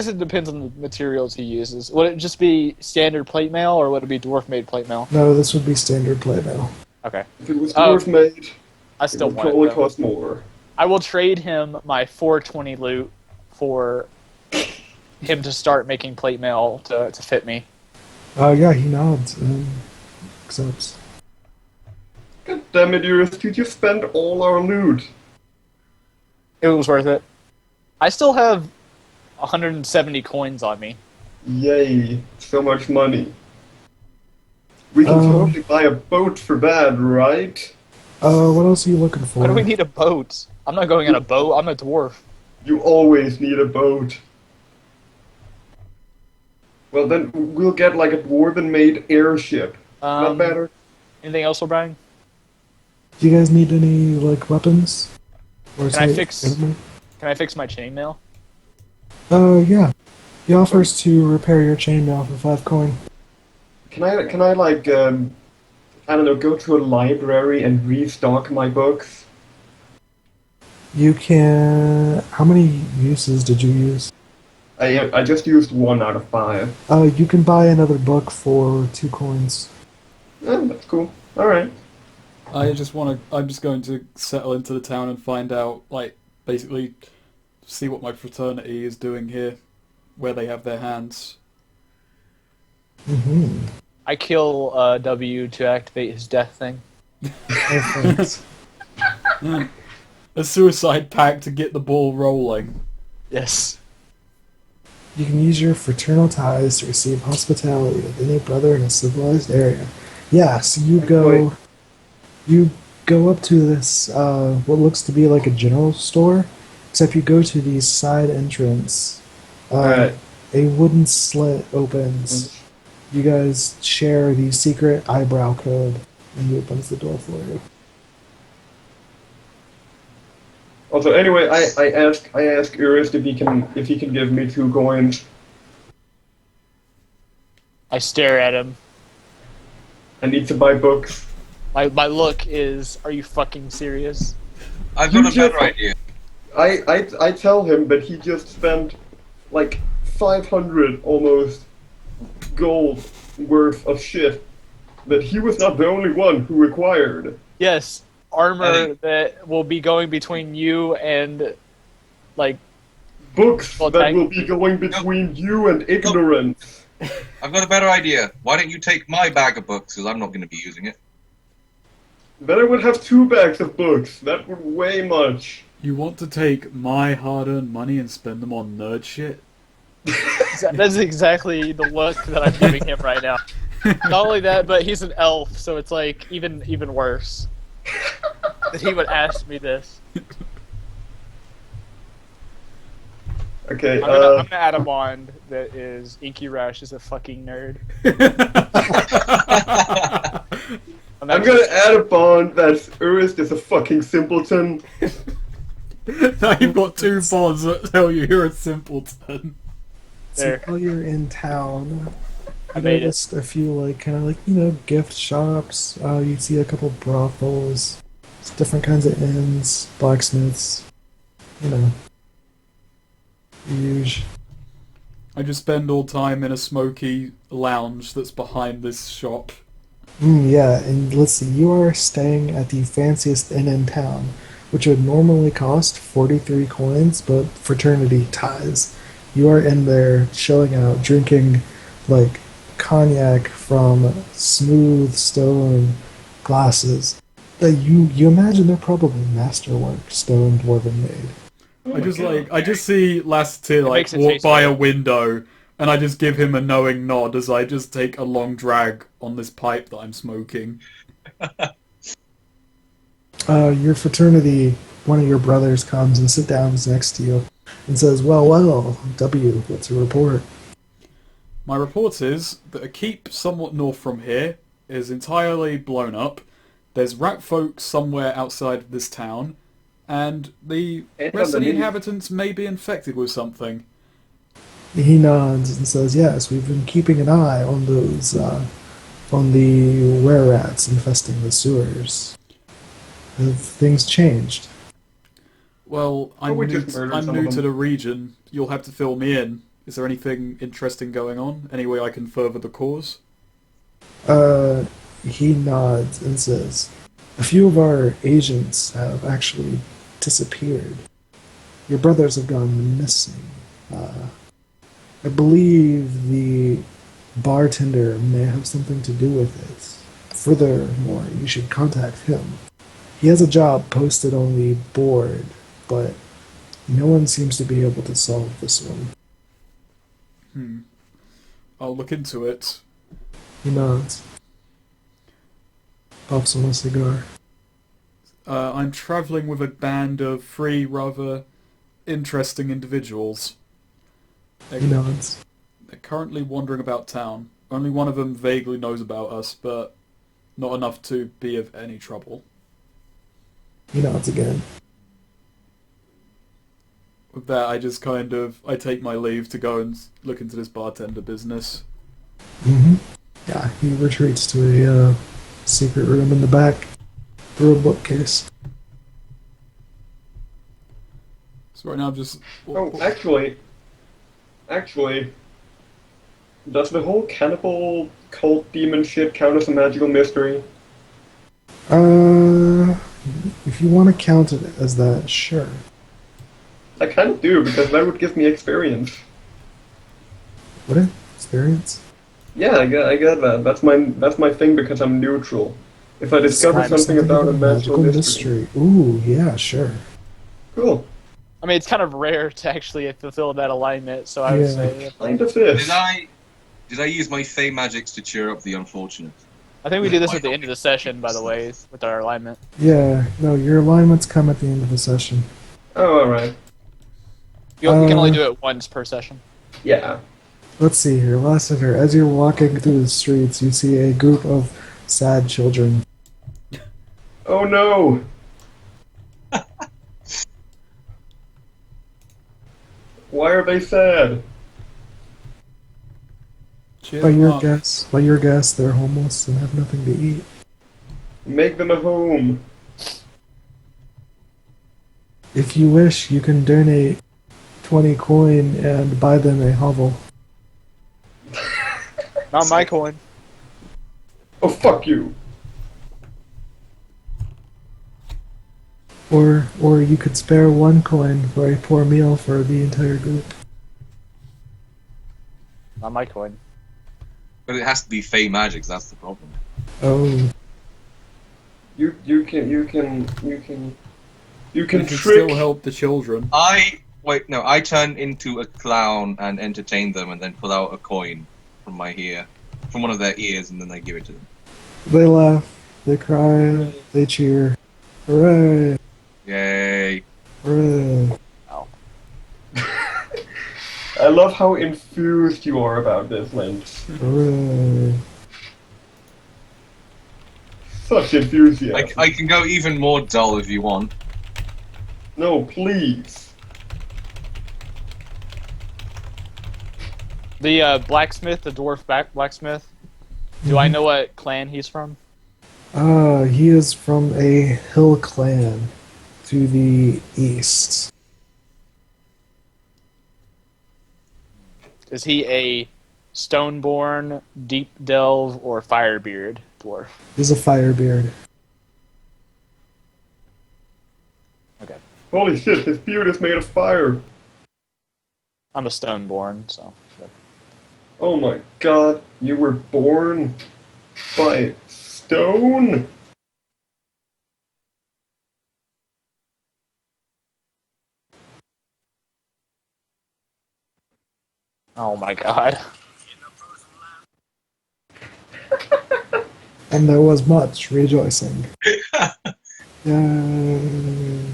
it depends on the materials he uses. Would it just be standard plate mail, or would it be dwarf made plate mail? No, this would be standard plate mail. Okay, If it was dwarf made, I it still would want probably it. Though. cost more. I will trade him my 420 loot for him to start making plate mail to fit me. Yeah, he nods and accepts. God damn it, Eurus, you just spent all our loot. It was worth it. I still have 170 coins on me. Yay, so much money. We can totally buy a boat for that, right? What else are you looking for? Why do we need a boat? I'm not going on a boat. I'm a dwarf. You always need a boat. Well, then we'll get like a dwarven-made airship. Not better. Anything else, O'Brien? Do you guys need any like weapons? Or Can I say, fix? ammo? Can I fix my chainmail? Yeah. He offers to repair your chainmail for 5 coin. Can I like I don't know, go to a library and restock my books? You can. How many uses did you use? I just used 1 out of 5. You can buy another book for 2 coins. That's cool. All right. I'm just going to settle into the town and find out, like, basically, see what my fraternity is doing here, where they have their hands. Mm-hmm. I kill W to activate his death thing. Perfect. A suicide pact to get the ball rolling. Yes. You can use your fraternal ties to receive hospitality of any brother in a civilized area. Yeah, so you go up to this, what looks to be like a general store, except you go to the side entrance. Alright. A wooden slit opens. You guys share the secret eyebrow code, and he opens the door for you. Also, anyway, I ask Urist if he can give me 2 coins. I stare at him. I need to buy books. My look is, are you fucking serious? I've You got a just- better idea. I tell him that he just spent like 500 almost gold worth of shit that he was not the only one who required. Yes, armor Eddie. that will be going between you and, like, Books Well, that thank- will be going between you and ignorance. I've got a better idea. Why don't you take my bag of books, because I'm not going to be using it. Then I would have 2 bags of books. That would weigh much. You want to take my hard-earned money and spend them on nerd shit? that's exactly the look that I'm giving him right now. Not only that, but he's an elf, so it's like even worse that he would ask me this. Okay, I'm gonna add a bond that is Inky Rash is a fucking nerd. I'm gonna add a bond that Urist is a fucking simpleton. Now you've got 2 bonds that tell you you're a simpleton. So There. while you're in town, I I made it. noticed a few like kind of like gift shops. You see a couple brothels, different kinds of inns, blacksmiths. Huge. I just spend all time in a smoky lounge that's behind this shop. Yeah, and let's see, you are staying at the fanciest inn in town, which would normally cost 43 coins, but fraternity ties. You are in there chilling out, drinking like cognac from smooth stone glasses. That you imagine they're probably masterwork stone dwarven made. I just see Lasseter like makes it walk taste by a better. window, and I just give him a knowing nod as I just take a long drag on this pipe that I'm smoking. Your fraternity, one of your brothers comes and sits down next to you and says, well, W, what's your report? My report is that a keep somewhat north from here is entirely blown up. There's rat folk somewhere outside of this town, and the rest of the inhabitants may be infected with something. He nods and says, yes, we've been keeping an eye on those, on the were-rats infesting the sewers. Have things changed? Well, I'm we new, just murdered I'm some new of to them. the region. You'll have to fill me in. Is there anything interesting going on? Any way I can further the cause? He nods and says, a few of our agents have actually disappeared. Your brothers have gone missing. I believe the bartender may have something to do with it. Furthermore, you should contact him. He has a job posted on the board, but no one seems to be able to solve this one. I'll look into it. He nods. Puffs on a cigar. I'm travelling with a band of three rather interesting individuals. He nods. They're currently wandering about town. Only one of them vaguely knows about us, but not enough to be of any trouble. He nods again. With that, I take my leave to go and look into this bartender business. Mm-hmm. Yeah, he retreats to a secret room in the back through a bookcase. So right now I'm just... Oh, actually, does the whole cannibal cult demon shit count as a magical mystery? If you want to count it as that, sure. I kind of do, because that would give me experience. What experience? Yeah, I get that. That's my thing because I'm neutral. If I discover Describe something about a magical mystery. Ooh, yeah, sure. Cool. I mean, it's kind of rare to actually fulfill that alignment, so I would Yeah. say... Kind of is. Did I use my Fey magics to cheer up the unfortunate? I think we do this at the end of the session, by the way, with our alignment. Yeah, no, your alignments come at the end of the session. Oh, alright. We can only do it once per session. Yeah. Let's see here, Lassiter. As you're walking through the streets, you see a group of sad children. Oh no! Why are they sad? Cheer By them your up. guess, they're homeless and have nothing to eat. Make them a home. If you wish, you can donate 20 coin and buy them a hovel. Not my coin. Oh, fuck you. Or you could spare 1 coin for a poor meal for the entire group. Not my coin. But it has to be Fey magics, that's the problem. Oh, You can We can trick. still help the children. I turn into a clown and entertain them and then pull out a coin from one of their ears, and then I give it to them. they laugh, they cry, they cheer. Hooray! Yay. Hooray! I love how infused you are about this, Lynch. Hooray! Such enthusiasm. I can go even more dull if you want. No, please. The blacksmith, the dwarf blacksmith, do I know what clan he's from? He is from a hill clan to the east. Is he a Stoneborn, Deep Delve, or Firebeard dwarf? He's a firebeard. Okay. Holy shit, his beard is made of fire. I'm a Stoneborn, so... Oh my god, you were born by stone? Oh my god. And there was much rejoicing. Yay.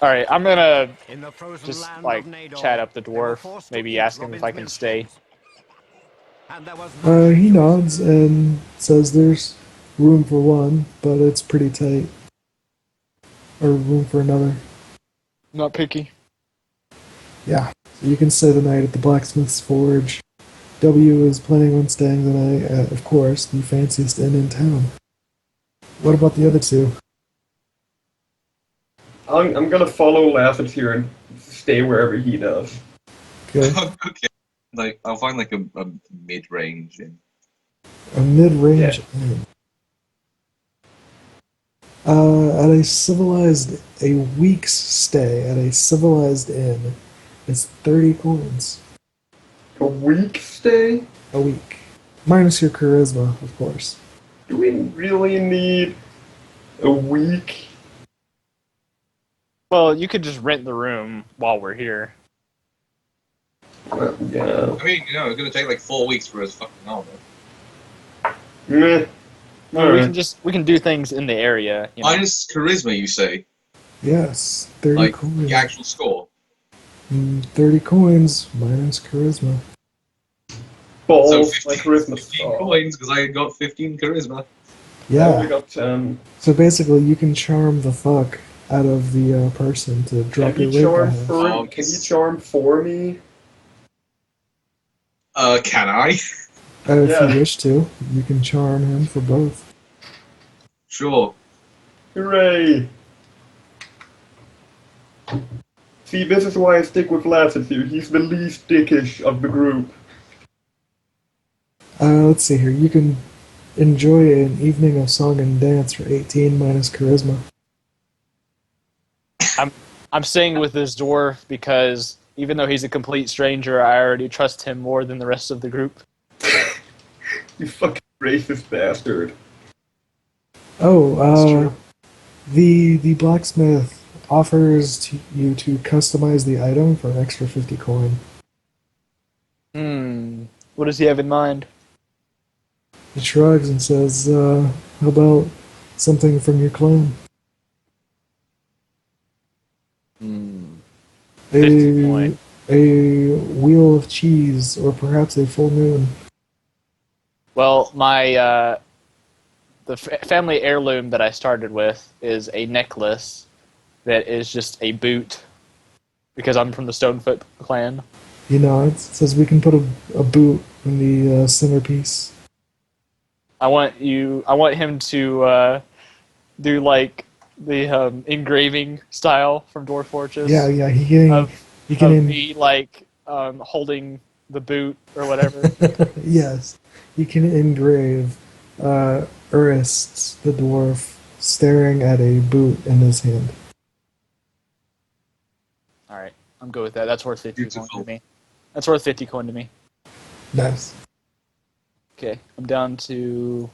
Alright, I'm gonna In the frozen just, land like, of Nador, chat up the they were dwarf, forced to maybe eat ask him if I can Robin's stay. minstrels. And there was no He choice. nods and says there's room for one, but it's pretty tight. Or room for another. Not picky. Yeah. So you can stay the night at the blacksmith's forge. W is planning on staying the night at, of course, the fanciest inn in town. What about the other two? I'm gonna follow Laffit here and stay wherever he does. Okay. Okay. Like, I'll find like a mid-range in. A mid-range Yeah. inn. At a week's stay at a civilized inn is 30 coins A week stay? a week. Minus your charisma, of course. Do we really need a week? Well, you could just rent the room while we're here. Yeah. I mean, it's gonna take like 4 weeks for us fucking holiday. Meh. I mean, we can do things in the area. You know? Minus charisma, you say? Yes, 30 Like, coins. the actual score? 30 coins minus charisma. Balls, So my 15, charisma 15 star. coins, because I got 15 charisma. I only Yeah. got 10. So basically, you can charm the fuck out of the person to drop Can your you rate charm by half. for Oh, Can you yes. charm for me? Can I? If Yeah. you wish to, you can charm him for both. Sure. Hooray! See, this is why I stick with Latitude. He's the least dickish of the group. Let's see here. You can enjoy an evening of song and dance for 18 minus charisma. I'm staying with this dwarf because even though he's a complete stranger, I already trust him more than the rest of the group. You fucking racist bastard. Oh, That's true. the blacksmith offers you to customize the item for an extra 50 coin. What does he have in mind? He shrugs and says, how about something from your clan? 50 coin. A wheel of cheese, or perhaps a full moon. Well, my the family heirloom that I started with is a necklace that is just a boot because I'm from the Stonefoot clan. He nods, says we can put a boot in the centerpiece. I want him to do like the engraving style from Dwarf Fortress. Yeah, he Of can me like holding the boot or whatever. yes, he can engrave Urist, the dwarf, staring at a boot in his hand. All right, I'm good with that. That's worth 50 Beautiful. coin to me. That's worth 50 coin to me. Nice. Okay, I'm down to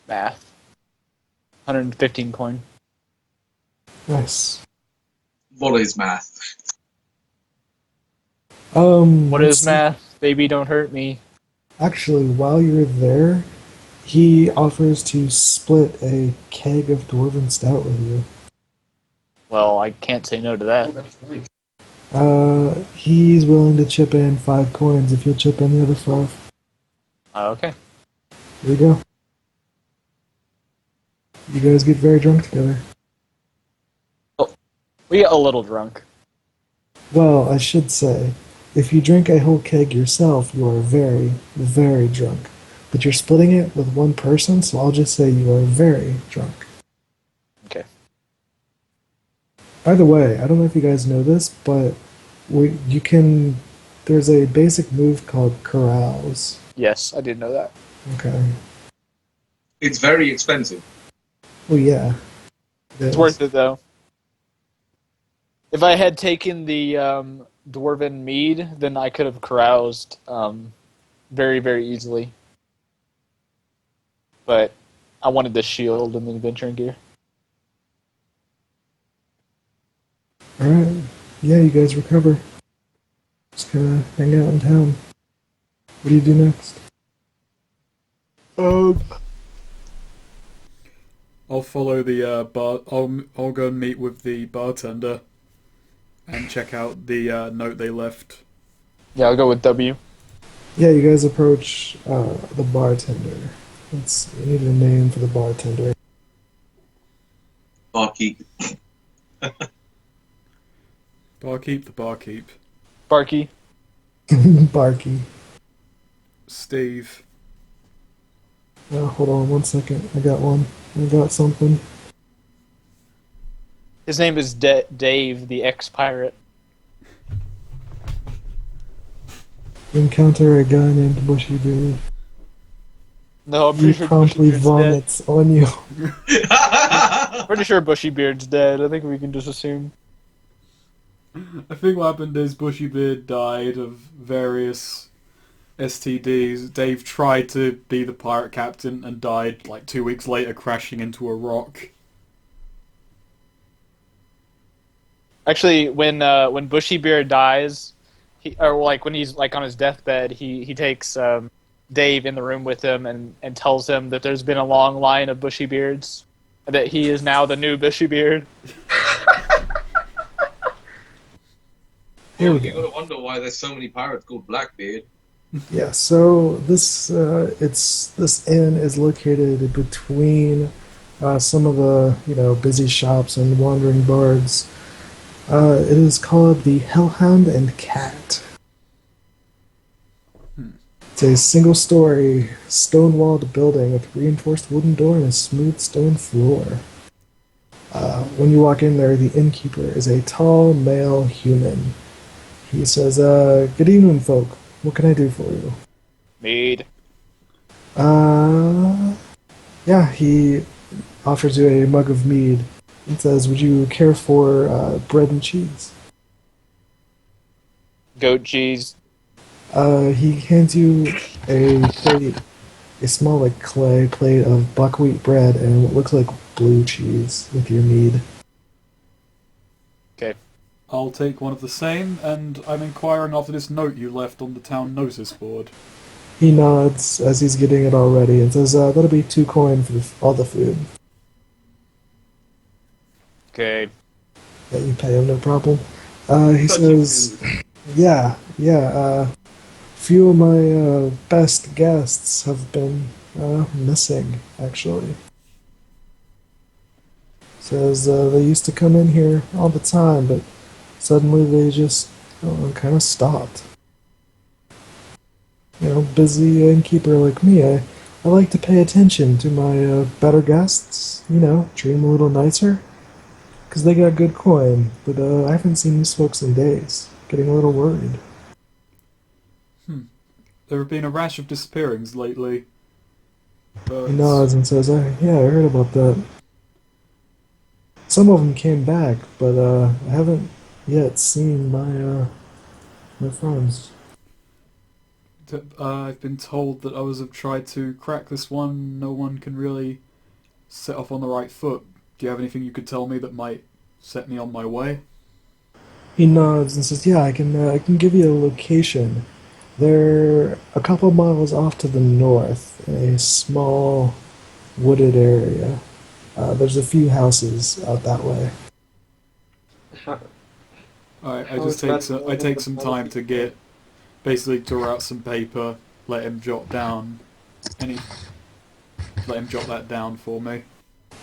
math. 115 coin. Nice. What is math? What let's is see. math? Baby, don't hurt me. Actually, while you're there, he offers to split a keg of dwarven stout with you. Well, I can't say no to that. That's nice. He's willing to chip in 5 coins if you'll chip in the other 5. Okay. There you go. You guys get very drunk together. We get a little drunk. Well, I should say, if you drink a whole keg yourself, you are very, very drunk. But you're splitting it with one person, so I'll just say you are very drunk. Okay. By the way, I don't know if you guys know this, but you can. There's a basic move called carouse. Yes, I did know that. Okay. It's very expensive. Well, yeah. It's worth it though. If I had taken the dwarven mead, then I could have caroused very, very easily. But I wanted the shield and the adventuring gear. All right. Yeah, you guys recover. Just kind of hang out in town. What do you do next? I'll follow the bar. I'll go and meet with the bartender and check out the note they left. Yeah, I'll go with W. Yeah, you guys approach the bartender. You need a name for the bartender. Barkeep. Barkeep, the barkeep. Barky. Barky. Steve. Hold on one second. I got something. His name is Dave, the ex-pirate. You encounter a guy named Bushy Beard. No, I'm He pretty sure promptly Bushybeard's dead. vomits on you. Pretty sure Bushybeard's dead. I think we can just assume. I think what happened is Bushybeard died of various STDs. Dave tried to be the pirate captain and died like 2 weeks later crashing into a rock. Actually, when Bushybeard dies, or like when he's like on his deathbed, he takes Dave in the room with him and tells him that there's been a long line of bushy beards, and that he is now the new bushy beard. Here we You go. gotta wonder why there's so many pirates called Blackbeard. Yeah, so this this inn is located between some of the busy shops and wandering bards. It is called the Hellhound and Cat. It's a single-story, stone-walled building with a reinforced wooden door and a smooth stone floor. When you walk in there, the innkeeper is a tall male human. He says, "Good evening, folk. What can I do for you?" Mead. Yeah, he offers you a mug of mead and says, "Would you care for bread and cheese?" Goat cheese. He hands you a plate, a small like clay plate of buckwheat bread and what looks like blue cheese with your mead. Okay. I'll take one of the same, and I'm inquiring after this note you left on the town notice board. He nods as he's getting it all ready and says, "That'll be 2 coin for all the food." Okay. Yeah, you pay him, no problem. He says, "Yeah. Few of my best guests have been missing, actually." Says they used to come in here all the time, but suddenly they just kind of stopped. Busy innkeeper like me, I like to pay attention to my better guests, treat them a little nicer, because they got good coin, but I haven't seen these folks in days. Getting a little worried. There have been a rash of disappearings lately. But He nods and says, "Yeah, I heard about that. Some of them came back, but I haven't yet seen my friends." I've been told that others have tried to crack this one. No one can really set off on the right foot. Do you have anything you could tell me that might set me on my way? He nods and says, "Yeah, I can give you a location. They're a couple miles off to the north, in a small wooded area. There's a few houses out that way." Alright, I How just is that I take some time to basically draw out some paper, let him jot that down for me.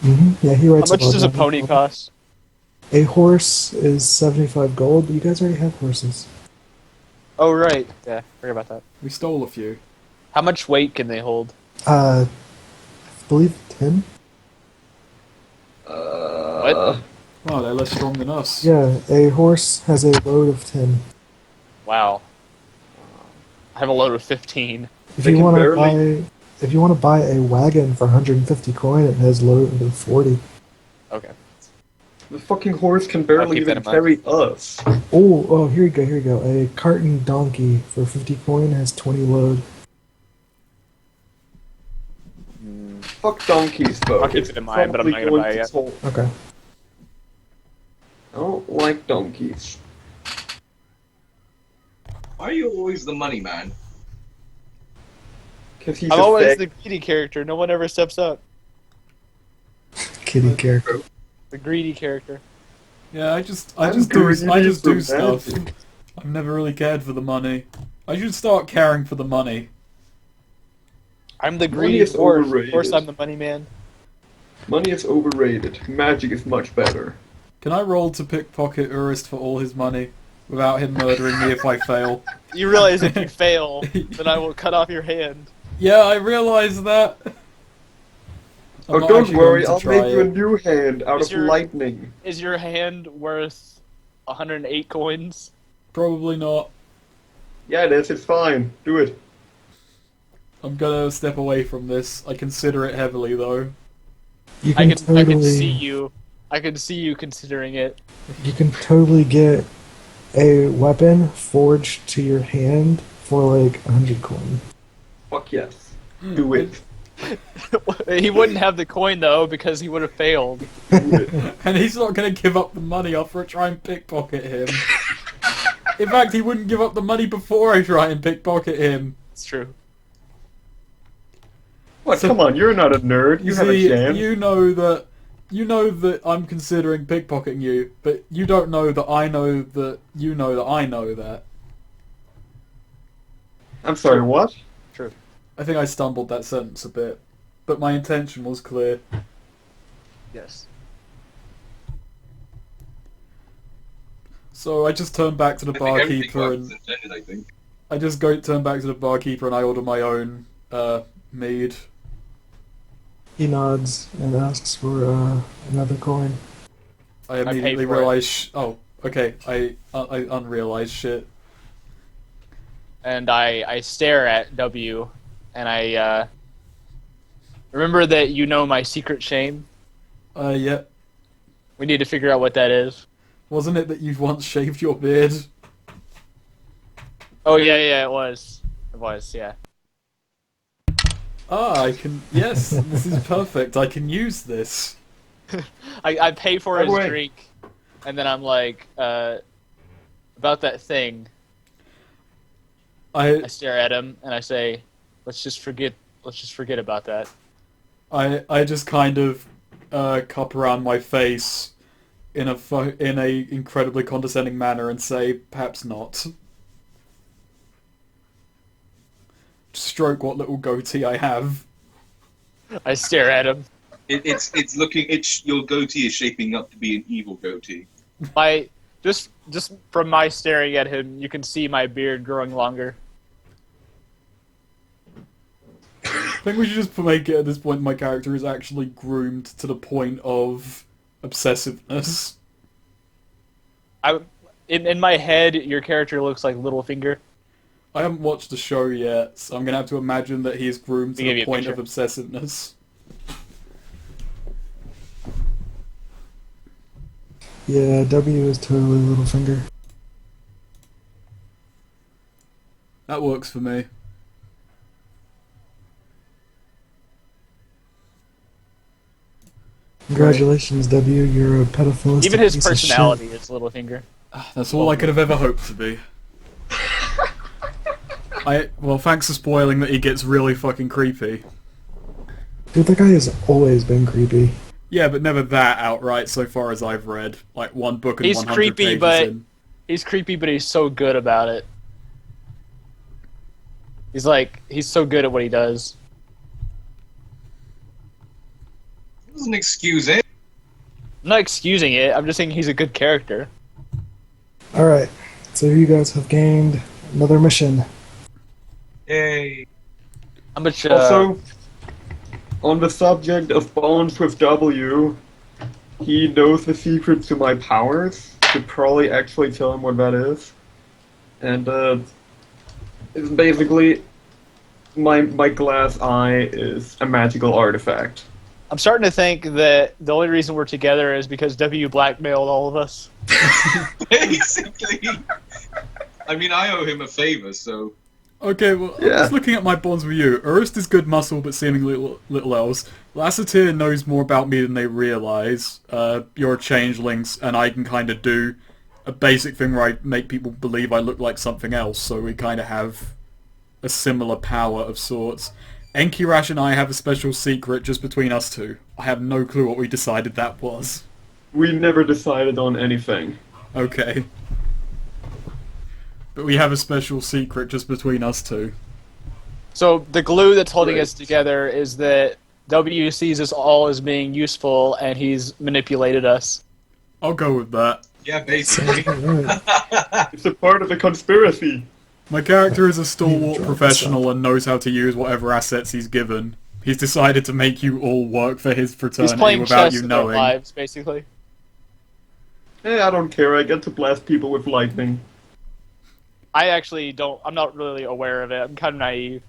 Yeah, he How writes much it all does a down. pony cost? A horse is 75 gold, but you guys already have horses. Oh, right. Yeah, forget about that. We stole a few. How much weight can they hold? I believe 10? What? Wow, they're less strong than us. Yeah, a horse has a load of 10. Wow. I have a load of 15. If They you can want to barely- buy, if you want to buy a wagon for 150 coin, it has load of 40. Okay. The fucking horse can I'll barely keep that even in mind. carry us. Oh, here you go. A cart and donkey for 50 coin has 20 load. Fuck donkeys, though. I'll keep It's it in mind, but I'm probably not gonna going buy it to yet. solve- Okay. I don't like donkeys. Why are you always the money man? Because he's I'm a always fag. the greedy character. No one ever steps up. Kitty character. The greedy character. Yeah, I just I'm do greedy for stuff. magic. I've never really cared for the money. I should start caring for the money. I'm the Money greedy is dwarf. Of overrated. course, I'm the money man. Money is overrated. Magic is much better. Can I roll to pickpocket Urist for all his money without him murdering me if I fail? You realize if you fail, then I will cut off your hand. Yeah, I realise that. I'm Oh, not don't actually worry, going to I'll try make you a it. new hand out Is of your- lightning. Is your hand worth 108 coins? Probably not. Yeah, it is. It's fine. Do it. I'm gonna step away from this. I consider it heavily, though. You I can can totally, see you. I can see you considering it. you can totally get a weapon forged to your hand for like 100 coin. Fuck yes. Do it. He wouldn't have the coin though because he would have failed. Do it. And he's not gonna give up the money after I try and pickpocket him. In fact, he wouldn't give up the money before I try and pickpocket him. It's true. What? So- Come on, you're not a nerd. You have a See, chance. you know that I'm considering pickpocketing you, but you don't know that I know that you know that I know that. I'm sorry, what? True. I think I stumbled that sentence a bit, but my intention was clear. Yes. So I just turn back to the I think everything barkeeper works and as intended, I think. I just turn back to the barkeeper and I order my own mead. He nods and asks for another coin. I pay immediately for it. realize. Oh, okay. I unrealized shit. And I stare at W, and I remember that you know my secret shame. Yeah. We need to figure out what that is. Wasn't it that you once shaved your beard? Oh yeah, it was. It was, yeah. Ah, I can. Yes, this is perfect. I can use this. I pay for By the his way- drink, and then I'm like, about that thing. I I stare at him and I say, let's just forget about that. I just kind of cup around my face in a incredibly condescending manner and say, perhaps not. Stroke what little goatee I have. I stare at him. It's your goatee is shaping up to be an evil goatee. My just from my staring at him, you can see my beard growing longer. I think we should just make it at this point my character is actually groomed to the point of obsessiveness. In my head, your character looks like Littlefinger. I haven't watched the show yet, so I'm gonna have to imagine that he is groomed to Let me the give you a point of picture. obsessiveness. Yeah, W is totally Littlefinger. That works for me. Congratulations, W. You're a pedophilistic Even his piece of shit. personality is Littlefinger. That's all I could have ever hoped to be. Well, thanks for spoiling that he gets really fucking creepy. Dude, that guy has always been creepy. Yeah, but never that outright so far as I've read. Like one book and He's 100 creepy, pages but in. he's creepy, but he's so good about it. He's so good at what he does. Doesn't excuse it. I'm not excusing it. I'm just saying he's a good character. Alright, so you guys have gained another mission. Yay. How much? Also, on the subject of bonds with W, he knows the secret to my powers. Should probably actually tell him what that is. And it's basically my glass eye is a magical artifact. I'm starting to think that the only reason we're together is because W blackmailed all of us. Basically. I mean, I owe him a favor, so... Okay, well, I'm Yeah. just looking at my bonds with you. Urist is good muscle, but seemingly little else. Lasseter knows more about me than they realise. You're a changelings, and I can kind of do a basic thing where I make people believe I look like something else, so we kind of have a similar power of sorts. Enkirash and I have a special secret just between us two. I have no clue what we decided that was. We never decided on anything. Okay. But we have a special secret just between us two. So the glue that's holding Right. us together is that W sees us all as being useful, and he's manipulated us. I'll go with that. Yeah, Sounds basically. about right. It's a part of the conspiracy. My character is a stalwart Drop professional this and knows how to use whatever assets he's given. He's decided to make you all work for his He's fraternity playing without chess you with our knowing. lives, basically. I don't care. I get to blast people with lightning. I actually don't. I'm not really aware of it. I'm kind of naive.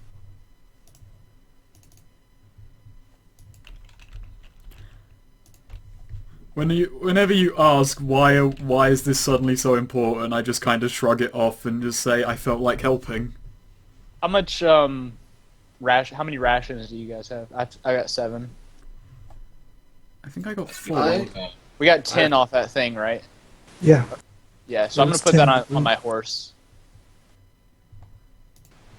Whenever you ask why is this suddenly so important, I just kind of shrug it off and just say I felt like helping. How much How many rations do you guys have? I got 7. I think I got 4. We got 10 off that thing, right? Yeah. Yeah. So I'm gonna It's put that 10. on my horse.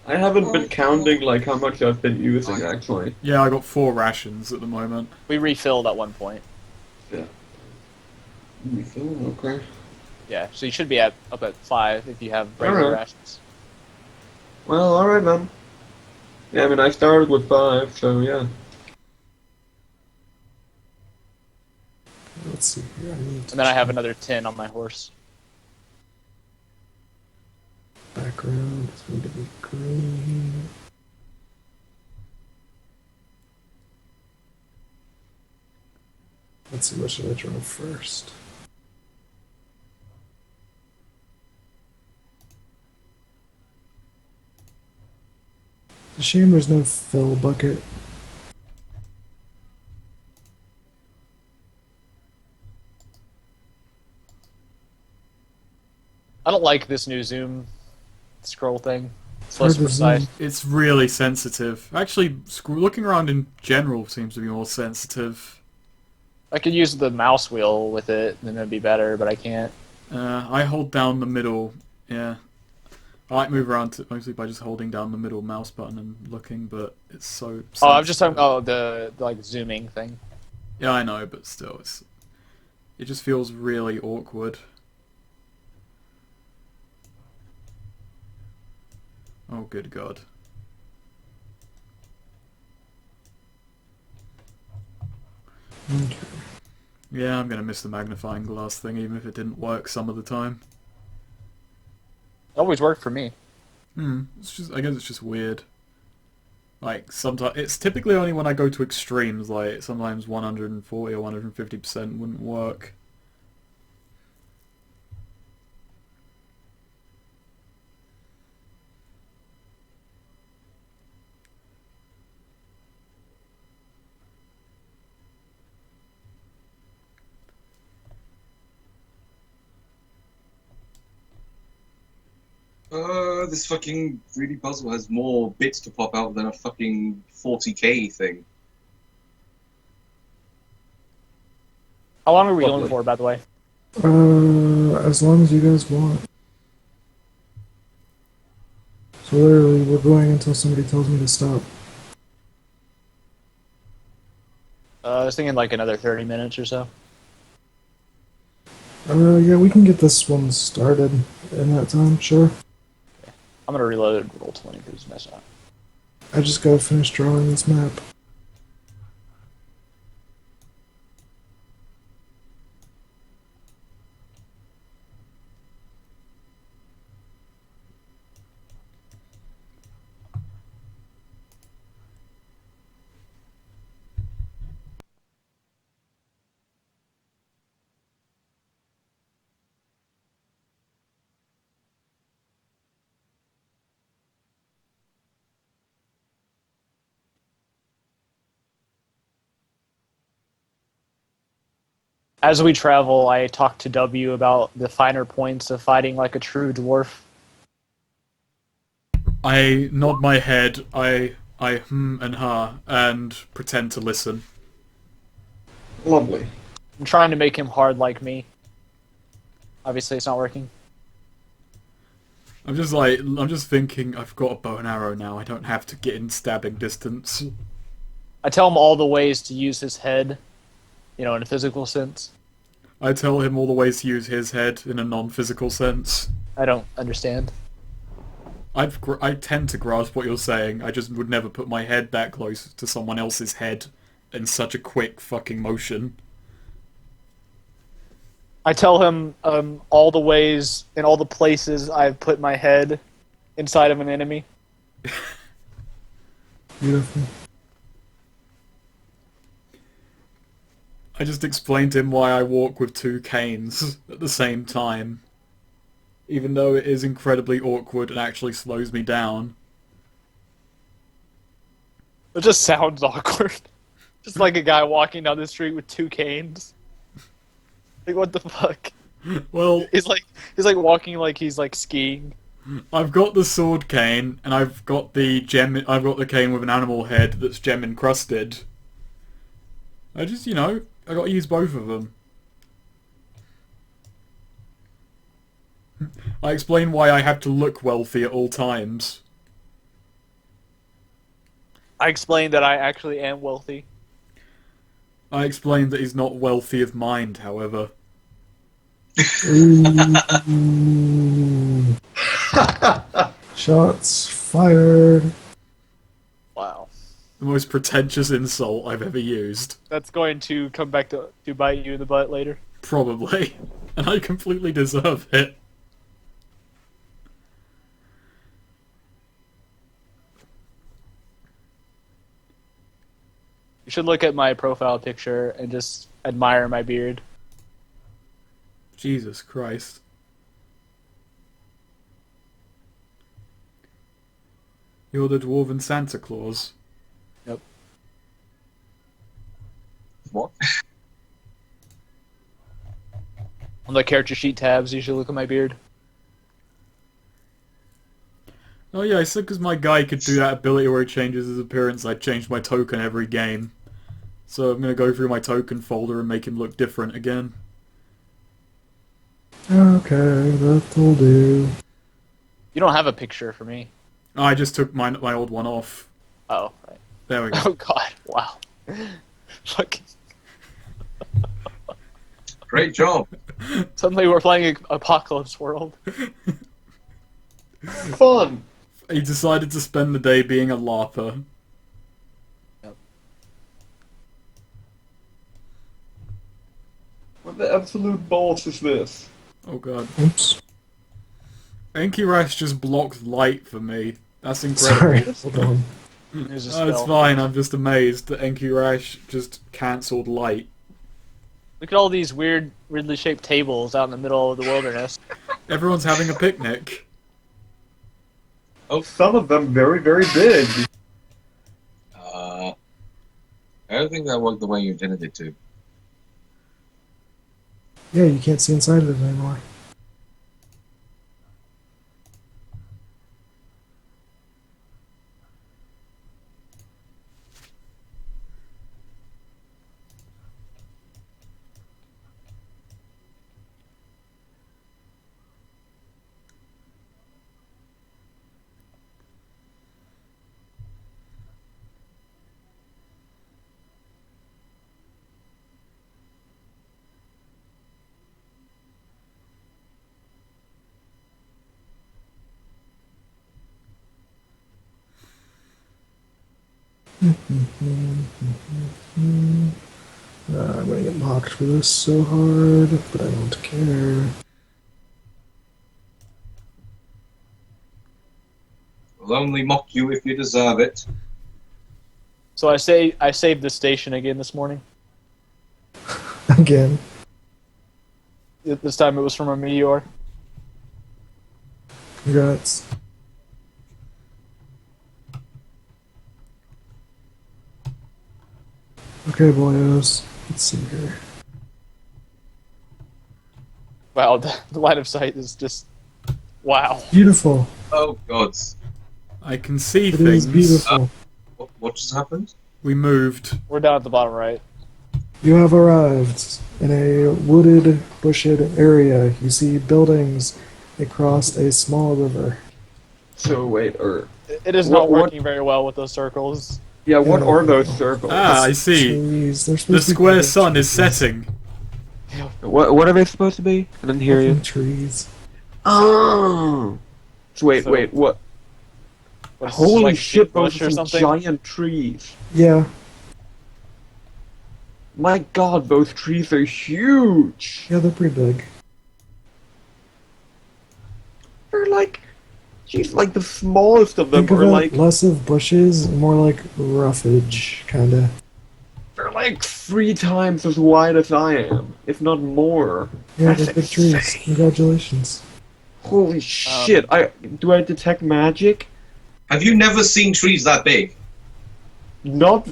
I haven't been counting like how much I've been using actually. Yeah, I got 4 rations at the moment. We refilled at one point. Yeah. Okay. Yeah, so you should be up at 5 if you have regular Alright. rations. Well, alright then. Yeah, I mean I started with 5, so yeah. Let's see here. I need to And then I have check another 10 on my horse. background. It's going to be green. Let's see, what should I draw first? It's a shame there's no fill bucket. I don't like this new zoom scroll thing. It's Hard less to precise. zoom. It's really sensitive. Actually, looking around in general seems to be more sensitive. I could use the mouse wheel with it, then it'd be better, but I can't. I hold down the middle. Yeah. I like move around mostly by just holding down the middle mouse button and looking, but it's so sensitive. Oh, I'm just talking. Oh, the like zooming thing. Yeah, I know, but still, it just feels really awkward. Oh, good God. Okay. Yeah, I'm gonna miss the magnifying glass thing, even if it didn't work some of the time. It always worked for me. I guess it's just weird. Like, sometimes, it's typically only when I go to extremes, like, sometimes 140 or 150% wouldn't work. This fucking 3D puzzle has more bits to pop out than a fucking 40k thing. How long are we going Lovely. for, by the way? As long as you guys want. So literally, we're going until somebody tells me to stop. I was thinking like another 30 minutes or so. Yeah, we can get this one started in that time, sure. I'm gonna reload roll 20 because it's messing up. I just gotta finish drawing this map. As we travel, I talk to W about the finer points of fighting like a true dwarf. I nod my head, I and ha, and pretend to listen. Lovely. I'm trying to make him hard like me. Obviously, it's not working. I'm just thinking, I've got a bow and arrow now, I don't have to get in stabbing distance. I tell him all the ways to use his head, in a physical sense. I tell him all the ways to use his head in a non-physical sense. I don't understand. I tend to grasp what you're saying, I just would never put my head that close to someone else's head in such a quick fucking motion. I tell him all the ways and all the places I've put my head inside of an enemy. Beautiful. I just explained to him why I walk with 2 canes at the same time. Even though it is incredibly awkward and actually slows me down. It just sounds awkward. Just like a guy walking down the street with 2 canes. Like, what the fuck? Well, He's like walking like he's like skiing. I've got the sword cane, and I've got the cane with an animal head that's gem encrusted. I just, I gotta use both of them. I explain why I have to look wealthy at all times. I explained that I actually am wealthy. I explained that he's not wealthy of mind, however. Ooh. Shots fired. Wow. The most pretentious insult I've ever used. That's going to come back to bite you in the butt later. Probably. And I completely deserve it. You should look at my profile picture and just admire my beard. Jesus Christ. You're the Dwarven Santa Claus. Yep. What? On the character sheet tabs, you should look at my beard. Oh yeah, I said because my guy could do that ability where he changes his appearance, I changed my token every game. So I'm gonna go through my token folder and make him look different again. Okay, that'll do. You don't have a picture for me. I just took my old one off. Oh, right. There we go. Oh god, wow. Fucking. Great job. Suddenly we're playing Apocalypse World. Fun. He decided to spend the day being a LARPer. What the absolute balls is this? Oh god. Oops. Enkirash just blocked light for me. That's incredible. Sorry. Hold on. There's a Oh, it's spell. fine, I'm just amazed that Enkirash just cancelled light. Look at all these weirdly shaped tables out in the middle of the wilderness. Everyone's having a picnic. Some of them very, very big. I don't think that worked the way you intended it to. Yeah, you can't see inside of it anymore. I'm gonna get mocked for this so hard, but I don't care. We'll only mock you if you deserve it. So I saved the station again this morning. Again. This time it was from a meteor. Congrats. Okay, boyos. Let's see here. Wow, the line of sight is just... Wow. Beautiful. Oh god. I can see It is things. beautiful. What just happened? We moved. We're down at the bottom right. You have arrived in a wooded, bushed area. You see buildings across a small river. So wait, It is not working very well with those circles. yeah, what Yeah. are those circles? Ah, I see. Trees. They're The supposed to be square big sun is trees. setting. What are they supposed to be? I didn't hear Fucking you. trees. Oh. So wait, So- wait, what? What is this, Holy like, shit, bush those or are some something? giant trees. Yeah. My god, those trees are huge. Yeah, they're pretty big. They're like, geez, like the smallest of them Think of are it like, less of bushes, more like roughage, kinda. they're like 3 times as wide as I am, if not more. Yeah, That's they're big trees. insane. Congratulations. Holy shit! Do I detect magic? Have you never seen trees that big? Not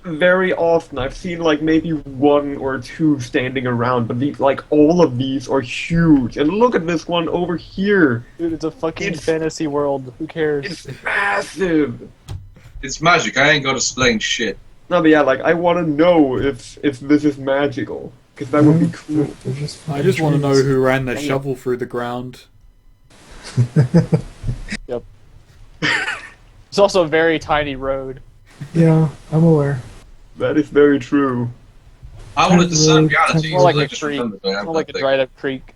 very often. I've seen like maybe 1 or 2 standing around, but these, like all of these are huge. And look at this one over here. Dude, it's a fucking It's- fantasy world. Who cares? It's massive. It's magic. I ain't got to explain shit. No, but yeah, like I want to know if this is magical, because that would be cool. They're just I fucking just want to know trees. who ran their shovel through the ground. It's also a very tiny road. Yeah, I'm aware. That is very true. I wanted to discern Really realities, More like but I a just creek. remembered I It's have more that like a thing. dried up creek.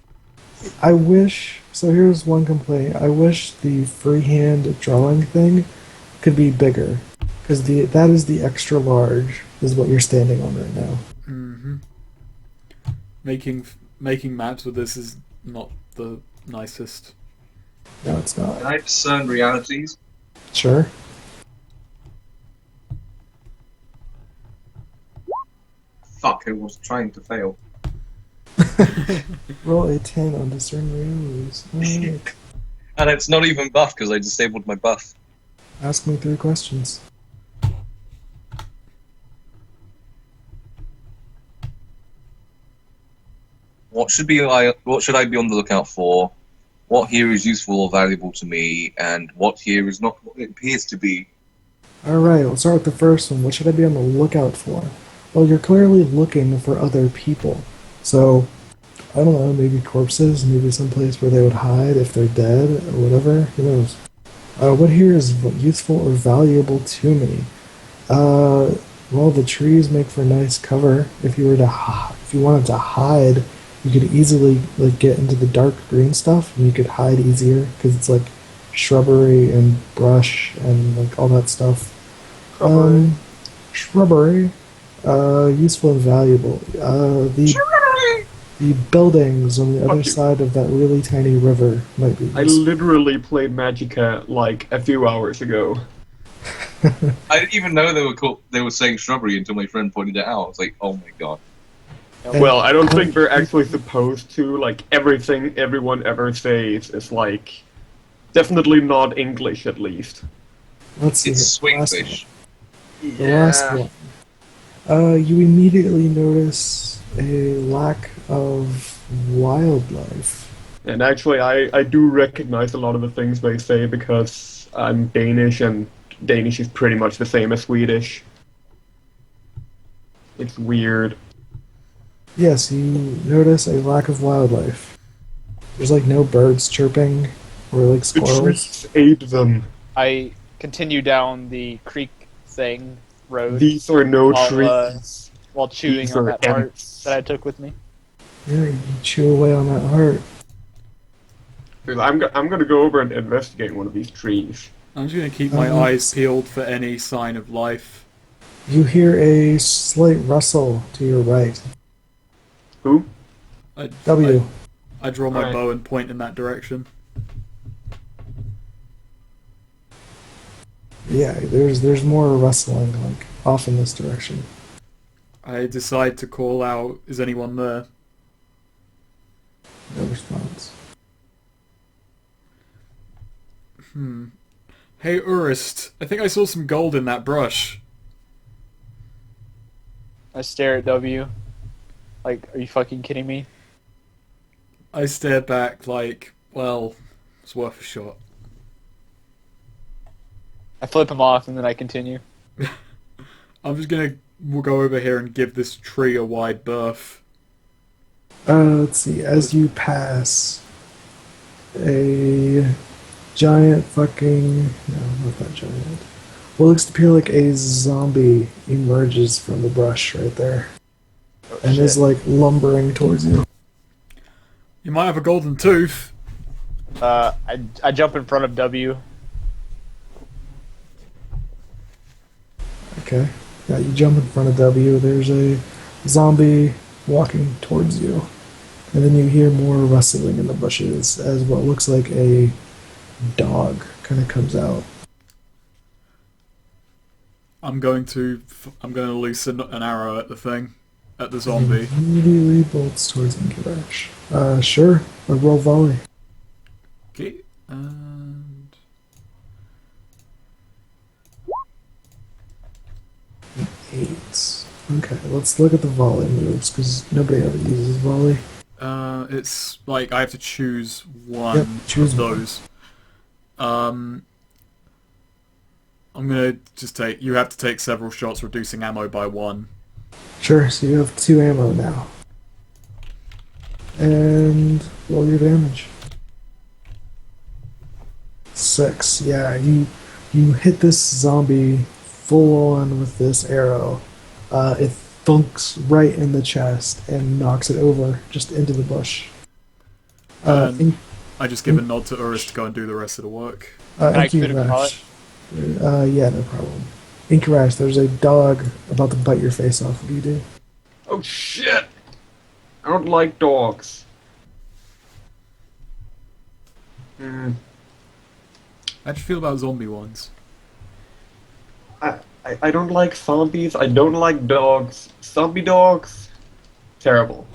I wish. So here's one complaint. I wish the freehand drawing thing could be bigger, because the that is the extra large is what you're standing on right now. Hmm. Making maps with this is not the nicest. No, it's not. Can I discern realities? Sure. Fuck, I was trying to fail. Roll a 10 on discern realities. Alright. And it's not even buff because I disabled my buff. Ask me 3 questions. What should I be on the lookout for? What here is useful or valuable to me, and what here is not what it appears to be? Alright, we'll start with the first one. What should I be on the lookout for? Well, you're clearly looking for other people. So, I don't know, maybe corpses, maybe someplace where they would hide if they're dead or whatever. Who knows? What here is useful or valuable to me? Well, the trees make for nice cover. If you were to, if you wanted to hide, you could easily like get into the dark green stuff, and you could hide easier because it's like shrubbery and brush and like all that stuff. Um, shrubbery, useful and valuable. The buildings on the other Fuck you. side of that really tiny river might be I useful. literally played Magicka like a few hours ago. I didn't even know they were saying shrubbery until my friend pointed it out. I was like, oh my god. Well, I don't think they're actually supposed to. Like, everything everyone ever says is, like, definitely not English, at least. Let's see It's here. The last swingfish. one. The last one. You immediately notice a lack of wildlife. And actually, I do recognize a lot of the things they say because I'm Danish, and Danish is pretty much the same as Swedish. It's weird. Yes, you notice a lack of wildlife. There's like no birds chirping or like The squirrels. trees ate them. I continue down the creek thing road These are no while, trees. while chewing These on are that heart ants. that I took with me. Yeah, you chew away on that heart. I'm gonna go over and investigate one of these trees. I'm just gonna keep my eyes peeled for any sign of life. You hear a slight rustle to your right. Who? W. I draw my Alright. bow and point in that direction. Yeah, there's more rustling like off in this direction. I decide to call out, is anyone there? No response. Hey, Urist, I think I saw some gold in that brush. I stare at W. Like, are you fucking kidding me? I stare back like, well, it's worth a shot. I flip him off and then I continue. I'm just gonna we'll go over here and give this tree a wide berth. Let's see. As you pass, a giant fucking no, not that giant. What looks to appear like a zombie emerges from the brush right there, and is like lumbering towards you. You might have a golden tooth. I jump in front of W. Okay. Yeah, you jump in front of W. There's a zombie walking towards you, and then you hear more rustling in the bushes as what looks like a dog kind of comes out. I'm going to loosen an arrow at the thing, at the zombie. Immediately bolts towards Incubash. Sure. A roll volley. Okay, and 8. Okay, let's look at the volley moves because nobody ever uses volley. it's like I have to choose one Yep, choose of one. those. I'm gonna just take. You have to take several shots, reducing ammo by 1. Sure. So you have 2 ammo now. And roll your damage. 6. Yeah, you hit this zombie full on with this arrow. It thunks right in the chest and knocks it over just into the bush. And I just give a nod to Urus to go and do the rest of the work. Can I Thank you, critical call Rash. Yeah, no problem. Inkarash, there's a dog about to bite your face off. What do you do? Oh shit! I don't like dogs. Hmm. How do you feel about zombie ones? I don't like zombies. I don't like dogs. Zombie dogs, terrible.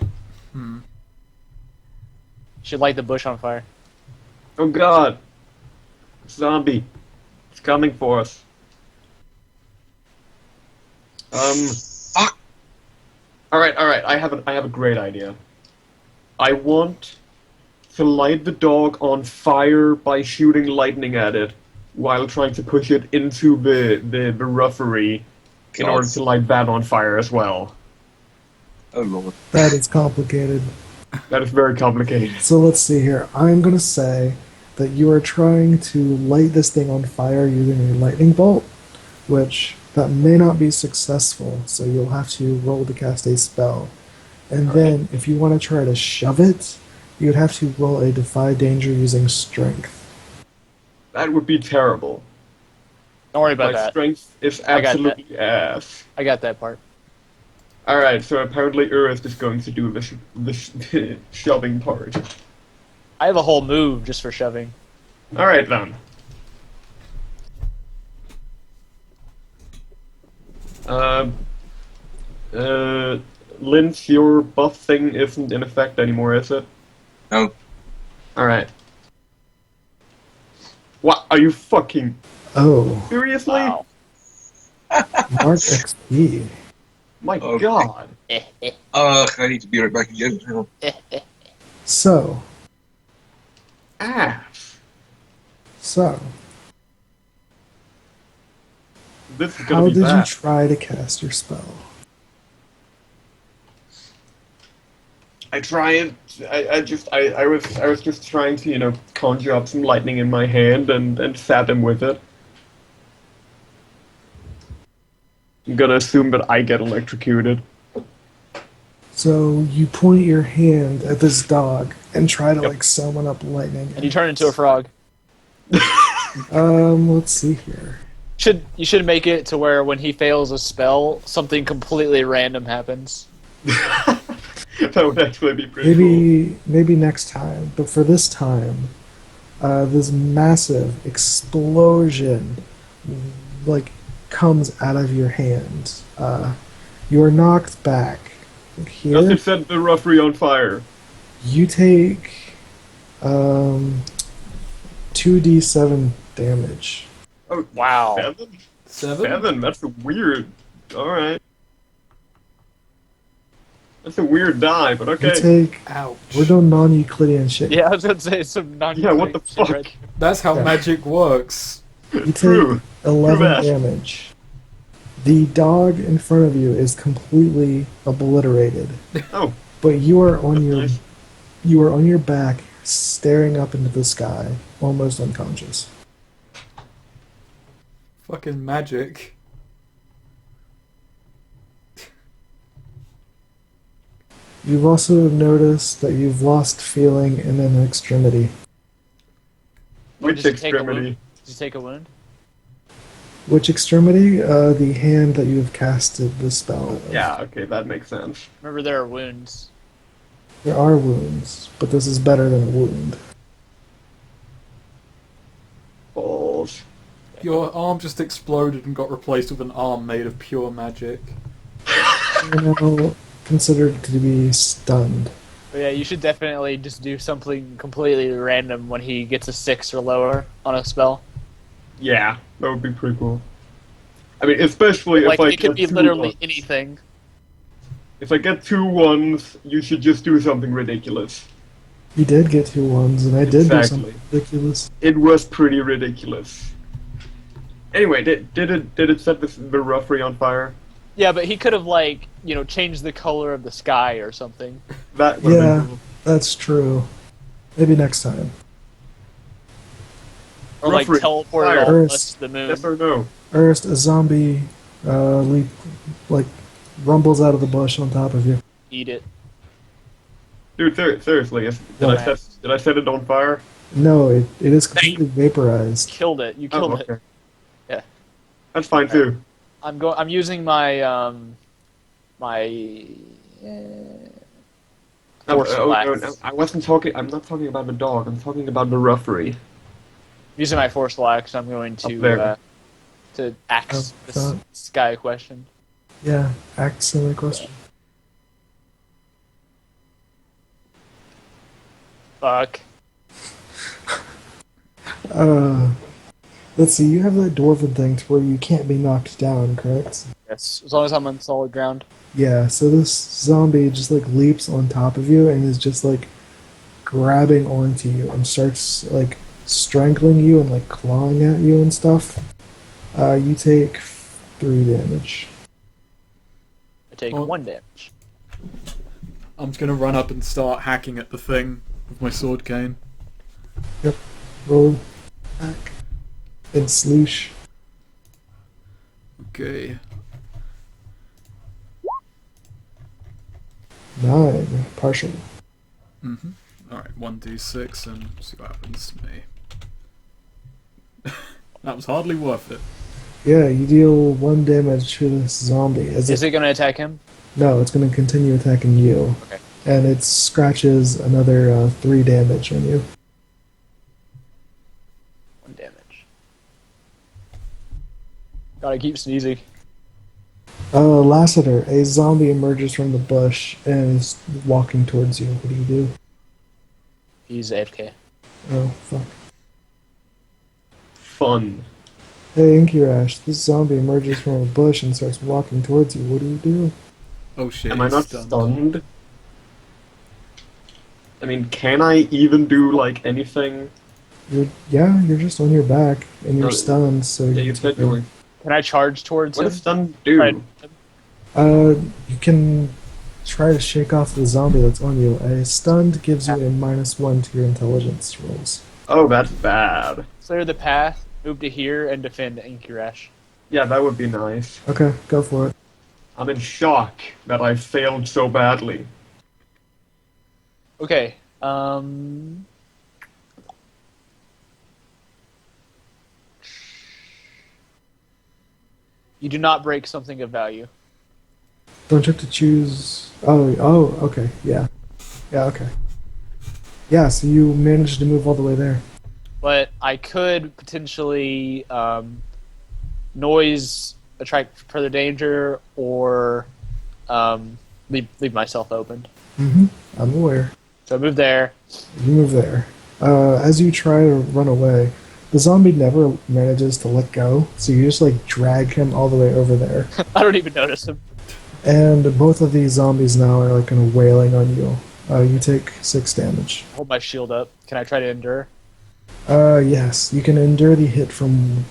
Should light the bush on fire. Oh god, zombie, it's coming for us. Fuck. All right. I have a great idea. I want to light the dog on fire by shooting lightning at it, while trying to push it into the roughery in God. order to light that on fire as well. Oh lord. That is complicated. That is very complicated. So let's see here. I'm going to say that you are trying to light this thing on fire using a lightning bolt, which that may not be successful, so you'll have to roll to cast a spell. And then, if you want to try to shove it, you'd have to roll a defy danger using strength. That would be terrible. Don't worry about My that. strength is I got that. absolutely ass. I got that part. Alright, so apparently Urith is going to do the shoving part. I have a whole move just for shoving. Alright then. Linz, your buff thing isn't in effect anymore, is it? No. Alright. What? Are you fucking Oh, seriously? Wow. Mark XP. My Okay. god. I need to be right back again. Hang on. So, Ass. so, This is gonna how be did you bad. try to cast your spell? I was just trying to, conjure up some lightning in my hand and stab him with it. I'm gonna assume that I get electrocuted. So you point your hand at this dog and try to like summon up lightning. And you turn into a frog. Let's see here. You should make it to where when he fails a spell, something completely random happens. That would actually be pretty cool. Maybe next time. But for this time, this massive explosion like comes out of your hand. You are knocked back. Here, Nothing set the roughery on fire. you take 2d7 damage. Oh, Wow. 7? 7? 7? That's a weird. Alright. That's a weird die, but You okay. take. Ouch. We're doing non-Euclidean shit. Yeah, I was gonna say some non. Yeah, what the fuck? That's how Yeah. magic works. You take True. 11 that. damage. The dog in front of you is completely obliterated, Oh, but you are on that's your nice. you are on your back, staring up into the sky, almost unconscious. Fucking magic. You've also noticed that you've lost feeling in an extremity. Which Did you take a extremity? wound? Did you take a wound? Which extremity? The hand that you have casted the spell with. Yeah, okay, that makes sense. Remember, there are wounds. There are wounds, but this is better than a wound. Balls. Your arm just exploded and got replaced with an arm made of pure magic. You're now considered to be stunned. But yeah, you should definitely just do something completely random when he gets a 6 or lower on a spell. Yeah, that would be pretty cool. I mean, especially Like, if I it could get be two literally ones. anything. If I get 2 ones, you should just do something ridiculous. You did get 2 ones, and I did do Exactly. something ridiculous. It was pretty ridiculous. Anyway, did it set the roughery on fire? Yeah, but he could have, like, changed the color of the sky or something. That would have Yeah, been cool. that's true. Maybe next time. Or like Roughly, teleported all fire. of us to the moon. Yes or no? First, a zombie leap, like rumbles out of the bush on top of you. Eat it. Dude, seriously, did What? I set it on fire? No, it is completely vaporized. Killed it. You Oh, killed it. okay. Yeah. That's fine too. I'm using my my force Oh, lax. no, I wasn't talking. I'm not talking about the dog. I'm talking about the ruffery. Using my force lax, I'm going Up there. to axe Oh, this thought- guy question. Yeah, act silly question. Fuck. Let's see. You have that dwarven thing to where you can't be knocked down, correct? Yes, as long as I'm on solid ground. Yeah. So this zombie just like leaps on top of you and is just like grabbing onto you and starts like strangling you and like clawing at you and stuff. You take 3 damage. I take Oh. 1 damage. I'm just gonna run up and start hacking at the thing with my sword cane. Roll back. Then sloosh. Okay. 9. Partial. Alright, 1d6 and see what happens to me. That was hardly worth it. Yeah, you deal 1 damage to this zombie. Is it going to attack him? No, it's going to continue attacking you. Okay. And it scratches another 3 damage on you. 1 damage. Gotta keep sneezing. Lassiter, a zombie emerges from the bush and is walking towards you. What do you do? He's AFK. Oh, fuck. Fun. Hey, Inkirash, this zombie emerges from a bush and starts walking towards you. What do you do? Oh shit, Am I he's not stunned? I mean, can I even do like anything? You're just on your back and you're No, stunned, so Yeah, you said you were. Can I charge towards What him? does stun do? Right. You can try to shake off the zombie that's on you. A stunned gives you a -1 to your intelligence rolls. Oh, that's bad. Clear the path, move to here, and defend Inkirash. Yeah, that would be nice. Okay, go for it. I'm in shock that I failed so badly. Okay, you do not break something of value. Don't you have to choose? Okay, yeah. Yeah, okay. Yeah, so you managed to move all the way there. But I could potentially noise attract further danger or leave myself open. Mm-hmm. I'm aware. So I move there. You move there. As you try to run away, the zombie never manages to let go, so you just like drag him all the way over there. I don't even notice him. And both of these zombies now are like kind of wailing on you. You take 6 damage. Hold my shield up. Can I try to endure? Yes, you can endure the hit from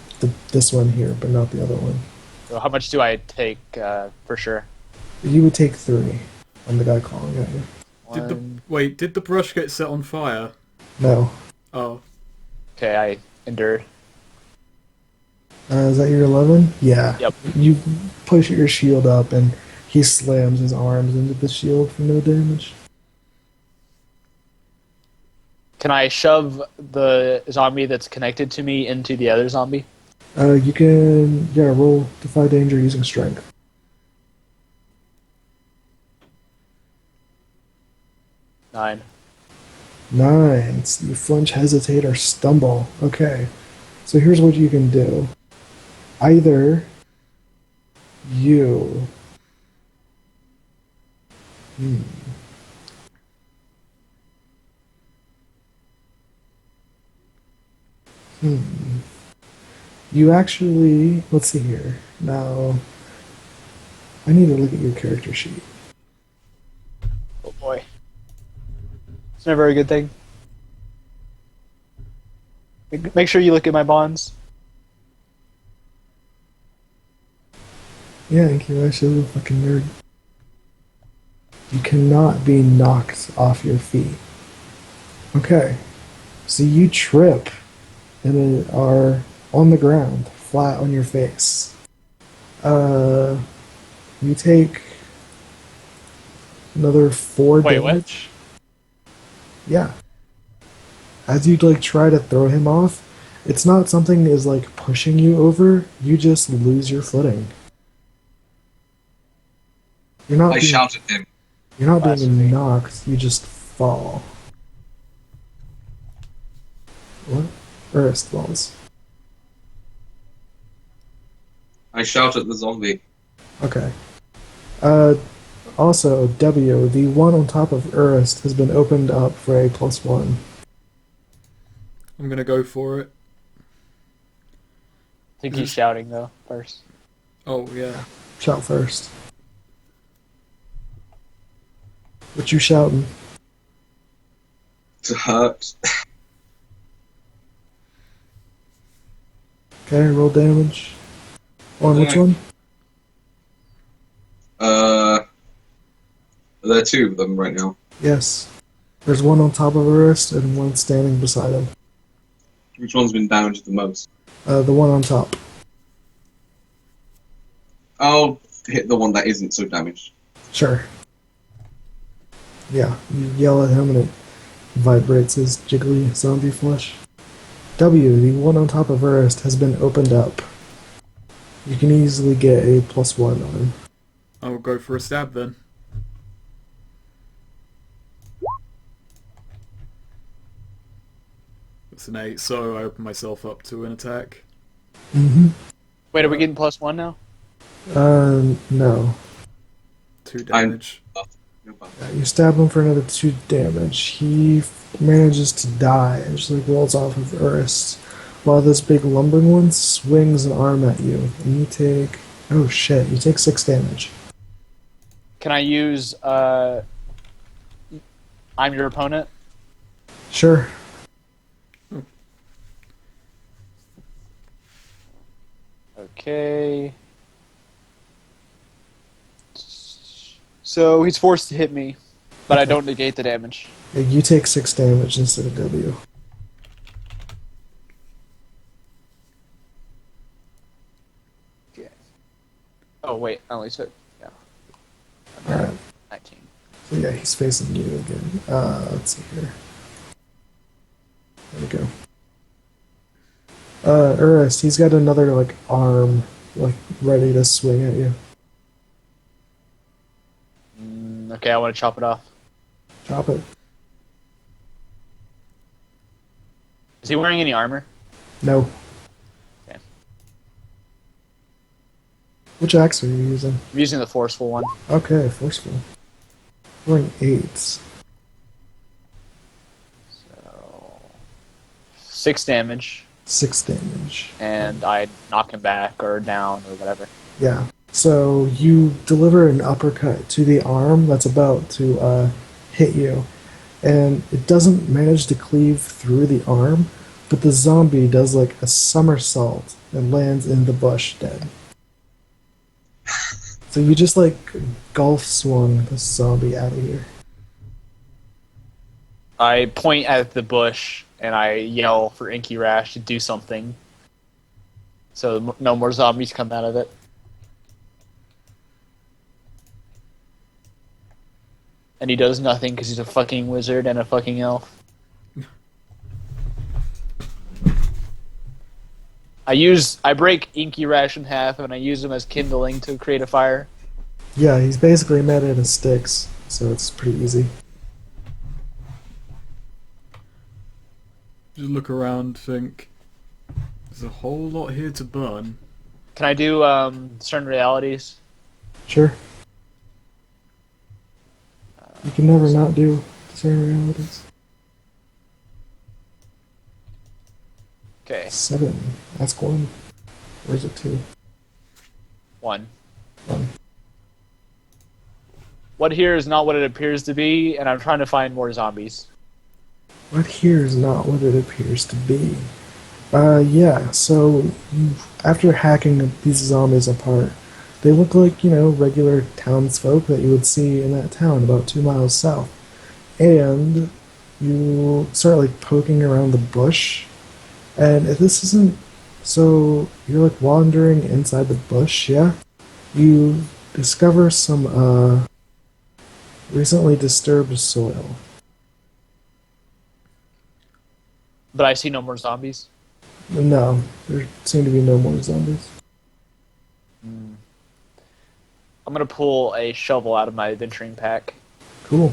this one here, but not the other one. So how much do I take for sure? You would take 3 on the guy calling at you. Did the brush get set on fire? No. Oh. Okay, I endured. Is that your 11? Yeah. Yep. You push your shield up, and he slams his arms into the shield for no damage. Can I shove the zombie that's connected to me into the other zombie? You can, roll Defy Danger using Strength. Nine. 9. You flinch, hesitate, or stumble. Okay. So here's what you can do. Either you... You actually... Let's see here. Now... I need to look at your character sheet. Oh boy. It's never a good thing. Make sure you look at my bonds. Yeah, you're actually a fucking nerd. You cannot be knocked off your feet. Okay. So you trip and are on the ground, flat on your face. You take another 4 Wait, what? damage. Yeah. As you like try to throw him off, it's not something that is like pushing you over. You just lose your footing. You're not I being shout at him. you're not Blasphemy. being knocked. You just fall. What? Earth falls. I shout at the zombie. Okay. Also, W, the one on top of Urist has been opened up for a +1. I'm gonna go for it. I think he's shouting though first. Oh yeah. Shout first. What you shouting? To hurt. Okay, roll damage. On which one? There are 2 of them right now. Yes. There's one on top of Urist and one standing beside him. Which one's been damaged the most? The one on top. I'll hit the one that isn't so damaged. Sure. Yeah, you yell at him and it vibrates his jiggly zombie flesh. W, the one on top of Urist, has been opened up. You can easily get a +1 on him. I'll go for a stab then. It's an 8, so I open myself up to an attack. Mm-hmm. Wait, are we getting +1 now? No. 2 damage. Yeah, you stab him for another 2 damage. He manages to die and just like rolls off of Urist, while this big lumbering one swings an arm at you, and you take... Oh shit, you take 6 damage. Can I use I'm your opponent? Sure. Okay. So he's forced to hit me, but I don't negate the damage. Yeah, you take 6 damage instead of W. Okay. Oh wait, I only took Alright, 19. so yeah, he's facing you again. Let's see here. There we go. Urist, he's got another, like, arm, like, ready to swing at you. Okay, I want to chop it off. Chop it. Is he wearing any armor? No. Okay. Which axe are you using? I'm using the forceful one. Okay, forceful. Rolling 8s. So 6 damage, 6 damage. and I knock him back or down or whatever. Yeah. So you deliver an uppercut to the arm that's about to hit you, and it doesn't manage to cleave through the arm, but the zombie does like a somersault and lands in the bush dead. So you just like golf swung this zombie out of here. I point at the bush and I yell for Inky Rash to do something, so no more zombies come out of it. And he does nothing because he's a fucking wizard and a fucking elf. I break Inky Rash in half and I use him as kindling to create a fire. Yeah, he's basically made out of sticks, so it's pretty easy. Just look around, think. There's a whole lot here to burn. Can I do certain realities? Sure. You can never not do discern realities. Okay, 7. Ask 1. Or is it 2? 1. 1. What here is not what it appears to be, and I'm trying to find more zombies. What here is not what it appears to be. Yeah, so after hacking these zombies apart, they look like, regular townsfolk that you would see in that town about 2 miles south. And you start, like, poking around the bush, And if this isn't so, you're like wandering inside the bush, yeah? You discover some recently disturbed soil. But I see no more zombies. No, there seem to be no more zombies. I'm gonna pull a shovel out of my adventuring pack. Cool.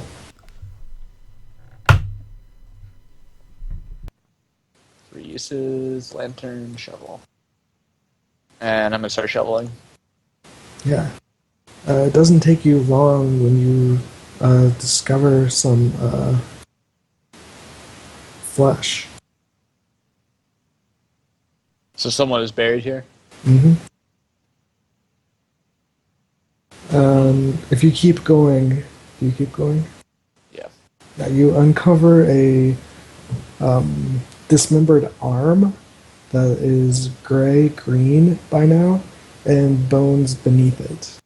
Three uses, lantern, shovel. And I'm gonna start shoveling. Yeah. It doesn't take you long when you discover some flesh. So someone is buried here. Mm-hmm. If you keep going, Yeah. now you uncover a dismembered arm that is gray-green by now, and bones beneath it.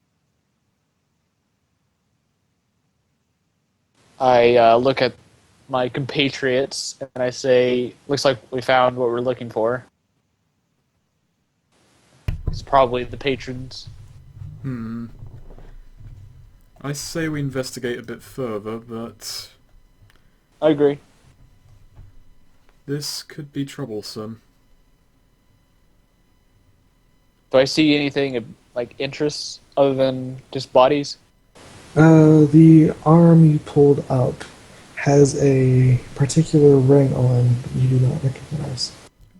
I look at my compatriots and I say, "Looks like we found what we're looking for." It's probably the patrons. I say we investigate a bit further, but I agree. this could be troublesome. Do I see anything of like interests other than just bodies? The arm you pulled up has a particular ring on that you do not recognize.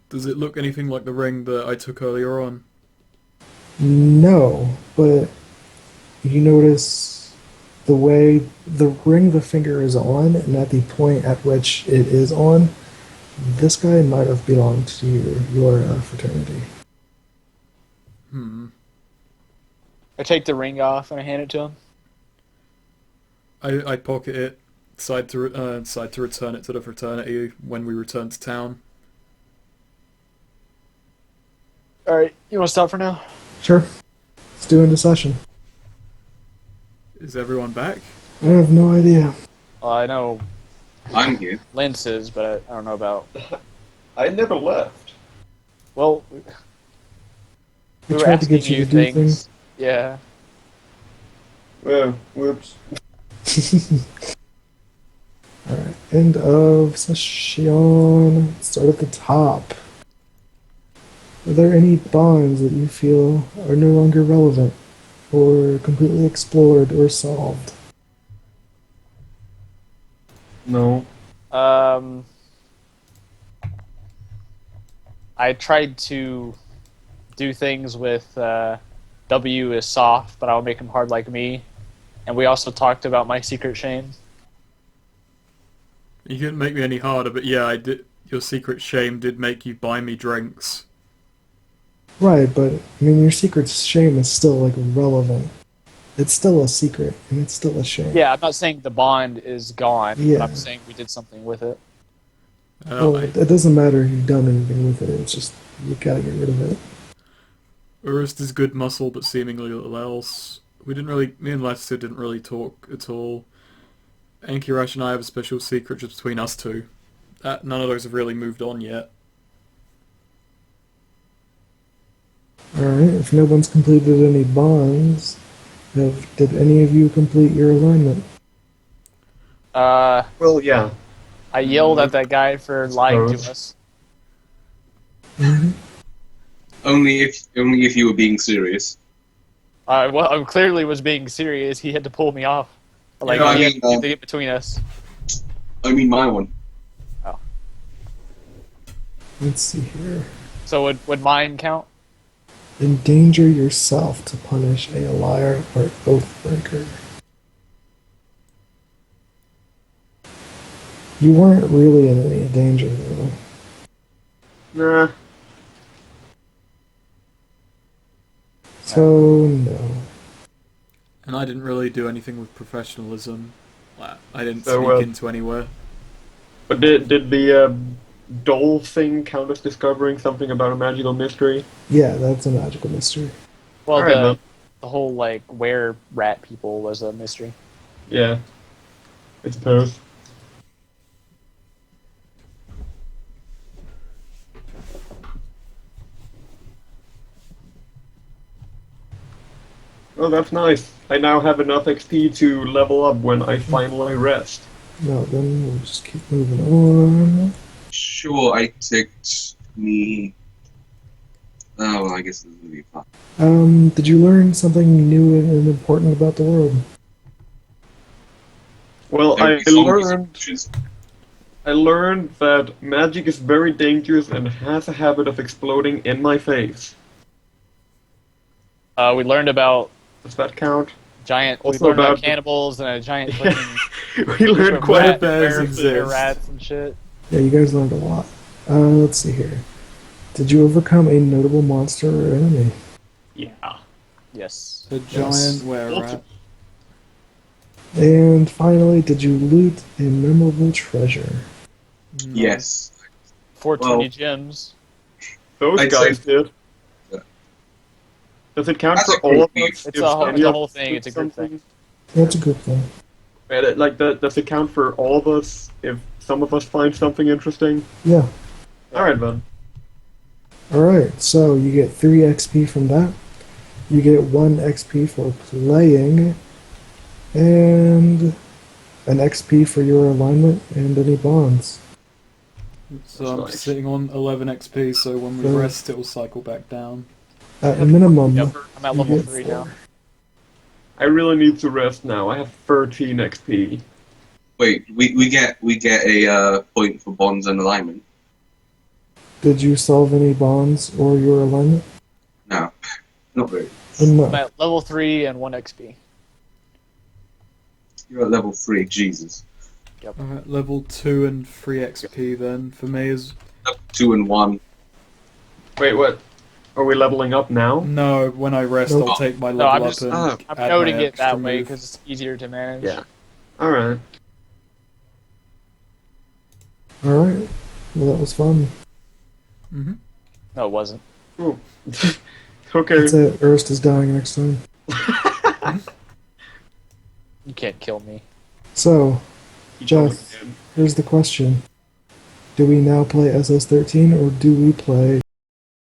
Does it look anything like the ring that I took earlier on? No, but you notice the way the ring the finger is on, and at the point at which it is on, this guy might have belonged to your fraternity. I take the ring off and I hand it to him. I pocket it, decide to return it to the fraternity when we return to town. All right, you want to stop for now? Sure. Let's do into session. Is everyone back? I have no idea. Well, I know I'm here. Lynn is, but I don't know about. I never left. Well, We we were tried to asking get you you to do things. things. Yeah. Whoops. Alright, end of session. Start at the top. Are there any bonds that you feel are no longer relevant, or completely explored or solved? No. I tried to do things with W is soft, but I'll make him hard like me. And we also talked about my secret shame. You couldn't make me any harder, but yeah, I did. Your secret shame did make you buy me drinks. Right, but I mean, your secret shame is still like relevant. It's still a secret, and it's still a shame. Yeah, I'm not saying the bond is gone, Yeah. but I'm saying we did something with it. Well, it doesn't matter if you've done anything with it. It's just you gotta get rid of it. Urist is good muscle, but seemingly little else. Me and Lester didn't really talk at all. Ankirash and I have a special secret just between us two. None of those have really moved on yet. Alright, if no one's completed any bonds, did any of you complete your alignment? Well, yeah. I yelled at that guy for lying to us. Only if you were being serious. Well, I clearly was being serious. He had to pull me off. Like, No, I he had mean, to get between us. I mean my one. Let's see here. So would mine count? Endanger yourself to punish a liar or oath breaker. You weren't really in any danger, though. Nah. So, no. And I didn't really do anything with professionalism. I didn't So, sneak into anywhere. But did the Dole thing count as discovering something about a magical mystery? Yeah, that's a magical mystery. Well, Alright, then. the whole, like, where rat people was a mystery. Yeah. I suppose. Oh, that's nice. I now have enough XP to level up when I finally rest. No, then we'll just keep moving on. Sure, I ticked me. Oh, well, I guess this is gonna be fun. Did you learn something new and important about the world? Well, There I will be zombies and learned witches. I learned that magic is very dangerous and has a habit of exploding in my face. We learned about Does that count? giant. We Also learned about about the- cannibals and a giant Yeah. fucking We learned quite Rat a bears bear, bear exist. rats and shit. Yeah, you guys learned a lot. Let's see here. Did you overcome a notable monster or enemy? Yeah. Yes. The giant were rat. And finally, did you loot a memorable treasure? No. Yes. 420 Well- gems. Those I'd guys say- did. Yeah. Does it count That's for a cool all of feat. us? It's if a whole- any the of whole us thing, did it's a group thing. something? That's a good thing. Does it count for all of us if some of us find something interesting? Yeah. Alright, then. Alright, so you get 3 XP from that. You get 1 XP for playing. And an XP for your alignment and any bonds. So I'm nice. sitting on 11 XP, so when we So- rest, it will cycle back down. At minimum, Yep. I'm at you level get 3 4. now. I really need to rest now. I have 13 XP. Wait, we get a point for bonds and alignment. Did you solve any bonds or your alignment? No, not really. No. I'm at level 3 and 1 XP. You're at level 3. Jesus. Alright, level 2 and 3 XP then. For me is... Level 2 and 1. Wait, what? Are we leveling up now? No, when I rest, Nope. I'll take my No, level I'm up just- and I'm I'm add noting my it that extra way move. because it's easier to manage. Yeah. Alright. Alright. Well, that was fun. Mm-hmm. No, it wasn't. Ooh. Okay. That's it. Erst is dying next time. You can't kill me. So, Keep going Jeff. again. here's the question. Do we now play SS-13 or do we play